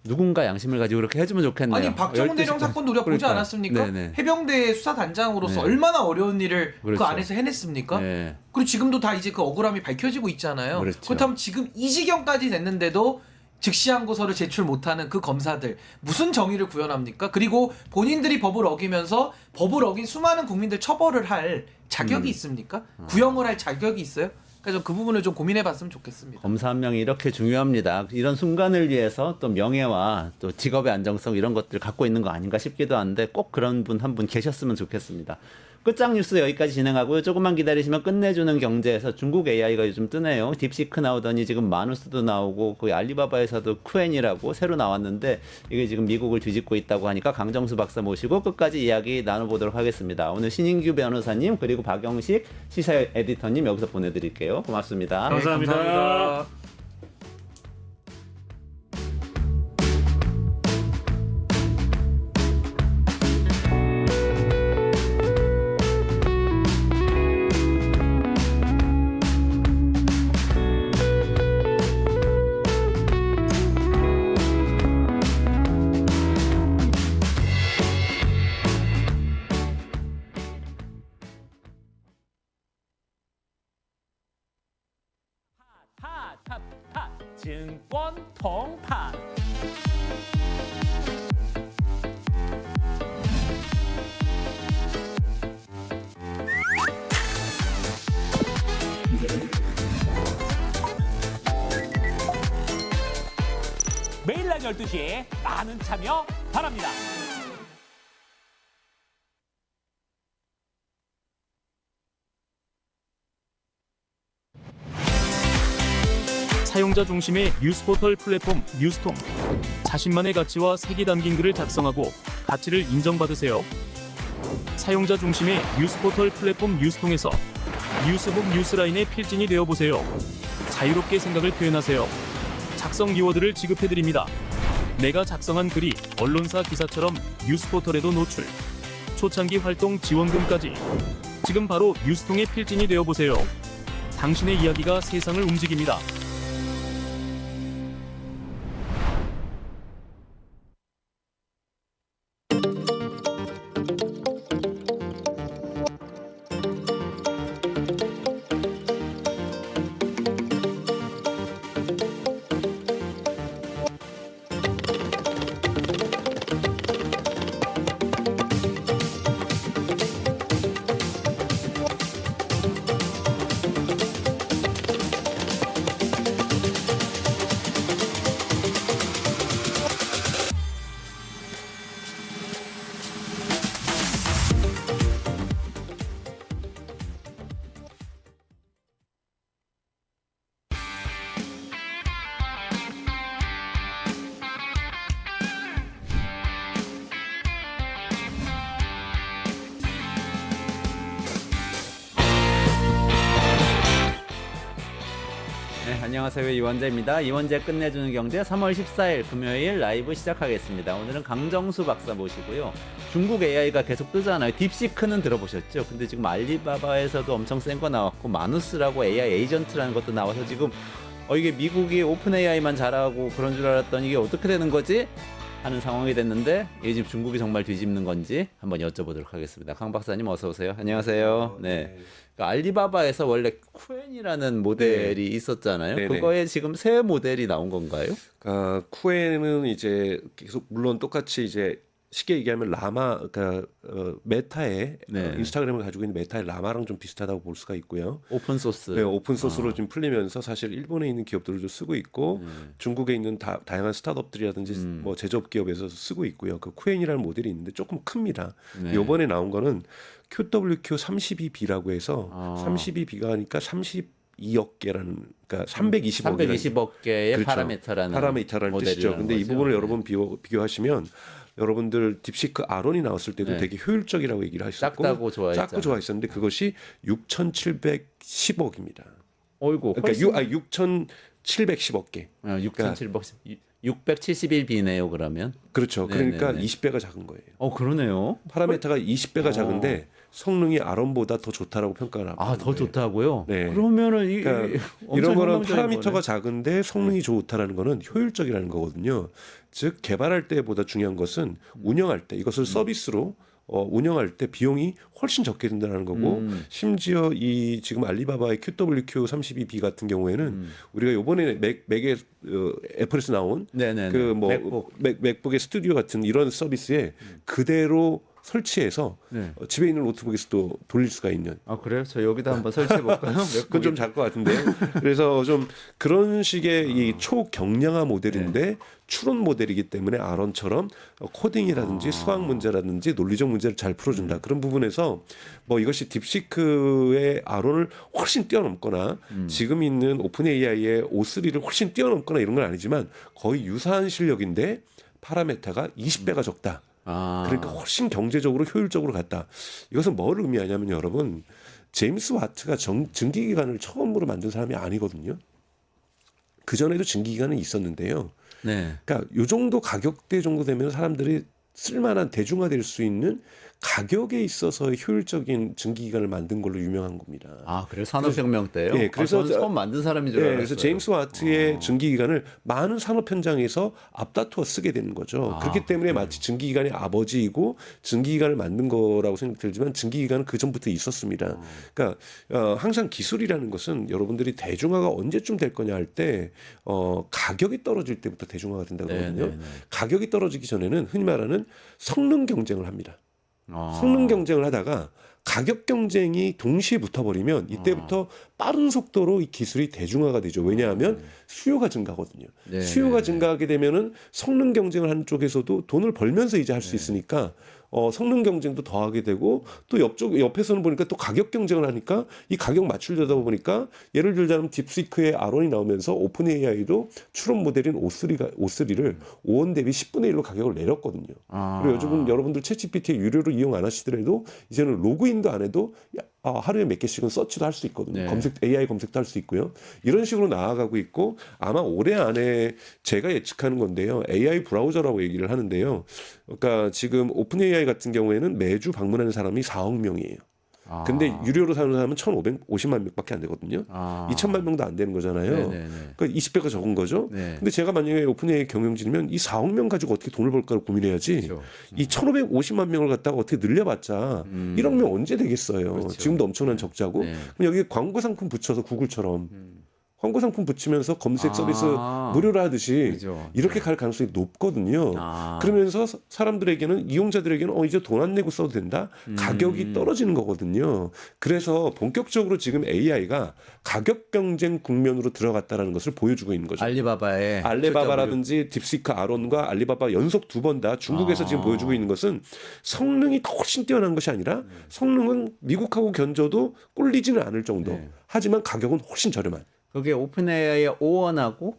누군가 양심을 가지고 그렇게 해주면 좋겠네요. 아니 박정훈 대령 사건도 우리가 보지 않았습니까? 네네. 해병대 수사단장으로서 네. 얼마나 어려운 일을 그렇죠. 그 안에서 해냈습니까? 네. 그리고 지금도 다 이제 그 억울함이 밝혀지고 있잖아요. 그렇죠. 그렇다면 지금 이 지경까지 됐는데도 즉시 항고서를 제출 못하는 그 검사들 무슨 정의를 구현합니까? 그리고 본인들이 법을 어기면서 법을 어긴 수많은 국민들 처벌을 할 자격이 있습니까? 구형을 할 자격이 있어요? 그래서 그 부분을 좀 고민해봤으면 좋겠습니다. 검사 한 명이 이렇게 중요합니다. 이런 순간을 위해서 또 명예와 또 직업의 안정성 이런 것들 갖고 있는 거 아닌가 싶기도 한데 꼭 그런 분 한 분 계셨으면 좋겠습니다. 끝장 뉴스 여기까지 진행하고요. 조금만 기다리시면 끝내주는 경제에서 중국 AI가 요즘 뜨네요. 딥시크 나오더니 지금 마누스도 나오고 거기 알리바바에서도 쿠엔이라고 새로 나왔는데 이게 지금 미국을 뒤집고 있다고 하니까 강정수 박사 모시고 끝까지 이야기 나눠보도록 하겠습니다. 오늘 신인규 변호사님 그리고 박영식 시사 에디터님 여기서 보내드릴게요. 고맙습니다. 감사합니다. 감사합니다. 증권 통판 매일 낮 12시에 많은 참여 바랍니다. 사용자 중심의 뉴스포털 플랫폼 뉴스통. 자신만의 가치와 색이 담긴 글을 작성하고 가치를 인정받으세요. 사용자 중심의 뉴스포털 플랫폼 뉴스통에서 뉴스북 뉴스라인의 필진이 되어보세요. 자유롭게 생각을 표현하세요. 작성 키워드를 지급해드립니다. 내가 작성한 글이 언론사 기사처럼 뉴스포털에도 노출. 초창기 활동 지원금까지. 지금 바로 뉴스통의 필진이 되어보세요. 당신의 이야기가 세상을 움직입니다. 네, 안녕하세요. 이원재입니다. 이원재 끝내주는 경제 3월 14일 금요일 라이브 시작하겠습니다. 오늘은 강정수 박사 모시고요. 중국 AI가 계속 뜨잖아요. 딥시크는 들어보셨죠? 근데 지금 알리바바에서도 엄청 센 거 나왔고 마누스라고 AI 에이전트라는 것도 나와서 지금 이게 미국이 오픈 AI만 잘하고 그런 줄 알았더니 이게 어떻게 되는 거지? 하는 상황이 됐는데 이게 지금 중국이 정말 뒤집는 건지 한번 여쭤보도록 하겠습니다. 강 박사님 어서 오세요. 안녕하세요. 네. 그러니까 알리바바에서 원래 쿠엔이라는 모델이 있었잖아요. 네네. 그거에 지금 새 모델이 나온 건가요? 쿠엔은 이제 계속 물론 똑같이 이제 쉽게 얘기하면 라마, 그러니까 메타의 네. 인스타그램을 가지고 있는 메타의 라마랑 좀 비슷하다고 볼 수가 있고요. 오픈 소스. 네, 오픈 소스로 지금 풀리면서 사실 일본에 있는 기업들도 쓰고 있고 중국에 있는 다양한 스타트업들이라든지 뭐 제조업 기업에서 쓰고 있고요. 그 쿠엔이라는 모델이 있는데 조금 큽니다. 네. 이번에 나온 거는 QWQ32B라고 해서 32B가 하니까 32억 개라는, 그러니까 320억 개의 그렇죠. 파라미터라는 뜻이죠. 모델이라는 근데 이 거죠. 부분을 네. 여러분 비교하시면 여러분들 딥시크 아론이 나왔을 때도 네. 되게 효율적이라고 얘기를 하셨고 작다고 좋아했잖아요. 작고 좋아했었는데 그것이 6,710억입니다. 어이구. 그러니까 6,710억 개. 671B네요, 그러면. 그렇죠. 네네네. 그러니까 20배가 작은 거예요. 그러네요. 파라미터가 20배가 작은데 성능이 아론보다 더 좋다라고 평가를 합니다. 더 좋다고요? 네. 그러면은 그러니까 이런 거는 파라미터가 작은데 성능이 좋다라는 거는 효율적이라는 거거든요. 즉 개발할 때보다 중요한 것은 운영할 때 이것을 서비스로 운영할 때 비용이 훨씬 적게 든다는 거고 심지어 이 지금 알리바바의 QWQ32B 같은 경우에는 우리가 요번에 맥에 애플에서 나온 네네네. 그 뭐 맥북의 스튜디오 같은 이런 서비스에 그대로 설치해서 네. 집에 있는 노트북에서도 돌릴 수가 있는. 아 그래요? 저 여기다 한번 설치해 볼까요? 그건 좀 작을 것 같은데요. 그래서 좀 그런 식의 이 초경량화 모델인데 추론 모델이기 때문에 아론처럼 코딩이라든지 수학 문제라든지 논리적 문제를 잘 풀어준다. 그런 부분에서 뭐 이것이 딥시크의 아론을 훨씬 뛰어넘거나 지금 있는 오픈 AI의 O3를 훨씬 뛰어넘거나 이런 건 아니지만 거의 유사한 실력인데 파라메타가 20배가 적다. 그러니까 훨씬 경제적으로 효율적으로 갔다. 이것은 뭘 의미하냐면 여러분 제임스 와트가 증기기관을 처음으로 만든 사람이 아니거든요. 그 전에도 증기기관은 있었는데요. 네. 그러니까 요 정도 가격대 정도 되면 사람들이 쓸만한 대중화될 수 있는 가격에 있어서의 효율적인 증기기관을 만든 걸로 유명한 겁니다. 아 그래요? 산업혁명 때요? 예, 그래서 저는 처음 만든 사람인 줄 알았어요. 그래서 제임스 와트의 증기기관을 많은 산업 현장에서 앞다투어 쓰게 되는 거죠. 그렇기 때문에 마치 증기기관의 아버지이고 증기기관을 만든 거라고 생각들지만 증기기관은 그 전부터 있었습니다. 그러니까 항상 기술이라는 것은 여러분들이 대중화가 언제쯤 될 거냐 할 때 가격이 떨어질 때부터 대중화가 된다고 그러거든요. 가격이 떨어지기 전에는 흔히 말하는 성능 경쟁을 합니다. 성능 경쟁을 하다가 가격 경쟁이 동시에 붙어버리면 이때부터 빠른 속도로 이 기술이 대중화가 되죠. 왜냐하면 수요가 증가하거든요. 수요가 증가하게 되면은 성능 경쟁을 하는 쪽에서도 돈을 벌면서 이제 할 수 있으니까 성능 경쟁도 더하게 되고 또 옆에서는 보니까 또 가격 경쟁을 하니까 이 가격 맞추려다 보니까 예를 들자면 딥시크의 아론이 나오면서 오픈 AI도 추론 모델인 O3를 5원 대비 10분의 1로 가격을 내렸거든요. 그리고 요즘은 여러분들 챗GPT 유료로 이용 안 하시더라도 이제는 로그인도 안 해도 하루에 몇 개씩은 서치도 할 수 있거든요. AI 검색도 할 수 있고요. 이런 식으로 나아가고 있고 아마 올해 안에 제가 예측하는 건데요. AI 브라우저라고 얘기를 하는데요. 그러니까 지금 오픈 AI 같은 경우에는 매주 방문하는 사람이 4억 명이에요. 근데 유료로 사는 사람은 1,550만 명밖에 안 되거든요. 2천만 명도 안 되는 거잖아요. 그러니까 20배가 적은 거죠. 근데 제가 만약에 오픈AI 경영진이면 이 4억 명 가지고 어떻게 돈을 벌까를 고민해야지. 그렇죠. 이 1,550만 명을 갖다가 어떻게 늘려봤자 1억 명 언제 되겠어요. 그렇죠. 지금도 엄청난 적자고. 그럼 여기 광고 상품 붙여서 구글처럼 광고 상품 붙이면서 검색 서비스 무료로 하듯이 그죠. 이렇게 갈 가능성이 높거든요. 그러면서 사람들에게는 이용자들에게는 이제 돈 안 내고 써도 된다. 가격이 떨어지는 거거든요. 그래서 본격적으로 지금 AI가 가격 경쟁 국면으로 들어갔다라는 것을 보여주고 있는 거죠. 알리바바라든지 딥시크 아론과 알리바바 연속 2번 다 중국에서 지금 보여주고 있는 것은 성능이 더 훨씬 뛰어난 것이 아니라 성능은 미국하고 견줘도 꿀리지는 않을 정도. 하지만 가격은 훨씬 저렴한. 그게 오픈 AI의 O1하고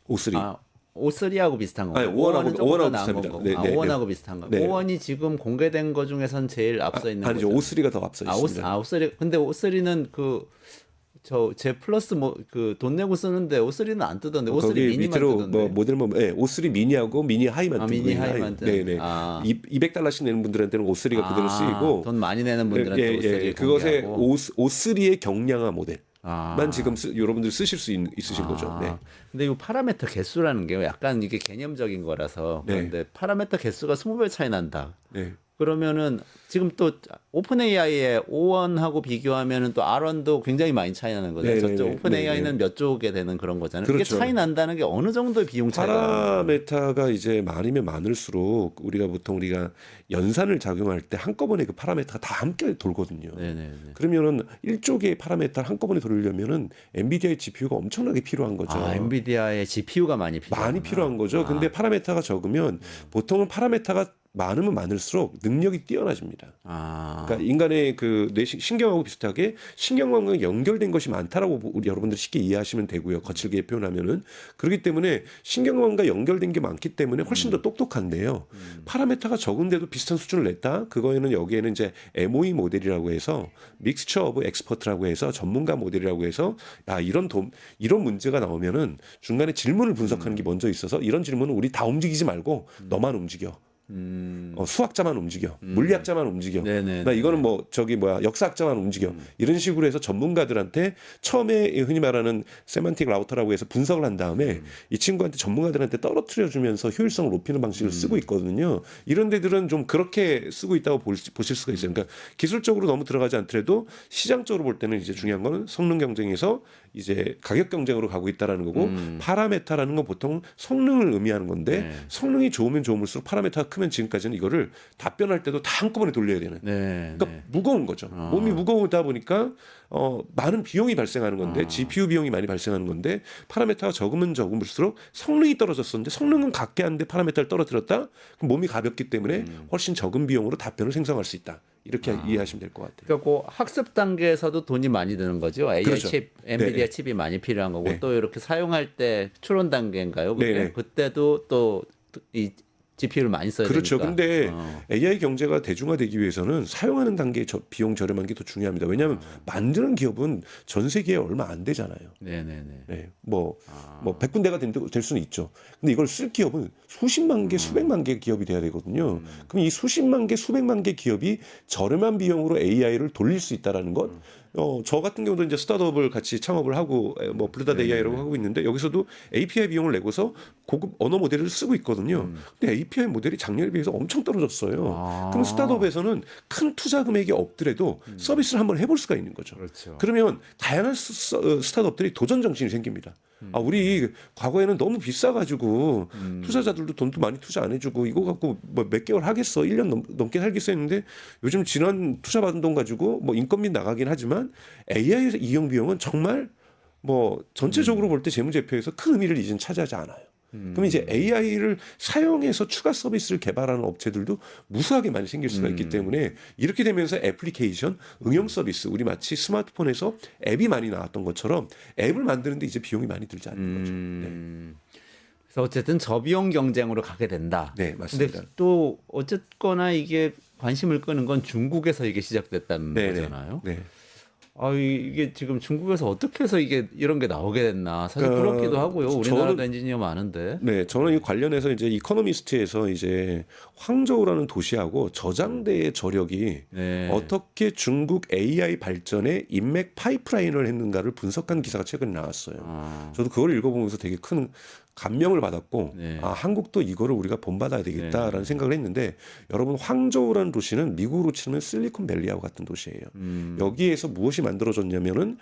O3. O3하고 비슷한 건가요? 아니, O1하고 나은 비슷합니다. 건가요? 네, 네, O1하고 네. 비슷한 거. 네. O1이 지금 공개된 거 중에선 제일 앞서 있는 아니죠. 거죠. O3가 더 앞서 있습니다. O3. 근데 O3는 제 플러스 돈 내고 쓰는데 O3는 안 뜨던데 O3 거기 미니만 밑으로 뜨던데. 모델 O3 미니하고 미니 하이만 뜨고 미니 하이만 뜨는. 네네. $200씩 내는 분들한테는 O3가 그대로 쓰이고 돈 많이 내는 분들한테 O3 그것에 공개하고. O3의 경량화 모델만 지금 여러분들 쓰실 수 있으신 거죠. 네. 근데 이 파라메터 개수라는 게 약간 이게 개념적인 거라서 그런데 파라메터 개수가 20배 차이 난다. 네. 그러면은 지금 또 오픈 AI의 O1하고 비교하면은 또 R1도 굉장히 많이 차이 나는 거죠. 네네네. 저쪽 오픈 AI는 네네. 몇 조개 되는 그런 거잖아요. 그게 그렇죠. 차이 난다는 게 어느 정도의 비용 차이가 나는 거예요? 파라메타가 이제 많으면 많을수록 우리가 연산을 작용할 때 한꺼번에 그 파라메타가 다 함께 돌거든요. 네네네. 그러면은 1조 개의 파라메타를 한꺼번에 돌리려면은 엔비디아의 GPU가 엄청나게 필요한 거죠. 엔비디아의 GPU가 많이 필요한 거죠. 근데 파라메타가 적으면 보통은 파라메타가 많으면 많을수록 능력이 뛰어나집니다. 그러니까 인간의 그 뇌 신경하고 비슷하게 신경망과 연결된 것이 많다라고 우리 여러분들 쉽게 이해하시면 되고요. 거칠게 표현하면은 그렇기 때문에 신경망과 연결된 게 많기 때문에 훨씬 더 똑똑한데요. 파라메타가 적은데도 비슷한 수준을 냈다. 그거에는 여기에는 이제 MOE 모델이라고 해서 믹스처 오브 엑스퍼트라고 해서 전문가 모델이라고 해서 이런 문제가 나오면은 중간에 질문을 분석하는 게 먼저 있어서 이런 질문은 우리 다 움직이지 말고 너만 움직여. 수학자만 움직여, 물리학자만 움직여. 네네. 나 이거는 뭐 저기 뭐야 역사학자만 움직여. 이런 식으로 해서 전문가들한테 처음에 흔히 말하는 세만틱 라우터라고 해서 분석을 한 다음에 이 친구한테 전문가들한테 떨어뜨려주면서 효율성을 높이는 방식을 쓰고 있거든요. 이런 데들은 좀 그렇게 쓰고 있다고 보실 수가 있어요. 그러니까 기술적으로 너무 들어가지 않더라도 시장적으로 볼 때는 이제 중요한 거는 성능 경쟁에서 이제 가격 경쟁으로 가고 있다라는 거고 파라메타라는 건 보통 성능을 의미하는 건데 네. 성능이 좋으면 좋을수록 파라메타가 크면 지금까지는 이거를 답변할 때도 다 한꺼번에 돌려야 되는. 네. 그러니까 네. 무거운 거죠. 몸이 무거우다 보니까 많은 비용이 발생하는 건데 GPU 비용이 많이 발생하는 건데 파라메타가 적으면 적을수록 성능이 떨어졌었는데 성능은 같게 하는데 파라메타를 떨어뜨렸다. 그럼 몸이 가볍기 때문에 훨씬 적은 비용으로 답변을 생성할 수 있다. 이렇게 이해하시면 될 것 같아요. 그러니까 그 학습 단계에서도 돈이 많이 드는 거죠. AI 그렇죠. 칩, 엔비디아 네. 칩이 많이 필요한 거고 네. 또 이렇게 사용할 때 추론 단계인가요? 네, 네. 그때도 또 이 GPU를 많이 써야 그렇죠. 되니까. 근데 AI 경제가 대중화되기 위해서는 사용하는 단계에 비용 저렴한 게 더 중요합니다. 왜냐하면 만드는 기업은 전 세계에 얼마 안 되잖아요. 네네네. 네, 뭐 100군데가 될 수는 있죠. 근데 이걸 쓸 기업은 수십만 개, 수백만 개 기업이 돼야 되거든요. 그럼 이 수십만 개, 수백만 개 기업이 저렴한 비용으로 AI를 돌릴 수 있다라는 것. 저 같은 경우도 이제 스타트업을 같이 창업을 하고 뭐 블루닷 AI라고 하고 있는데 여기서도 API 비용을 내고서 고급 언어 모델을 쓰고 있거든요. 근데 API 모델이 작년에 비해서 엄청 떨어졌어요. 그럼 스타트업에서는 큰 투자 금액이 없더라도 서비스를 한번 해볼 수가 있는 거죠. 그렇죠. 그러면 다양한 스타트업들이 도전 정신이 생깁니다. 우리 과거에는 너무 비싸가지고 투자자들도 돈도 많이 투자 안 해주고 이거 갖고 뭐 몇 개월 하겠어, 1년 넘게 살겠어 했는데 요즘 지난 투자 받은 돈 가지고 뭐 인건비 나가긴 하지만 AI 이용 비용은 정말 뭐 전체적으로 볼 때 재무제표에서 큰 의미를 이제는 차지하지 않아요. 그럼 이제 AI를 사용해서 추가 서비스를 개발하는 업체들도 무수하게 많이 생길 수가 있기 때문에 이렇게 되면서 애플리케이션, 응용 서비스, 우리 마치 스마트폰에서 앱이 많이 나왔던 것처럼 앱을 만드는데 이제 비용이 많이 들지 않는 거죠. 네. 그래서 어쨌든 저비용 경쟁으로 가게 된다. 네, 맞습니다. 근데 또 어쨌거나 이게 관심을 끄는 건 중국에서 이게 시작됐다는 네, 거잖아요. 네. 이게 지금 중국에서 어떻게 해서 이게 이런 게 나오게 됐나 사실 부럽기도 하고요. 우리나라도 엔지니어 많은데. 네, 저는 이 관련해서 이제 이코노미스트에서 이제 황저우라는 도시하고 저장대의 저력이 네. 어떻게 중국 AI 발전에 인맥 파이프라인을 했는가를 분석한 기사가 최근에 나왔어요. 저도 그걸 읽어보면서 되게 큰 감명을 받았고 네. 한국도 이거를 우리가 본받아야 되겠다라는 네. 생각을 했는데 여러분 황저우라는 도시는 미국으로 치면 실리콘밸리하고 같은 도시예요. 여기에서 무엇이 만들어졌냐면은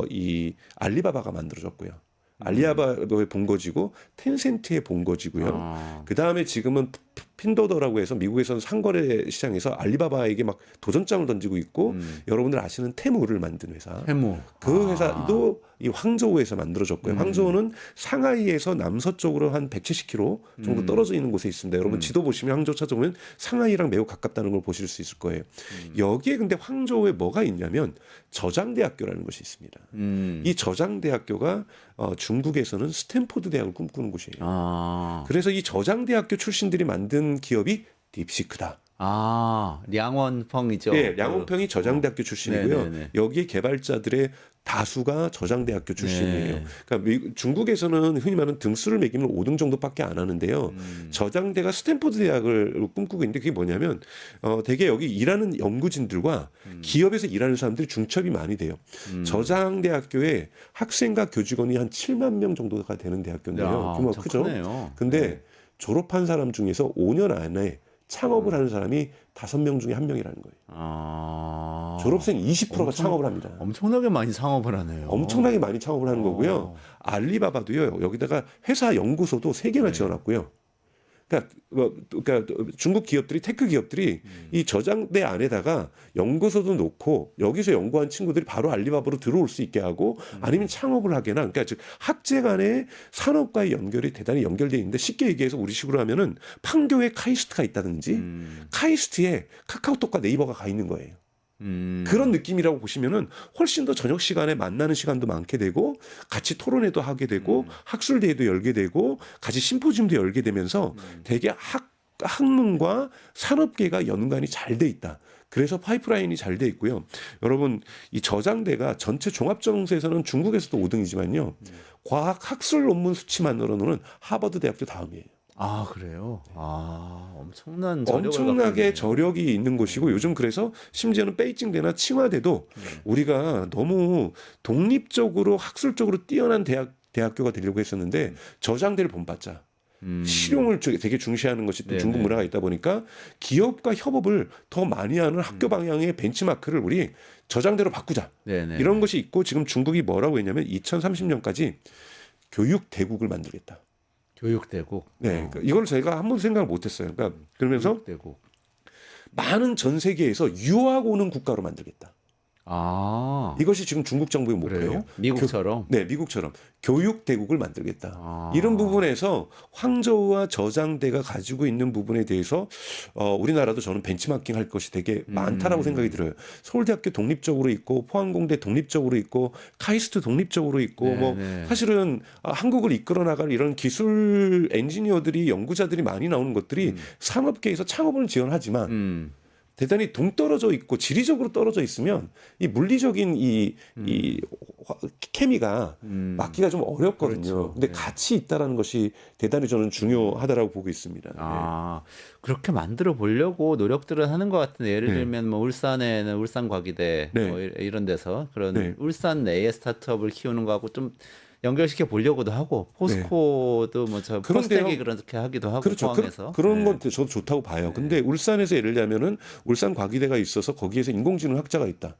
이 알리바바가 만들어졌고요. 알리바바의 본거지고 텐센트의 본거지고요. 그 다음에 지금은 핀도더라고 해서 미국에서는 상거래 시장에서 알리바바에게 막 도전장을 던지고 있고 여러분들 아시는 테무를 만든 회사. 해무. 그 회사도 이 황저우에서 만들어졌고요. 황저우는 상하이에서 남서쪽으로 한 170km 정도 떨어져 있는 곳에 있습니다. 여러분 지도 보시면 황저우 찾아보면 상하이랑 매우 가깝다는 걸 보실 수 있을 거예요. 여기에 근데 황저우에 뭐가 있냐면 저장대학교라는 것이 있습니다. 이 저장대학교가 중국에서는 스탠포드 대학을 꿈꾸는 곳이에요. 그래서 이 저장대학교 출신들이 만든 기업이 딥시크다. 량원펑이죠. 네, 량원펑이 저장대학교 출신이고요. 네네네. 여기 개발자들의 다수가 저장대학교 출신이에요. 네. 그러니까 중국에서는 흔히 말하는 등수를 매기면 5등 정도밖에 안 하는데요. 저장대가 스탠포드 대학을 꿈꾸고 있는데 그게 뭐냐면 되게 여기 일하는 연구진들과 기업에서 일하는 사람들이 중첩이 많이 돼요. 저장대학교에 학생과 교직원이 한 7만 명 정도가 되는 대학교인데요. 규모가 크죠. 크네요. 근데 졸업한 사람 중에서 5년 안에 창업을 하는 사람이 5명 중에 1명이라는 거예요. 졸업생 20%가 창업을 합니다. 엄청나게 많이 창업을 하네요. 엄청나게 많이 창업을 하는 거고요. 알리바바도요. 여기다가 회사 연구소도 3개나 지어놨고요. 그러니까 중국 기업들이 테크 기업들이 이 저장대 안에다가 연구소도 놓고 여기서 연구한 친구들이 바로 알리바바로 들어올 수 있게 하고 아니면 창업을 하거나 그러니까 즉 학제 간의 산업과의 연결이 대단히 연결돼 있는데 쉽게 얘기해서 우리식으로 하면은 판교에 카이스트가 있다든지 카이스트에 카카오톡과 네이버가 가 있는 거예요. 그런 느낌이라고 보시면은 훨씬 더 저녁 시간에 만나는 시간도 많게 되고 같이 토론회도 하게 되고 학술대회도 열게 되고 같이 심포지움도 열게 되면서 되게 학문과 산업계가 연관이 잘 돼 있다. 그래서 파이프라인이 잘 돼 있고요. 여러분 이 저장대가 전체 종합점수에서는 중국에서도 5등이지만요. 과학 학술 논문 수치만으로는 하버드 대학교 다음이에요. 아 그래요? 아 엄청난 저력을 엄청나게 갖고 저력이 있는 곳이고 요즘 그래서 심지어는 베이징대나 칭화대도 우리가 너무 독립적으로 학술적으로 뛰어난 대학교가 되려고 했었는데 저장대를 본받자. 실용을 되게 중시하는 것이 또 네네. 중국 문화가 있다 보니까 기업과 협업을 더 많이 하는 학교 방향의 벤치마크를 우리 저장대로 바꾸자. 네네. 이런 것이 있고 지금 중국이 뭐라고 했냐면 2030년까지 교육 대국을 만들겠다. 교육대국. 네, 그러니까 이걸 저희가 한 번도 생각을 못했어요. 그러니까 그러면서 교육대국. 많은 전 세계에서 유학 오는 국가로 만들겠다. 아 이것이 지금 중국 정부의 목표예요. 그래요? 미국처럼. 네, 미국처럼 교육 대국을 만들겠다. 아. 이런 부분에서 황저우와 저장대가 가지고 있는 부분에 대해서 우리나라도 저는 벤치마킹 할 것이 되게 많다라고 생각이 들어요. 서울대학교 독립적으로 있고 포항공대 독립적으로 있고 카이스트 독립적으로 있고 네, 뭐 네. 사실은 한국을 이끌어 나갈 이런 기술 엔지니어들이 연구자들이 많이 나오는 것들이 산업계에서 창업을 지원하지만 대단히 동떨어져 있고 지리적으로 떨어져 있으면 이 물리적인 이 케미가 맞기가 좀 어렵거든요. 그렇죠. 근데 네. 같이 있다라는 것이 대단히 저는 중요하다라고 보고 있습니다. 아 그렇게 만들어 보려고 노력들을 하는 것 같은데 예를 네. 들면 뭐 울산에는 울산과기대 네. 뭐 이런 데서 그런 네. 울산 내의 스타트업을 키우는 거하고 좀 연결시켜 보려고도 하고 포스코도 뭐 저 그런데요. 포스텍이 그렇게 하기도 하고 그렇죠. 포항에서 그런 네. 건 저도 좋다고 봐요. 근데 울산에서 예를 들면은 울산 과기대가 있어서 거기에서 인공지능 학자가 있다.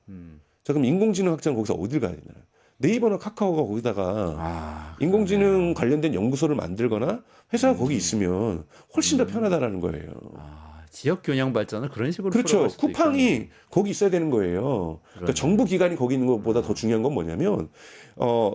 자 그럼 인공지능 학자는 거기서 어딜 가야 되나요? 네이버나 카카오가 거기다가 아, 인공지능 관련된 연구소를 만들거나 회사가 거기 있으면 훨씬 더 편하다라는 거예요. 아, 지역 균형 발전을 그런 식으로 그렇죠. 풀어갈 수도 쿠팡이 있겠네요. 거기 있어야 되는 거예요. 그러니까 정부 기관이 거기 있는 것보다 더 중요한 건 뭐냐면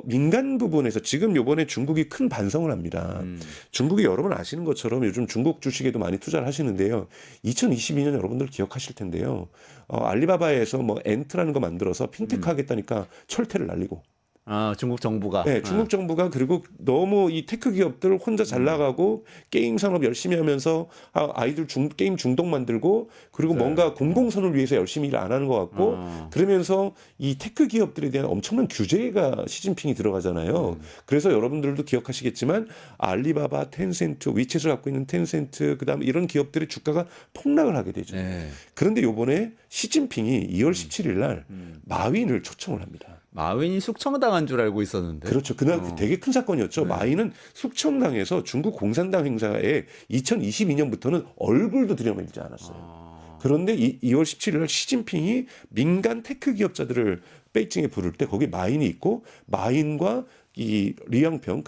민간 부분에서 지금 요번에 중국이 큰 반성을 합니다. 중국이 여러분 아시는 것처럼 요즘 중국 주식에도 많이 투자를 하시는데요. 2022년 여러분들 기억하실 텐데요. 알리바바에서 뭐 엔트라는 거 만들어서 핀테크 하겠다니까 철퇴를 날리고. 아 중국 정부가 네, 중국 정부가 그리고 너무 이 테크 기업들 혼자 잘 나가고 게임 산업 열심히 하면서 아이들 게임 중독 만들고 그리고 뭔가 공공선을 위해서 열심히 일 안 하는 것 같고 그러면서 이 테크 기업들에 대한 엄청난 규제가 시진핑이 들어가잖아요. 그래서 여러분들도 기억하시겠지만 알리바바, 텐센트, 위챗을 갖고 있는 텐센트 그다음에 이런 기업들의 주가가 폭락을 하게 되죠. 네. 그런데 요번에 시진핑이 2월 17일 날 마윈을 초청을 합니다. 마윈이 숙청당한 줄 알고 있었는데 그렇죠. 그날 되게 큰 사건이었죠. 마윈은 숙청당에서 중국 공산당 행사에 2022년부터는 얼굴도 들여밀지 않았어요. 그런데 2월 17일 날 시진핑이 민간 테크 기업자들을 베이징에 부를 때 거기 마윈이 있고 마윈과 이 리양평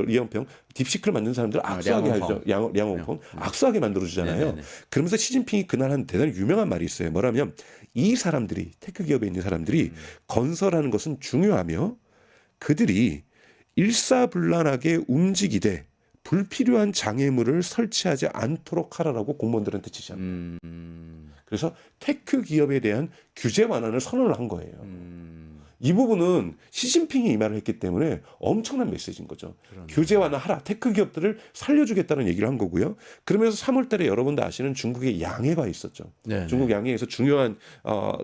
리양평 딥시크를 만든 사람들 악수하게 하죠. 량홍펑 악수하게 만들어 주잖아요. 네네네. 그러면서 시진핑이 그날 한 대단히 유명한 말이 있어요. 뭐라면 이 사람들이 테크 기업에 있는 사람들이 건설하는 것은 중요하며 그들이 일사불란하게 움직이되 불필요한 장애물을 설치하지 않도록 하라라고 공무원들한테 지시합니다. 그래서 테크 기업에 대한 규제 완화를 선언을 한 거예요. 이 부분은 시진핑이 이 말을 했기 때문에 엄청난 메시지인 거죠. 규제 완화하라. 테크 기업들을 살려주겠다는 얘기를 한 거고요. 그러면서 3월 달에 여러분도 아시는 중국의 양해가 있었죠. 네네. 중국 양해에서 중요한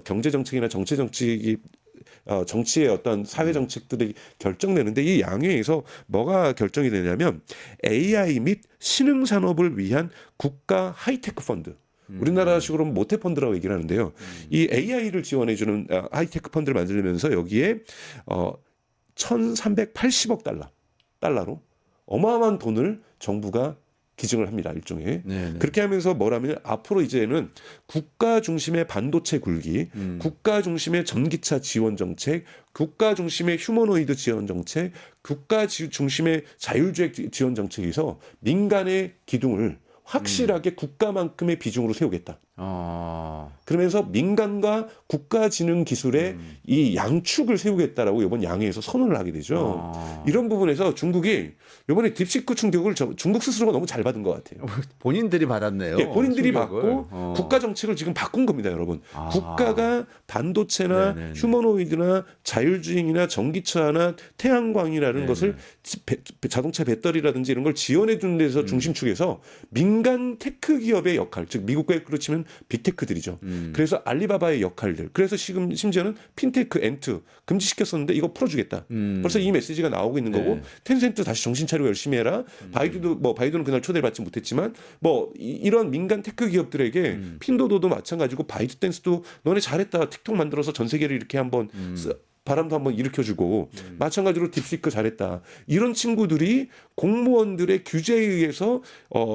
경제 정책이나 정치의 어떤 사회 정책들이 결정되는데 이 양회에서 뭐가 결정이 되냐면 AI 및 신흥 산업을 위한 국가 하이테크 펀드. 우리나라식으로 모태펀드라고 얘기를 하는데요. 이 AI를 지원해주는 하이테크 펀드를 만들면서 여기에 1,380억 달러로 어마어마한 돈을 정부가 기증을 합니다. 일종의. 네네. 그렇게 하면서 뭐라면 앞으로 이제는 국가 중심의 반도체 굴기, 국가 중심의 전기차 지원 정책, 국가 중심의 휴머노이드 지원 정책, 국가 중심의 자율주행 지원 정책에서 민간의 기둥을 확실하게 국가만큼의 비중으로 세우겠다. 그러면서 민간과 국가지능 기술의 이 양축을 세우겠다라고 이번 양회에서 선언을 하게 되죠. 이런 부분에서 중국이 이번에 딥시크 충격을 중국 스스로가 너무 잘 받은 것 같아요. 본인들이 받았네요. 예, 본인들이 충격을. 받고 국가 정책을 지금 바꾼 겁니다, 여러분. 국가가 반도체나 네네네. 휴머노이드나 자율주행이나 전기차나 태양광이라는 네네. 것을 자동차 배터리라든지 이런 걸 지원해 주는 데서 중심축에서 민간 테크 기업의 역할, 즉 미국에 그렇지만 빅테크들이죠. 그래서 알리바바의 역할들. 그래서 지금 심지어는 핀테크 엔트 금지시켰었는데 이거 풀어주겠다. 벌써 이 메시지가 나오고 있는 거고 네. 텐센트 다시 정신 차리고 열심히 해라. 바이두는 그날 초대를 받지 못했지만 뭐 이런 민간 테크 기업들에게 핀도도도 마찬가지고 바이트댄스도 너네 잘했다. 틱톡 만들어서 전 세계를 이렇게 한번 바람도 한번 일으켜주고 마찬가지로 딥시크 잘했다. 이런 친구들이 공무원들의 규제에 의해서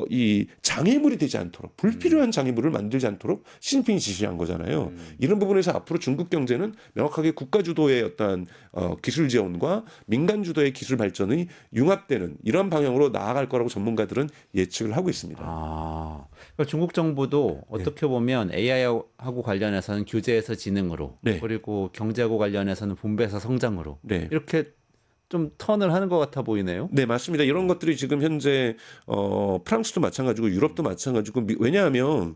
이 장애물이 되지 않도록 불필요한 장애물을 만들지 않도록 시진핑이 지시한 거잖아요. 이런 부분에서 앞으로 중국 경제는 명확하게 국가 주도의 어떤 기술 지원과 민간 주도의 기술 발전이 융합되는 이런 방향으로 나아갈 거라고 전문가들은 예측을 하고 있습니다. 아, 그러니까 중국 정부도 어떻게 보면 AI하고 관련해서는 규제에서 지능으로, 네. 그리고 경제하고 관련해서는 분배에서 성장으로 네. 이렇게 좀 턴을 하는 것 같아 보이네요. 네, 맞습니다. 이런 것들이 지금 현재 프랑스도 마찬가지고 유럽도 마찬가지고 왜냐하면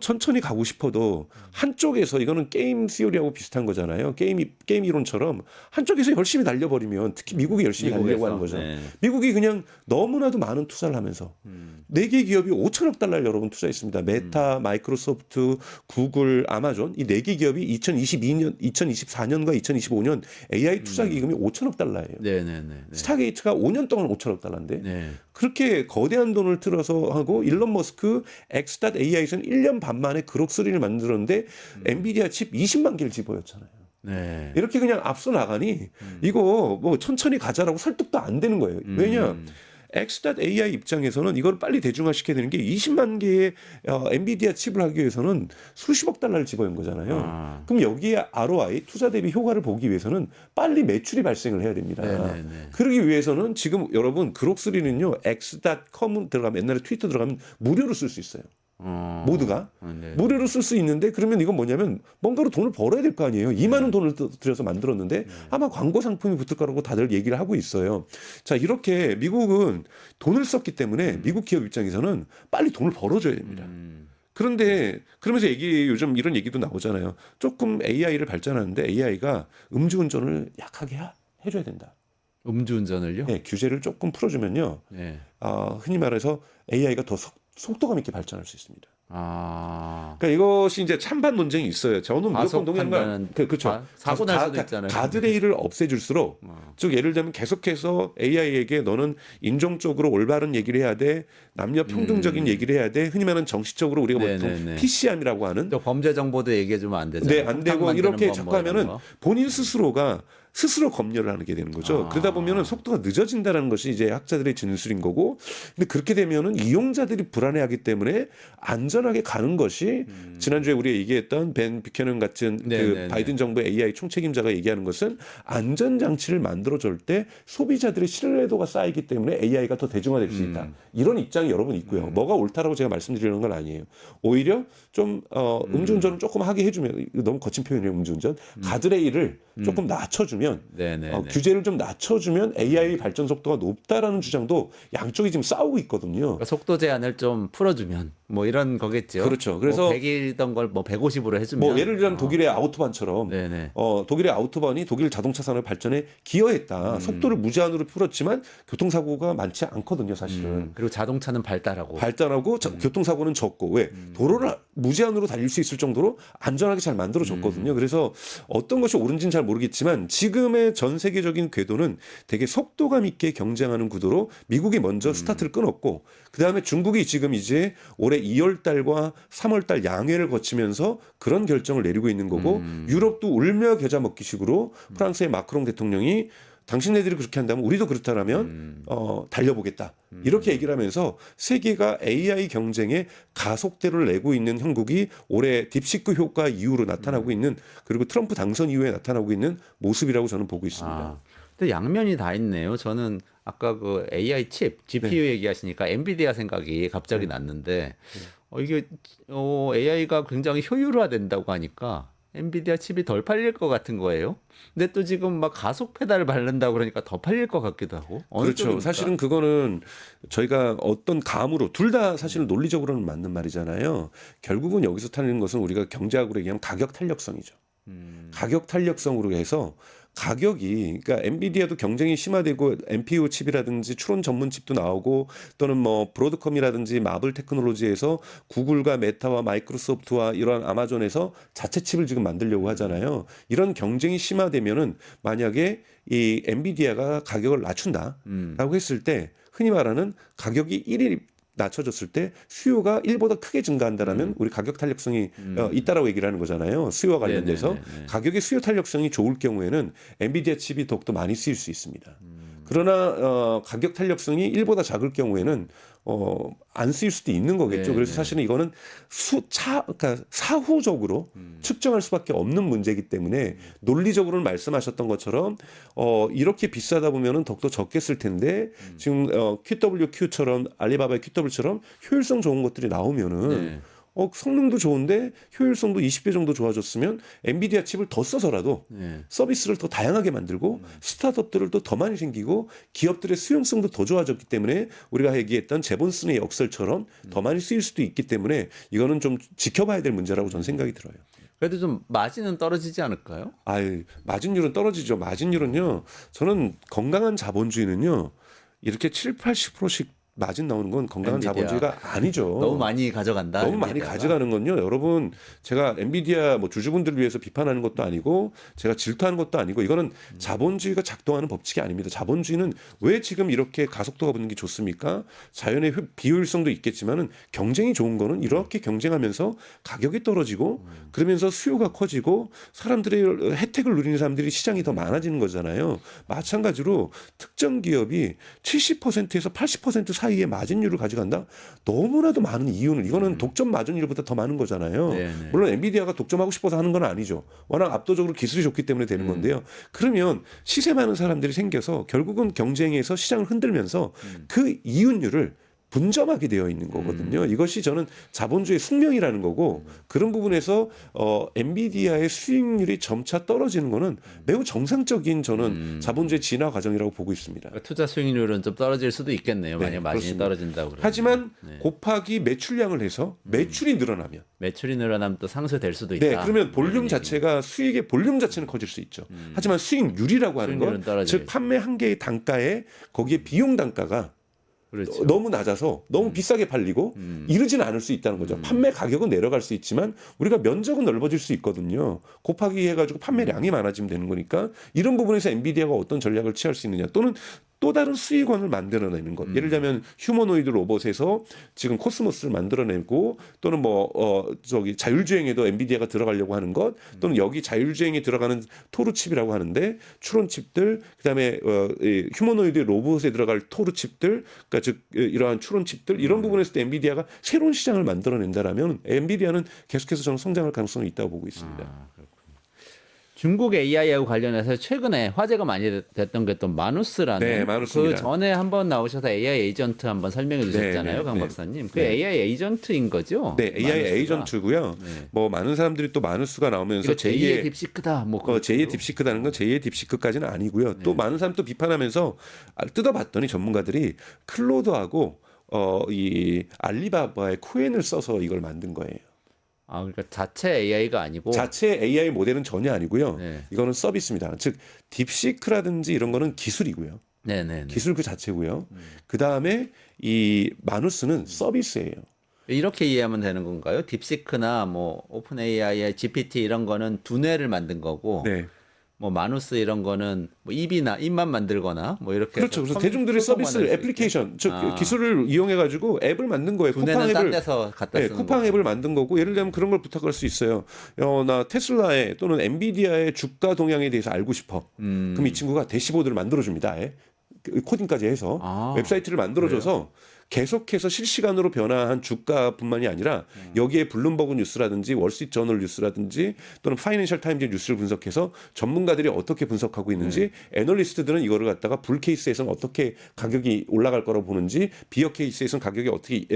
천천히 가고 싶어도 한쪽에서 이거는 게임 시오리하고 비슷한 거잖아요. 게임 이론처럼 한쪽에서 열심히 날려버리면 특히 미국이 열심히 달리려고 하는 거죠. 네. 미국이 그냥 너무나도 많은 투자를 하면서 4개 기업이 5천억 달러를 여러분 투자했습니다. 메타, 마이크로소프트, 구글, 아마존 이 4개 기업이 2024년과 2025년 AI 투자 기금이 5천억 달러예요. 네네네. 스타게이트가 5년 동안 5천억 달러인데 네. 그렇게 거대한 돈을 틀어서 하고 일론 머스크 X.AI에서는 1년 반 만에 그럭3를 만들었는데 엔비디아 칩 20만 개를 집어였잖아요. 네. 이렇게 그냥 앞서 나가니 이거 뭐 천천히 가자라고 설득도 안 되는 거예요. 왜냐? X.AI 입장에서는 이걸 빨리 대중화시켜야 되는 게 20만 개의 엔비디아 칩을 하기 위해서는 수십억 달러를 집어연 거잖아요. 아. 그럼 여기에 ROI, 투자 대비 효과를 보기 위해서는 빨리 매출이 발생을 해야 됩니다. 네네네. 그러기 위해서는 지금 여러분 그럭3는요. X.com 들어가면 옛날에 트위터 들어가면 무료로 쓸 수 있어요. 모두가 네. 무료로 쓸 수 있는데 그러면 이건 뭐냐면 뭔가로 돈을 벌어야 될 거 아니에요. 2만 원 돈을 들여서 만들었는데 아마 광고 상품이 붙을 거라고 다들 얘기를 하고 있어요. 자, 이렇게 미국은 돈을 썼기 때문에 미국 기업 입장에서는 빨리 돈을 벌어줘야 됩니다. 그런데 그러면서 요즘 이런 얘기도 나오잖아요. 조금 AI를 발전하는데 AI가 음주운전을 약하게 해줘야 된다. 음주운전을요? 네, 규제를 조금 풀어주면요. 네. 흔히 말해서 AI가 더 속도감 있게 발전할 수 있습니다. 아. 그러니까 이것이 이제 찬반 논쟁이 있어요. 저는 무조건 동의하는 판단은 건 그렇죠. 사고 날 수도 있잖아요. 가드레일을 없애줄수록 즉 예를 들면 계속해서 AI에게 너는 인종적으로 올바른 얘기를 해야 돼, 남녀 평등적인 얘기를 해야 돼, 흔히 말하는 정치적으로 우리가 보통 네네네. PCM이라고 하는 또 범죄 정보도 얘기해주면 안 되잖아요. 네, 안 되고 폭탄 이렇게 만드는 자꾸 법 뭐 이런 하면은 거. 본인 스스로 검열을 하게 되는 거죠. 그러다 보면은 속도가 늦어진다는 것이 이제 학자들의 진술인 거고, 근데 그렇게 되면은 이용자들이 불안해하기 때문에 안전하게 가는 것이 지난주에 우리가 얘기했던 벤 뷰캐넌 같은 그 네네네. 바이든 정부의 AI 총책임자가 얘기하는 것은 안전 장치를 만들어줄 때 소비자들의 신뢰도가 쌓이기 때문에 AI가 더 대중화될 수 있다. 이런 입장이 여러분 있고요. 뭐가 옳다라고 제가 말씀드리는 건 아니에요. 오히려 좀 음주운전을 조금 하게 해주면, 이거 너무 거친 표현이에요. 음주운전 가드레일을 조금 낮춰주면 네네네. 규제를 좀 낮춰주면 AI 발전 속도가 높다라는 주장도 양쪽이 지금 싸우고 있거든요. 그러니까 속도 제한을 좀 풀어주면 뭐 이런 거겠죠. 그렇죠. 그래서 뭐 100이던 걸 뭐 150으로 해주면. 뭐 예를 들면 독일의 아우토반처럼 네네. 독일의 아우토반이 독일 자동차 산업 발전에 기여했다. 속도를 무제한으로 풀었지만 교통사고가 많지 않거든요, 사실은. 그리고 자동차는 발달하고. 발달하고 교통사고는 적고 왜 도로를 무제한으로 달릴 수 있을 정도로 안전하게 잘 만들어줬거든요. 그래서 어떤 것이 옳은지는 잘 모르겠지만 지금의 전 세계적인 궤도는 되게 속도감 있게 경쟁하는 구도로 미국이 먼저 스타트를 끊었고 그다음에 중국이 지금 이제 올해 2월 달과 3월 달 양회를 거치면서 그런 결정을 내리고 있는 거고 유럽도 울며 겨자 먹기식으로 프랑스의 마크롱 대통령이 당신네들이 그렇게 한다면 우리도 그렇다라면 달려보겠다. 이렇게 얘기를 하면서 세계가 AI 경쟁에 가속대를 내고 있는 형국이 올해 딥시크 효과 이후로 나타나고 있는, 그리고 트럼프 당선 이후에 나타나고 있는 모습이라고 저는 보고 있습니다. 아, 근데 양면이 다 있네요. 저는 아까 그 AI 칩, GPU 얘기하시니까 엔비디아 생각이 갑자기 났는데 이게 AI가 굉장히 효율화된다고 하니까 엔비디아 칩이 덜 팔릴 것 같은 거예요. 근데 또 지금 막 가속 페달을 밟는다고 그러니까 더 팔릴 것 같기도 하고. 어느 그렇죠. 쪽입니까? 사실은 그거는 저희가 어떤 감으로 둘 다 사실은 논리적으로는 맞는 말이잖아요. 결국은 여기서 타는 것은 우리가 경제학으로 얘기하면 가격 탄력성이죠. 가격 탄력성으로 해서 가격이 그러니까 엔비디아도 경쟁이 심화되고 NPU 칩이라든지 추론 전문 칩도 나오고 또는 뭐 브로드컴이라든지 마블 테크놀로지에서 구글과 메타와 마이크로소프트와 이러한 아마존에서 자체 칩을 지금 만들려고 하잖아요. 이런 경쟁이 심화되면은 만약에 이 엔비디아가 가격을 낮춘다라고 했을 때 흔히 말하는 가격이 1위 낮춰졌을 때 수요가 1보다 크게 증가한다라면 우리 가격 탄력성이 있다라고 얘기를 하는 거잖아요. 수요와 관련돼서 네네네. 가격의 수요 탄력성이 좋을 경우에는 엔비디아 칩이 더욱더 많이 쓰일 수 있습니다. 그러나 가격 탄력성이 1보다 작을 경우에는 안 쓰일 수도 있는 거겠죠. 네네. 그래서 사실은 이거는 그러니까 사후적으로 측정할 수밖에 없는 문제이기 때문에 논리적으로는 말씀하셨던 것처럼 이렇게 비싸다 보면은 더욱더 적게 쓸 텐데 지금 QWQ처럼 알리바바의 QW처럼 효율성 좋은 것들이 나오면은 네. 성능도 좋은데 효율성도 20배 정도 좋아졌으면 엔비디아 칩을 더 써서라도 네. 서비스를 더 다양하게 만들고 스타트업들을 또 더 많이 생기고 기업들의 수용성도 더 좋아졌기 때문에 우리가 얘기했던 제본슨의 역설처럼 더 많이 쓰일 수도 있기 때문에 이거는 좀 지켜봐야 될 문제라고 저는 생각이 들어요. 그래도 좀 마진은 떨어지지 않을까요? 마진율은 떨어지죠. 마진율은요. 저는 건강한 자본주의는요. 이렇게 7, 80%씩 마진 나오는 건 건강한 엔비디아. 자본주의가 아니죠. 너무 많이 가져간다. 너무 많이 엔비디아가. 가져가는 건요. 여러분 제가 엔비디아 뭐 주주분들을 위해서 비판하는 것도 아니고 제가 질투하는 것도 아니고 이거는 자본주의가 작동하는 법칙이 아닙니다. 자본주의는 왜 지금 이렇게 가속도가 붙는 게 좋습니까? 자연의 비효율성도 있겠지만은 경쟁이 좋은 거는 이렇게 경쟁하면서 가격이 떨어지고 그러면서 수요가 커지고 사람들의 혜택을 누리는 사람들이 시장이 더 많아지는 거잖아요. 마찬가지로 특정 기업이 70%에서 80% 사이의 마진율을 가져간다? 너무나도 많은 이유는 이거는 독점 마진율보다 더 많은 거잖아요. 네네. 물론 엔비디아가 독점하고 싶어서 하는 건 아니죠. 워낙 압도적으로 기술이 좋기 때문에 되는 건데요. 그러면 시세 많은 사람들이 생겨서 결국은 경쟁에서 시장을 흔들면서 그 이윤율을 분점하게 되어 있는 거거든요. 이것이 저는 자본주의 숙명이라는 거고 그런 부분에서 엔비디아의 수익률이 점차 떨어지는 거는 매우 정상적인 저는 자본주의 진화 과정이라고 보고 있습니다. 그러니까 투자 수익률은 좀 떨어질 수도 있겠네요. 네, 만약 마진이 그렇습니다. 떨어진다고 그러면. 하지만 네. 곱하기 매출량을 해서 매출이 늘어나면 매출이 늘어나면 또 상쇄될 수도 있다. 네, 그러면 볼륨 이런 자체가 수익의 볼륨 자체는 커질 수 있죠. 하지만 수익률이라고 하는 수익률은 건 떨어져야죠. 즉 판매 한 개의 단가에 거기에 비용 단가가 그렇죠. 너무 낮아서 너무 비싸게 팔리고 이르지는 않을 수 있다는 거죠. 판매 가격은 내려갈 수 있지만 우리가 면적은 넓어질 수 있거든요. 곱하기 해가지고 판매량이 많아지면 되는 거니까 이런 부분에서 엔비디아가 어떤 전략을 취할 수 있느냐 또는 또 다른 수익원을 만들어내는 것. 예를 들면 휴머노이드 로봇에서 지금 코스모스를 만들어내고 또는 자율주행에도 엔비디아가 들어가려고 하는 것 또는 여기 자율주행에 들어가는 토르칩이라고 하는데 추론 칩들 그다음에 휴머노이드 로봇에 들어갈 토르 칩들 그러니까 즉 이러한 추론 칩들 이런 부분에서도 엔비디아가 새로운 시장을 만들어낸다라면 엔비디아는 계속해서 저는 성장할 가능성이 있다고 보고 있습니다. 중국 AI하고 관련해서 최근에 화제가 많이 됐던 게 또 마누스라는 네, 마누스입니다. 그 전에 한번 나오셔서 AI 에이전트 한번 설명해 주셨잖아요, 네, 강 네. 박사님. 그 네. AI 에이전트인 거죠? 네, AI 마누스가. 에이전트고요. 네. 뭐 많은 사람들이 또 마누스가 나오면서 이거 제2의 딥시크다. 뭐 제2의 딥시크다는 건 제2의 딥시크까지는 아니고요. 또 많은 사람 또 비판하면서 뜯어봤더니 전문가들이 클로드하고 이 알리바바의 코엔을 써서 이걸 만든 거예요. 그러니까 자체 AI가 아니고 자체 AI 모델은 전혀 아니고요. 네. 이거는 서비스입니다. 즉 딥시크라든지 이런 거는 기술이고요. 네네. 기술 그 자체고요. 그 다음에 이 마누스는 서비스예요. 이렇게 이해하면 되는 건가요? 딥시크나 뭐 오픈 AI의 GPT 이런 거는 두뇌를 만든 거고, 네. 뭐 마누스 이런 거는 뭐 입만 만들거나 뭐 이렇게 그렇죠. 해서 그래서 대중들의 소통 서비스 만들 수 애플리케이션, 있게. 즉 아. 기술을 이용해 가지고 앱을 만든 거예요. 두뇌는 딴 데서 갖다 네, 쓰는 쿠팡 거고. 앱을 만든 거고 예를 들면 그런 걸 부탁할 수 있어요. 나 테슬라의 또는 엔비디아의 주가 동향에 대해서 알고 싶어. 그럼 이 친구가 대시보드를 만들어줍니다. 코딩까지 해서 아, 웹사이트를 만들어줘서 계속해서 실시간으로 변화한 주가뿐만이 아니라 여기에 블룸버그 뉴스라든지 월스트리트저널 뉴스라든지 또는 파이낸셜 타임즈 뉴스를 분석해서 전문가들이 어떻게 분석하고 있는지 애널리스트들은 이거를 갖다가 불 케이스에서는 어떻게 가격이 올라갈 거라고 보는지 비어 케이스에서는 가격이 어떻게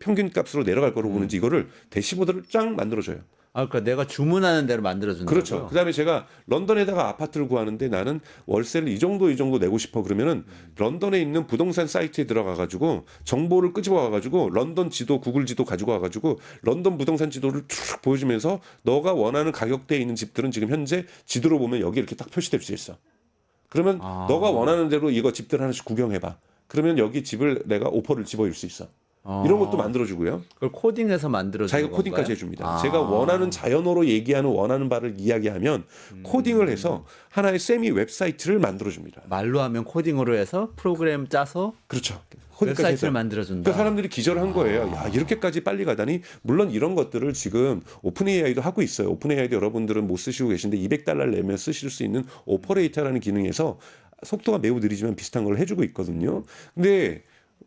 평균 값으로 내려갈 거라고 보는지 이거를 대시보드를 쫙 만들어줘요. 아, 그러니까 내가 주문하는 대로 만들어준다. 그렇죠. 그다음에 제가 런던에다가 아파트를 구하는데 나는 월세를 이 정도 내고 싶어 그러면은 런던에 있는 부동산 사이트에 들어가 가지고 정보를 끄집어 와 가지고 런던 지도, 구글 지도 가지고 와 가지고 런던 부동산 지도를 쭉 보여주면서 너가 원하는 가격대에 있는 집들은 지금 현재 지도로 보면 여기 이렇게 딱 표시될 수 있어. 그러면 너가 원하는 대로 이거 집들 하나씩 구경해봐. 그러면 여기 집을 내가 오퍼를 집어줄 수 있어. 이런 것도 만들어주고요. 그걸 코딩해서 만들어주는 자기가 건가요? 코딩까지 해줍니다. 제가 원하는 자연어로 얘기하는 원하는 바를 이야기하면 코딩을 해서 하나의 세미 웹사이트를 만들어줍니다. 말로 하면 코딩으로 해서 프로그램 짜서 그렇죠. 웹사이트를 만들어준다. 그러니까 사람들이 기절한 거예요. 야, 이렇게까지 빨리 가다니. 물론 이런 것들을 지금 오픈 AI도 하고 있어요. 오픈 AI도 여러분들은 못 쓰시고 계신데 $200 내면 쓰실 수 있는 오퍼레이터라는 기능에서 속도가 매우 느리지만 비슷한 걸 해주고 있거든요. 근데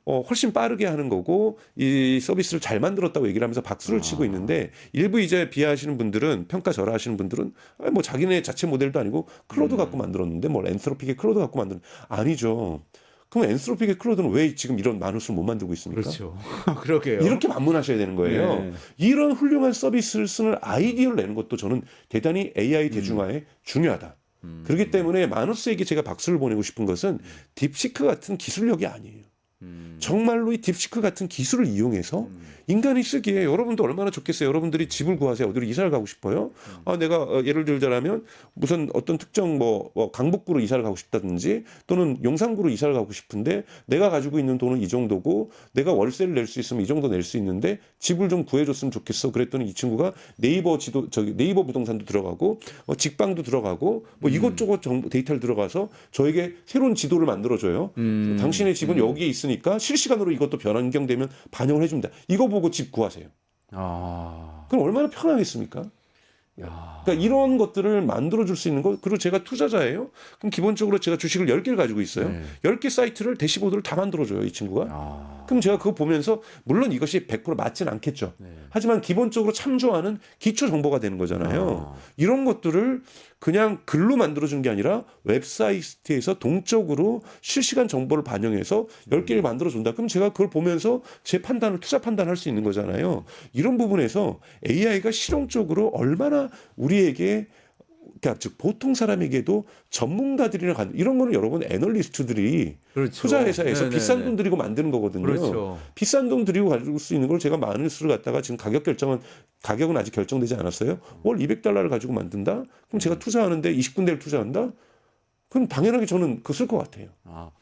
훨씬 빠르게 하는 거고 이 서비스를 잘 만들었다고 얘기를 하면서 박수를 치고 있는데 일부 이제 비하하시는 분들은 평가절하하시는 분들은 뭐 자기네 자체 모델도 아니고 클로드 갖고 만들었는데 뭐 엔트로픽의 클로드 갖고 만드는 아니죠. 그럼 엔트로픽의 클로드는 왜 지금 이런 마누스를 못 만들고 있습니까? 그렇죠. 그러게요. 이렇게 반문하셔야 되는 거예요. 네. 이런 훌륭한 서비스를 쓰는 아이디어를 내는 것도 저는 대단히 AI 대중화에 중요하다. 그렇기 때문에 마누스에게 제가 박수를 보내고 싶은 것은 딥시크 같은 기술력이 아니에요. 정말로 이 딥시크 같은 기술을 이용해서 인간이 쓰기에 여러분도 얼마나 좋겠어요. 여러분들이 집을 구하세요. 어디로 이사를 가고 싶어요? 내가 예를 들자면 무슨 어떤 특정 뭐 강북구로 이사를 가고 싶다든지 또는 용산구로 이사를 가고 싶은데 내가 가지고 있는 돈은 이 정도고 내가 월세를 낼 수 있으면 이 정도 낼 수 있는데 집을 좀 구해줬으면 좋겠어. 그랬더니 이 친구가 네이버 네이버 부동산도 들어가고 직방도 들어가고 뭐 이것저것 정보 데이터를 들어가서 저에게 새로운 지도를 만들어줘요. 당신의 집은 여기에 있으니까 실시간으로 이것도 변환경되면 반영을 해줍니다. 이거 보고 집 구하세요. 그럼 얼마나 편하겠습니까? 그러니까 이런 것들을 만들어줄 수 있는 거. 그리고 제가 투자자예요. 그럼 기본적으로 제가 주식을 10개를 가지고 있어요. 10개 사이트를 대시보드를 다 만들어줘요. 이 친구가. 그럼 제가 그거 보면서 물론 이것이 100% 맞진 않겠죠. 하지만 기본적으로 참조하는 기초 정보가 되는 거잖아요. 이런 것들을 그냥 글로 만들어준 게 아니라 웹사이트에서 동적으로 실시간 정보를 반영해서 10개를 만들어준다. 그럼 제가 그걸 보면서 제 판단을 투자 판단할 수 있는 거잖아요. 이런 부분에서 AI가 실용적으로 얼마나 우리에게 그러니까 즉 보통 사람에게도 전문가들이나 이런 거는 여러분 애널리스트들이 그렇죠. 투자회사에서 네네네. 비싼 돈 들이고 만드는 거거든요. 그렇죠. 비싼 돈 들이고 가지고 수 있는 걸 제가 마누스를 갖다가 지금 가격은 아직 결정되지 않았어요. 월 $200를 가지고 만든다? 그럼 제가 투자하는데 20군데를 투자한다? 그럼 당연하게 저는 그거 쓸 것 같아요.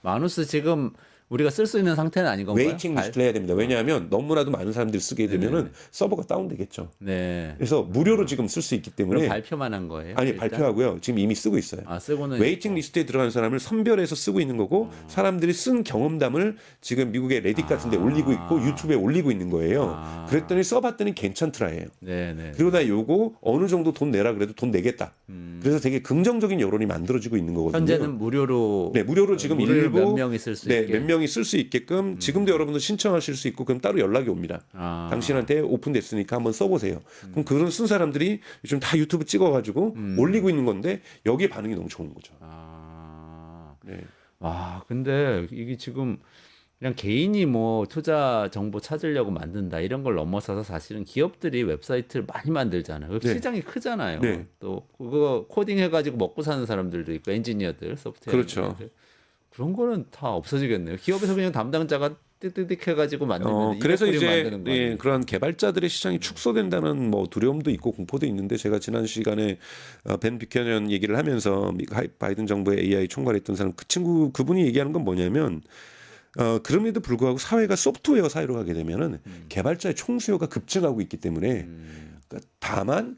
마누스 지금 우리가 쓸 수 있는 상태는 아닌 건가요? 웨이팅 리스트를 해야 됩니다. 왜냐하면 너무나도 많은 사람들이 쓰게 되면은 서버가 다운되겠죠. 네. 그래서 무료로 지금 쓸 수 있기 때문에 그럼 발표만 한 거예요? 아니 일단? 발표하고요. 지금 이미 쓰고 있어요. 쓰고는 웨이팅 있고. 리스트에 들어간 사람을 선별해서 쓰고 있는 거고 사람들이 쓴 경험담을 지금 미국의 레딧 같은 데 올리고 있고 유튜브에 올리고 있는 거예요. 그랬더니 써봤더니 괜찮더라예요. 네네. 그리고 나 요거 어느 정도 돈 내라 그래도 돈 내겠다. 그래서 되게 긍정적인 여론이 만들어지고 있는 거거든요. 현재는 무료로 무료로 지금 무료로 일부 몇 명이 쓸 수 있게. 몇 명이 쓸 수 있게끔 지금도 여러분들 신청하실 수 있고 그럼 따로 연락이 옵니다. 당신한테 오픈됐으니까 한번 써보세요. 그럼 그런 쓴 사람들이 요즘 다 유튜브 찍어가지고 올리고 있는 건데 여기에 반응이 너무 좋은 거죠. 네. 와, 근데 이게 지금 그냥 개인이 뭐 투자 정보 찾으려고 만든다 이런 걸 넘어서서 사실은 기업들이 웹사이트를 많이 만들잖아요. 네. 시장이 크잖아요. 네. 또 그거 코딩 해가지고 먹고 사는 사람들도 있고 엔지니어들, 소프트웨어 그렇죠. 엔지니어들. 그런 거는 다 없어지겠네요. 기업에서 그냥 담당자가 띡띡띡 해가지고 만들면 그래서 이제 만드는 거 아니에요? 그런 개발자들의 시장이 축소된다는 뭐 두려움도 있고 공포도 있는데 제가 지난 시간에 벤 뷰캐넌 얘기를 하면서 바이든 정부의 AI 총괄했던 사람 그분이 얘기하는 건 뭐냐면 그럼에도 불구하고 사회가 소프트웨어 사회로 가게 되면은 개발자의 총수요가 급증하고 있기 때문에 그러니까 다만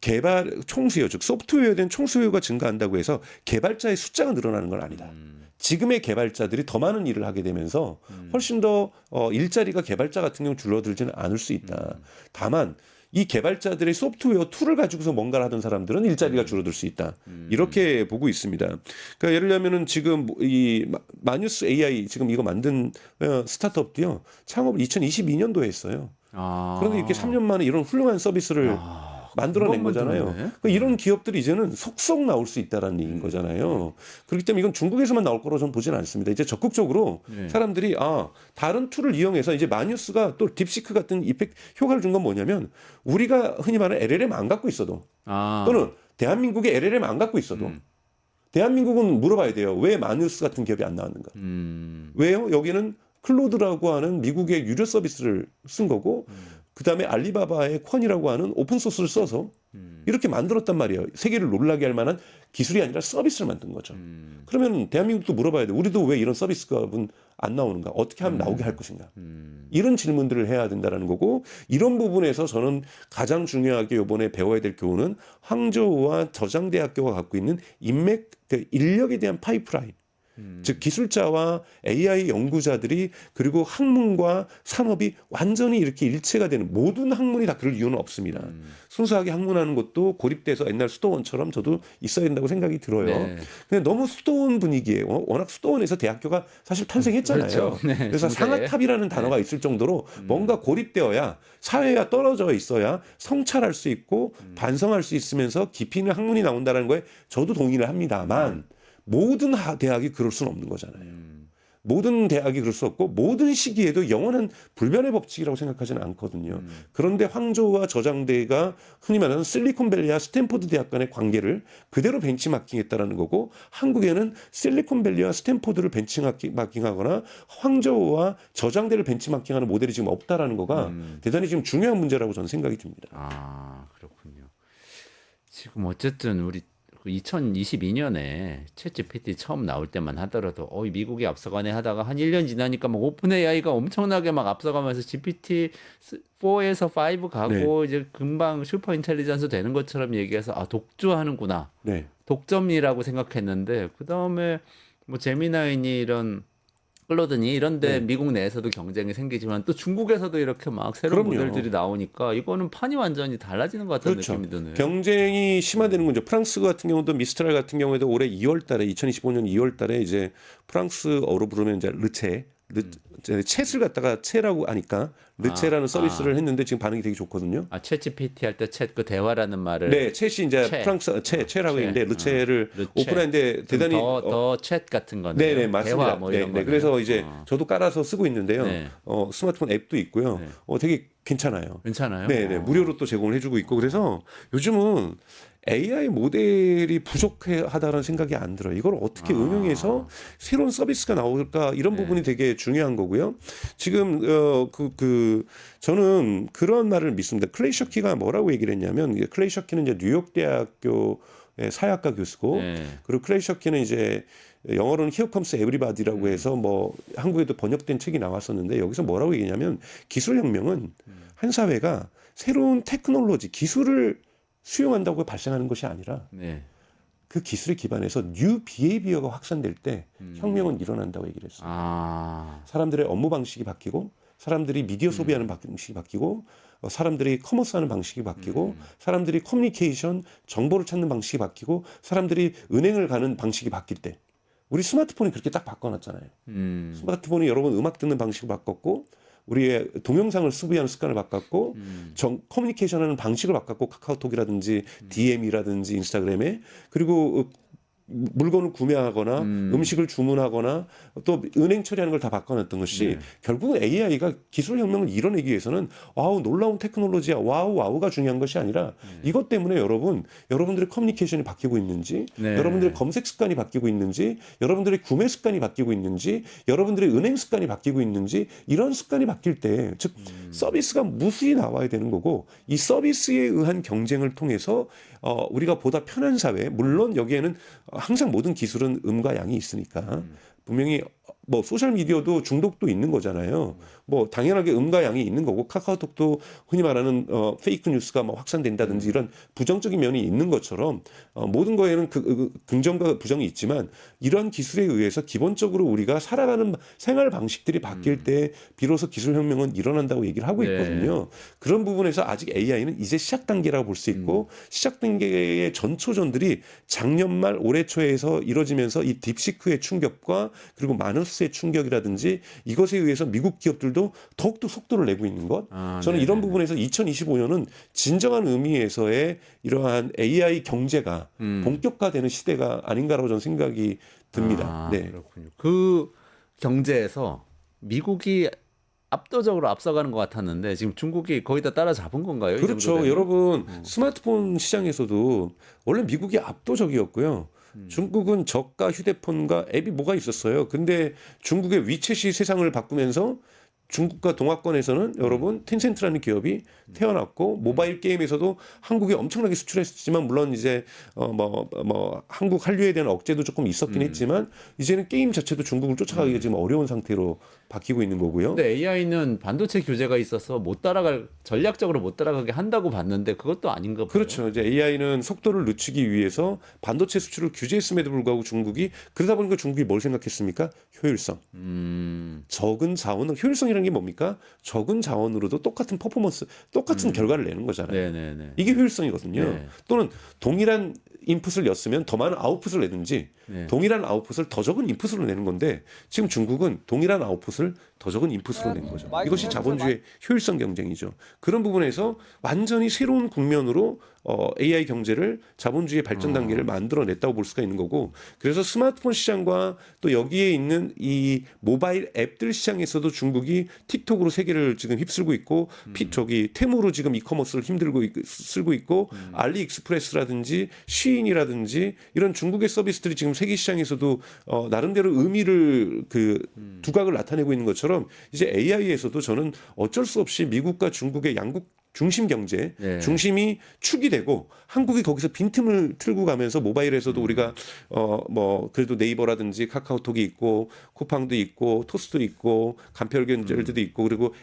개발 총수요 즉 소프트웨어에 대한 총수요가 증가한다고 해서 개발자의 숫자가 늘어나는 건 아니다. 지금의 개발자들이 더 많은 일을 하게 되면서 훨씬 더 일자리가 개발자 같은 경우 줄어들지는 않을 수 있다. 다만 이 개발자들의 소프트웨어 툴을 가지고서 뭔가를 하던 사람들은 일자리가 줄어들 수 있다. 이렇게 보고 있습니다. 그러니까 예를 들면은 지금 이 마누스 AI 지금 이거 만든 스타트업도요. 창업을 2022년도에 했어요. 그런데 이렇게 3년 만에 이런 훌륭한 서비스를 만들어낸 그것만 거잖아요. 들었네. 그러니까 이런 기업들이 이제는 속속 나올 수 있다라는 얘기인 거잖아요. 그렇기 때문에 이건 중국에서만 나올 거라고 저는 보지는 않습니다. 이제 적극적으로 네. 사람들이 다른 툴을 이용해서 이제 마뉴스가 또 딥시크 같은 이펙트 효과를 준 건 뭐냐면 우리가 흔히 말하는 LLM 안 갖고 있어도 또는 대한민국의 LLM 안 갖고 있어도 대한민국은 물어봐야 돼요. 왜 마뉴스 같은 기업이 안 나왔는가? 왜요? 여기는 클로드라고 하는 미국의 유료 서비스를 쓴 거고 그다음에 알리바바의 퀀이라고 하는 오픈 소스를 써서 이렇게 만들었단 말이에요. 세계를 놀라게 할 만한 기술이 아니라 서비스를 만든 거죠. 그러면 대한민국도 물어봐야 돼. 우리도 왜 이런 서비스값은 안 나오는가? 어떻게 하면 나오게 할 것인가? 이런 질문들을 해야 된다는 거고 이런 부분에서 저는 가장 중요하게 이번에 배워야 될 교훈은 항저우와 저장대학교가 갖고 있는 인맥, 그 인력에 대한 파이프라인. 즉 기술자와 AI 연구자들이 그리고 학문과 산업이 완전히 이렇게 일체가 되는 모든 학문이 다 그럴 이유는 없습니다. 순수하게 학문하는 것도 고립돼서 옛날 수도원처럼 저도 있어야 된다고 생각이 들어요. 네. 근데 너무 수도원 분위기예요. 워낙 수도원에서 대학교가 사실 탄생했잖아요. 그렇죠. 네, 그래서 중세에. 상하탑이라는 단어가 있을 정도로 뭔가 고립되어야 사회와 떨어져 있어야 성찰할 수 있고 반성할 수 있으면서 깊이 있는 학문이 나온다는 거에 저도 동의를 합니다만 모든 대학이 그럴 수는 없는 거잖아요. 모든 대학이 그럴 수 없고 모든 시기에도 영원한 불변의 법칙이라고 생각하지는 않거든요. 그런데 황조와 저장대가 흔히 말하는 실리콘밸리와 스탠포드 대학 간의 관계를 그대로 벤치마킹했다라는 거고 한국에는 실리콘밸리와 스탠포드를 벤치마킹하거나 황조와 저장대를 benchmarking하는 모델이 지금 없다라는 거가 대단히 지금 중요한 문제라고 저는 생각이 듭니다. 아, 그렇군요. 지금 어쨌든 우리 2022년에 챗GPT 처음 나올 때만 하더라도 이 미국이 앞서가네 하다가 한 1년 지나니까 막 오픈 AI가 엄청나게 막 앞서가면서 GPT-4에서 5 가고 이제 금방 슈퍼 인텔리전스 되는 것처럼 얘기해서 독주하는구나. 네. 독점이라고 생각했는데 그다음에 뭐 제미나이니 이런 클로드니 이런데 미국 내에서도 경쟁이 생기지만 또 중국에서도 이렇게 막 새로운 그럼요. 모델들이 나오니까 이거는 판이 완전히 달라지는 것 같다는 그렇죠. 느낌이 드네요. 경쟁이 심화되는 거죠. 프랑스 같은 경우도 미스트랄 같은 경우에도 올해 2월달에 2025년 2월달에 이제 프랑스어로 부르면 이제 챗을 갖다가 채라고 하니까 르체라는 서비스를 했는데 지금 반응이 되게 좋거든요. 챗GPT 할 때 챗 그 대화라는 말을 네, 챗이 이제 채. 프랑스 채라고 있는데 르체를 르체. 오픈했는데 대단히 더 챗 같은 거네요. 네네 맞습니다. 대화 뭐 이런 네, 거. 그래서 이제 저도 깔아서 쓰고 있는데요. 네. 스마트폰 앱도 있고요. 되게 괜찮아요. 괜찮아요. 네네 무료로 또 제공을 해주고 있고 그래서 요즘은 AI 모델이 부족하다는 생각이 안 들어요. 이걸 어떻게 응용해서 새로운 서비스가 나올까 이런 부분이 되게 중요한 거고요. 지금 저는 그런 말을 믿습니다. 클레이 셔키가 뭐라고 얘기를 했냐면 클레이 셔키는 이제 뉴욕 대학교의 사회학과 교수고 그리고 클레이 셔키는 이제 영어로는 Here Comes Everybody라고 해서 뭐 한국에도 번역된 책이 나왔었는데 여기서 뭐라고 얘기냐면 기술혁명은 한 사회가 새로운 테크놀로지 기술을 수용한다고 발생하는 것이 아니라 그 기술에 기반해서 뉴 비헤이비어가 확산될 때 혁명은 일어난다고 얘기를 했어요. 사람들의 업무 방식이 바뀌고 사람들이 미디어 소비하는 방식이 바뀌고 사람들이 커머스하는 방식이 바뀌고 사람들이 커뮤니케이션 정보를 찾는 방식이 바뀌고 사람들이 은행을 가는 방식이 바뀔 때 우리 스마트폰이 그렇게 딱 바꿔놨잖아요. 스마트폰이 여러분 음악 듣는 방식을 바꿨고 우리의 동영상을 수비하는 습관을 바꿨고 커뮤니케이션하는 방식을 바꿨고 카카오톡이라든지 DM이라든지 인스타그램에 그리고 물건을 구매하거나 음식을 주문하거나 또 은행 처리하는 걸 다 바꿔놨던 것이 결국은 AI가 기술혁명을 이뤄내기 위해서는 와우 놀라운 테크놀로지야 와우가 중요한 것이 아니라 이것 때문에 여러분들의 커뮤니케이션이 바뀌고 있는지 여러분들의 검색 습관이 바뀌고 있는지 여러분들의 구매 습관이 바뀌고 있는지 여러분들의 은행 습관이 바뀌고 있는지 이런 습관이 바뀔 때 즉 서비스가 무수히 나와야 되는 거고 이 서비스에 의한 경쟁을 통해서 우리가 보다 편한 사회 물론 여기에는 항상 모든 기술은 음과 양이 있으니까 분명히 뭐 소셜 미디어도 중독도 있는 거잖아요. 뭐 당연하게 음과 양이 있는 거고 카카오톡도 흔히 말하는 페이크 뉴스가 막 확산된다든지 이런 부정적인 면이 있는 것처럼 모든 거에는 긍정과 부정이 있지만 이런 기술에 의해서 기본적으로 우리가 살아가는 생활 방식들이 바뀔 때 비로소 기술 혁명은 일어난다고 얘기를 하고 있거든요. 그런 부분에서 아직 AI는 이제 시작 단계라고 볼 수 있고 시작 단계의 전초전들이 작년 말 올해 초에서 이뤄지면서 이 딥시크의 충격과 그리고 마누스의 충격이라든지 이것에 의해서 미국 기업들도 경우에도 더욱더 속도를 내고 있는 것. 저는 이런 부분에서 2025년은 진정한 의미에서의 이러한 AI 경제가 본격화되는 시대가 아닌가라고 저는 생각이 듭니다. 네. 그렇군요. 그 경제에서 미국이 압도적으로 앞서가는 것 같았는데 지금 중국이 거의 다 따라잡은 건가요? 이 그렇죠. 정도 되면? 여러분 스마트폰 시장에서도 원래 미국이 압도적이었고요. 중국은 저가 휴대폰과 앱이 뭐가 있었어요. 근데 중국의 위챗이 세상을 바꾸면서 중국과 동아권에서는 여러분 텐센트라는 기업이 태어났고 모바일 게임에서도 한국에 엄청나게 수출했지만 물론 이제 한국 한류에 대한 억제도 조금 있었긴 했지만 이제는 게임 자체도 중국을 쫓아가기가 지금 어려운 상태로 바뀌고 있는 거고요. 근데 AI는 반도체 규제가 있어서 전략적으로 못 따라가게 한다고 봤는데 그것도 아닌가 봐요. 그렇죠. 이제 AI는 속도를 늦추기 위해서 반도체 수출을 규제했음에도 불구하고 중국이 그러다 보니까 중국이 뭘 생각했습니까? 효율성. 적은 자원, 효율성이라는 게 뭡니까? 적은 자원으로도 똑같은 퍼포먼스, 똑같은 결과를 내는 거잖아요. 네네네. 이게 효율성이거든요. 네. 또는 동일한 인풋을 였으면 더 많은 아웃풋을 내든지 네. 동일한 아웃풋을 더 적은 인풋으로 내는 건데 지금 중국은 동일한 아웃풋을 더 적은 인풋으로 내는 거죠. 이것이 자본주의 효율성 경쟁이죠. 그런 부분에서 완전히 새로운 국면으로 AI 경제를 자본주의 발전 단계를 만들어냈다고 볼 수가 있는 거고 그래서 스마트폰 시장과 또 여기에 있는 이 모바일 앱들 시장에서도 중국이 틱톡으로 세계를 지금 휩쓸고 있고 테무로 지금 이커머스를 쓰고 있고 알리익스프레스라든지 쉬인이라든지 이런 중국의 서비스들이 지금 세계 시장에서도 나름대로 의미를 두각을 나타내고 있는 것처럼 이제 AI에서도 저는 어쩔 수 없이 미국과 중국의 양국 중심 경제 네. 중심이 축이 되고 한국이 거기서 빈틈을 틀고 가면서 모바일에서도 우리가 그래도 네이버라든지 카카오톡이 있고 쿠팡도 있고 토스도 있고 간편결제도 있고 그리고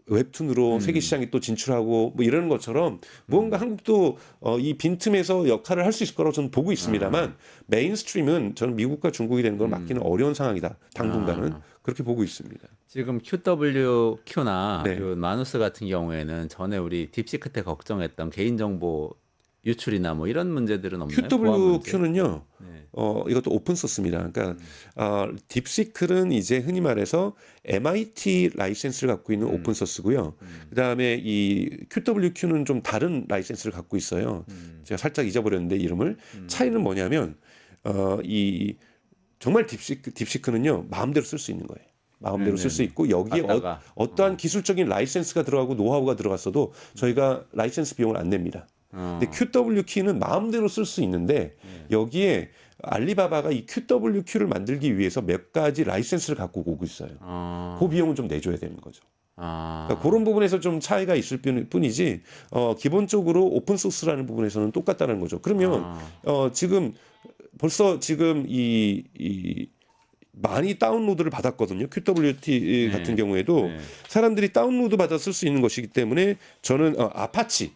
웹툰으로 세계 시장에 또 진출하고 뭐 이러는 것처럼 무언가 한국도 이 빈틈에서 역할을 할 수 있을 거라고 저는 보고 있습니다만 메인스트림은 저는 미국과 중국이 되는 걸 막기는 어려운 상황이다. 당분간은 그렇게 보고 있습니다. 지금 QWQ나 네. 그 마누스 같은 경우에는 전에 우리 딥시크 때 걱정했던 개인정보 유출이나 뭐 이런 문제들은 없나요? QWQ는요. 네. 이것도 오픈 소스입니다. 그러니까 딥시클은 이제 흔히 말해서 MIT 라이센스를 갖고 있는 오픈 소스고요. 그다음에 이 QWQ는 좀 다른 라이센스를 갖고 있어요. 제가 살짝 잊어버렸는데 이름을. 차이는 뭐냐면 이 정말 딥시크는요 마음대로 쓸 수 있는 거예요. 마음대로 쓸 수 있고 여기에 어떠한 기술적인 라이센스가 들어가고 노하우가 들어갔어도 저희가 라이센스 비용을 안 냅니다. 근데 QWQ는 마음대로 쓸 수 있는데 여기에 알리바바가 이 QWQ를 만들기 위해서 몇 가지 라이센스를 갖고 오고 있어요. 그 비용은 좀 내줘야 되는 거죠. 그러니까 그런 부분에서 좀 차이가 있을 뿐이지 기본적으로 오픈 소스라는 부분에서는 똑같다는 거죠. 그러면 지금 벌써 이 많이 다운로드를 받았거든요. QWT 같은 경우에도 사람들이 다운로드 받아 쓸 수 있는 것이기 때문에 저는 아파치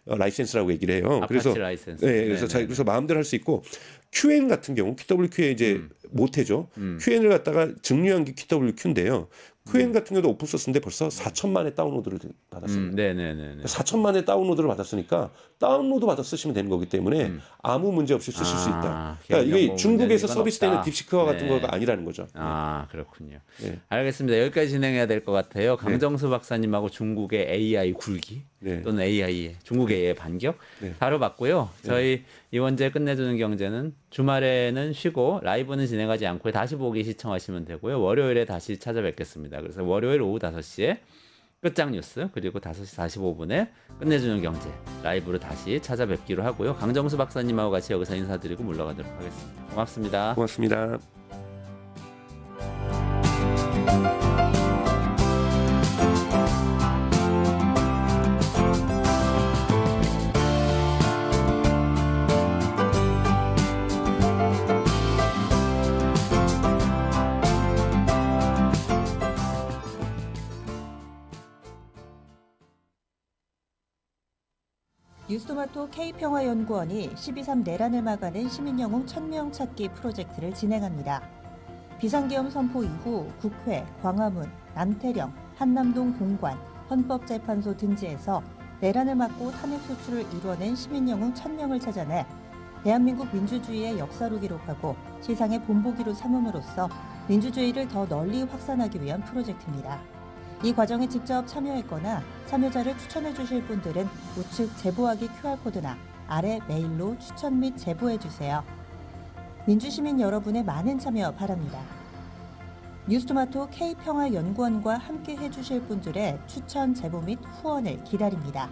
라이센스라고 얘기를 해요. 아파치 라이센스. 그래서 마음대로 할 수 있고 QN 같은 경우 QWQ에 이제 모태죠. QN을 갖다가 증류한 게 QWQ인데요. QN 같은 경우도 오픈 소스인데 벌써 4천만의 다운로드를 받았습니다. 4천만의 다운로드를 받았으니까 다운로드 받아 쓰시면 되는 거기 때문에 아무 문제 없이 쓰실 수 있다. 그러니까 이게 중국에서 서비스되는 딥시크와 같은 거가 아니라는 거죠. 그렇군요. 네. 알겠습니다. 여기까지 진행해야 될 것 같아요. 강정수 박사님하고 중국의 AI 굴기 또는 중국의 AI 반격 다뤄봤고요. 저희 이원재 끝내주는 경제는 주말에는 쉬고 라이브는 진행하지 않고 다시 보기 시청하시면 되고요. 월요일에 다시 찾아뵙겠습니다. 그래서 월요일 오후 5시에 끝장 뉴스 그리고 5시 45분에 끝내주는 경제 라이브로 다시 찾아뵙기로 하고요. 강정수 박사님하고 같이 여기서 인사드리고 물러가도록 하겠습니다. 고맙습니다. 고맙습니다. 뉴스토마토 K평화연구원이 12.3 내란을 막아낸 시민영웅 1000명 찾기 프로젝트를 진행합니다. 비상계엄 선포 이후 국회, 광화문, 남태령, 한남동 공관, 헌법재판소 등지에서 내란을 막고 탄핵 소추를 이뤄낸 시민영웅 1000명을 찾아내 대한민국 민주주의의 역사로 기록하고 시상의 본보기로 삼음으로써 민주주의를 더 널리 확산하기 위한 프로젝트입니다. 이 과정에 직접 참여했거나 참여자를 추천해 주실 분들은 우측 제보하기 QR코드나 아래 메일로 추천 및 제보해 주세요. 민주시민 여러분의 많은 참여 바랍니다. 뉴스토마토 K평화연구원과 함께 해주실 분들의 추천 제보 및 후원을 기다립니다.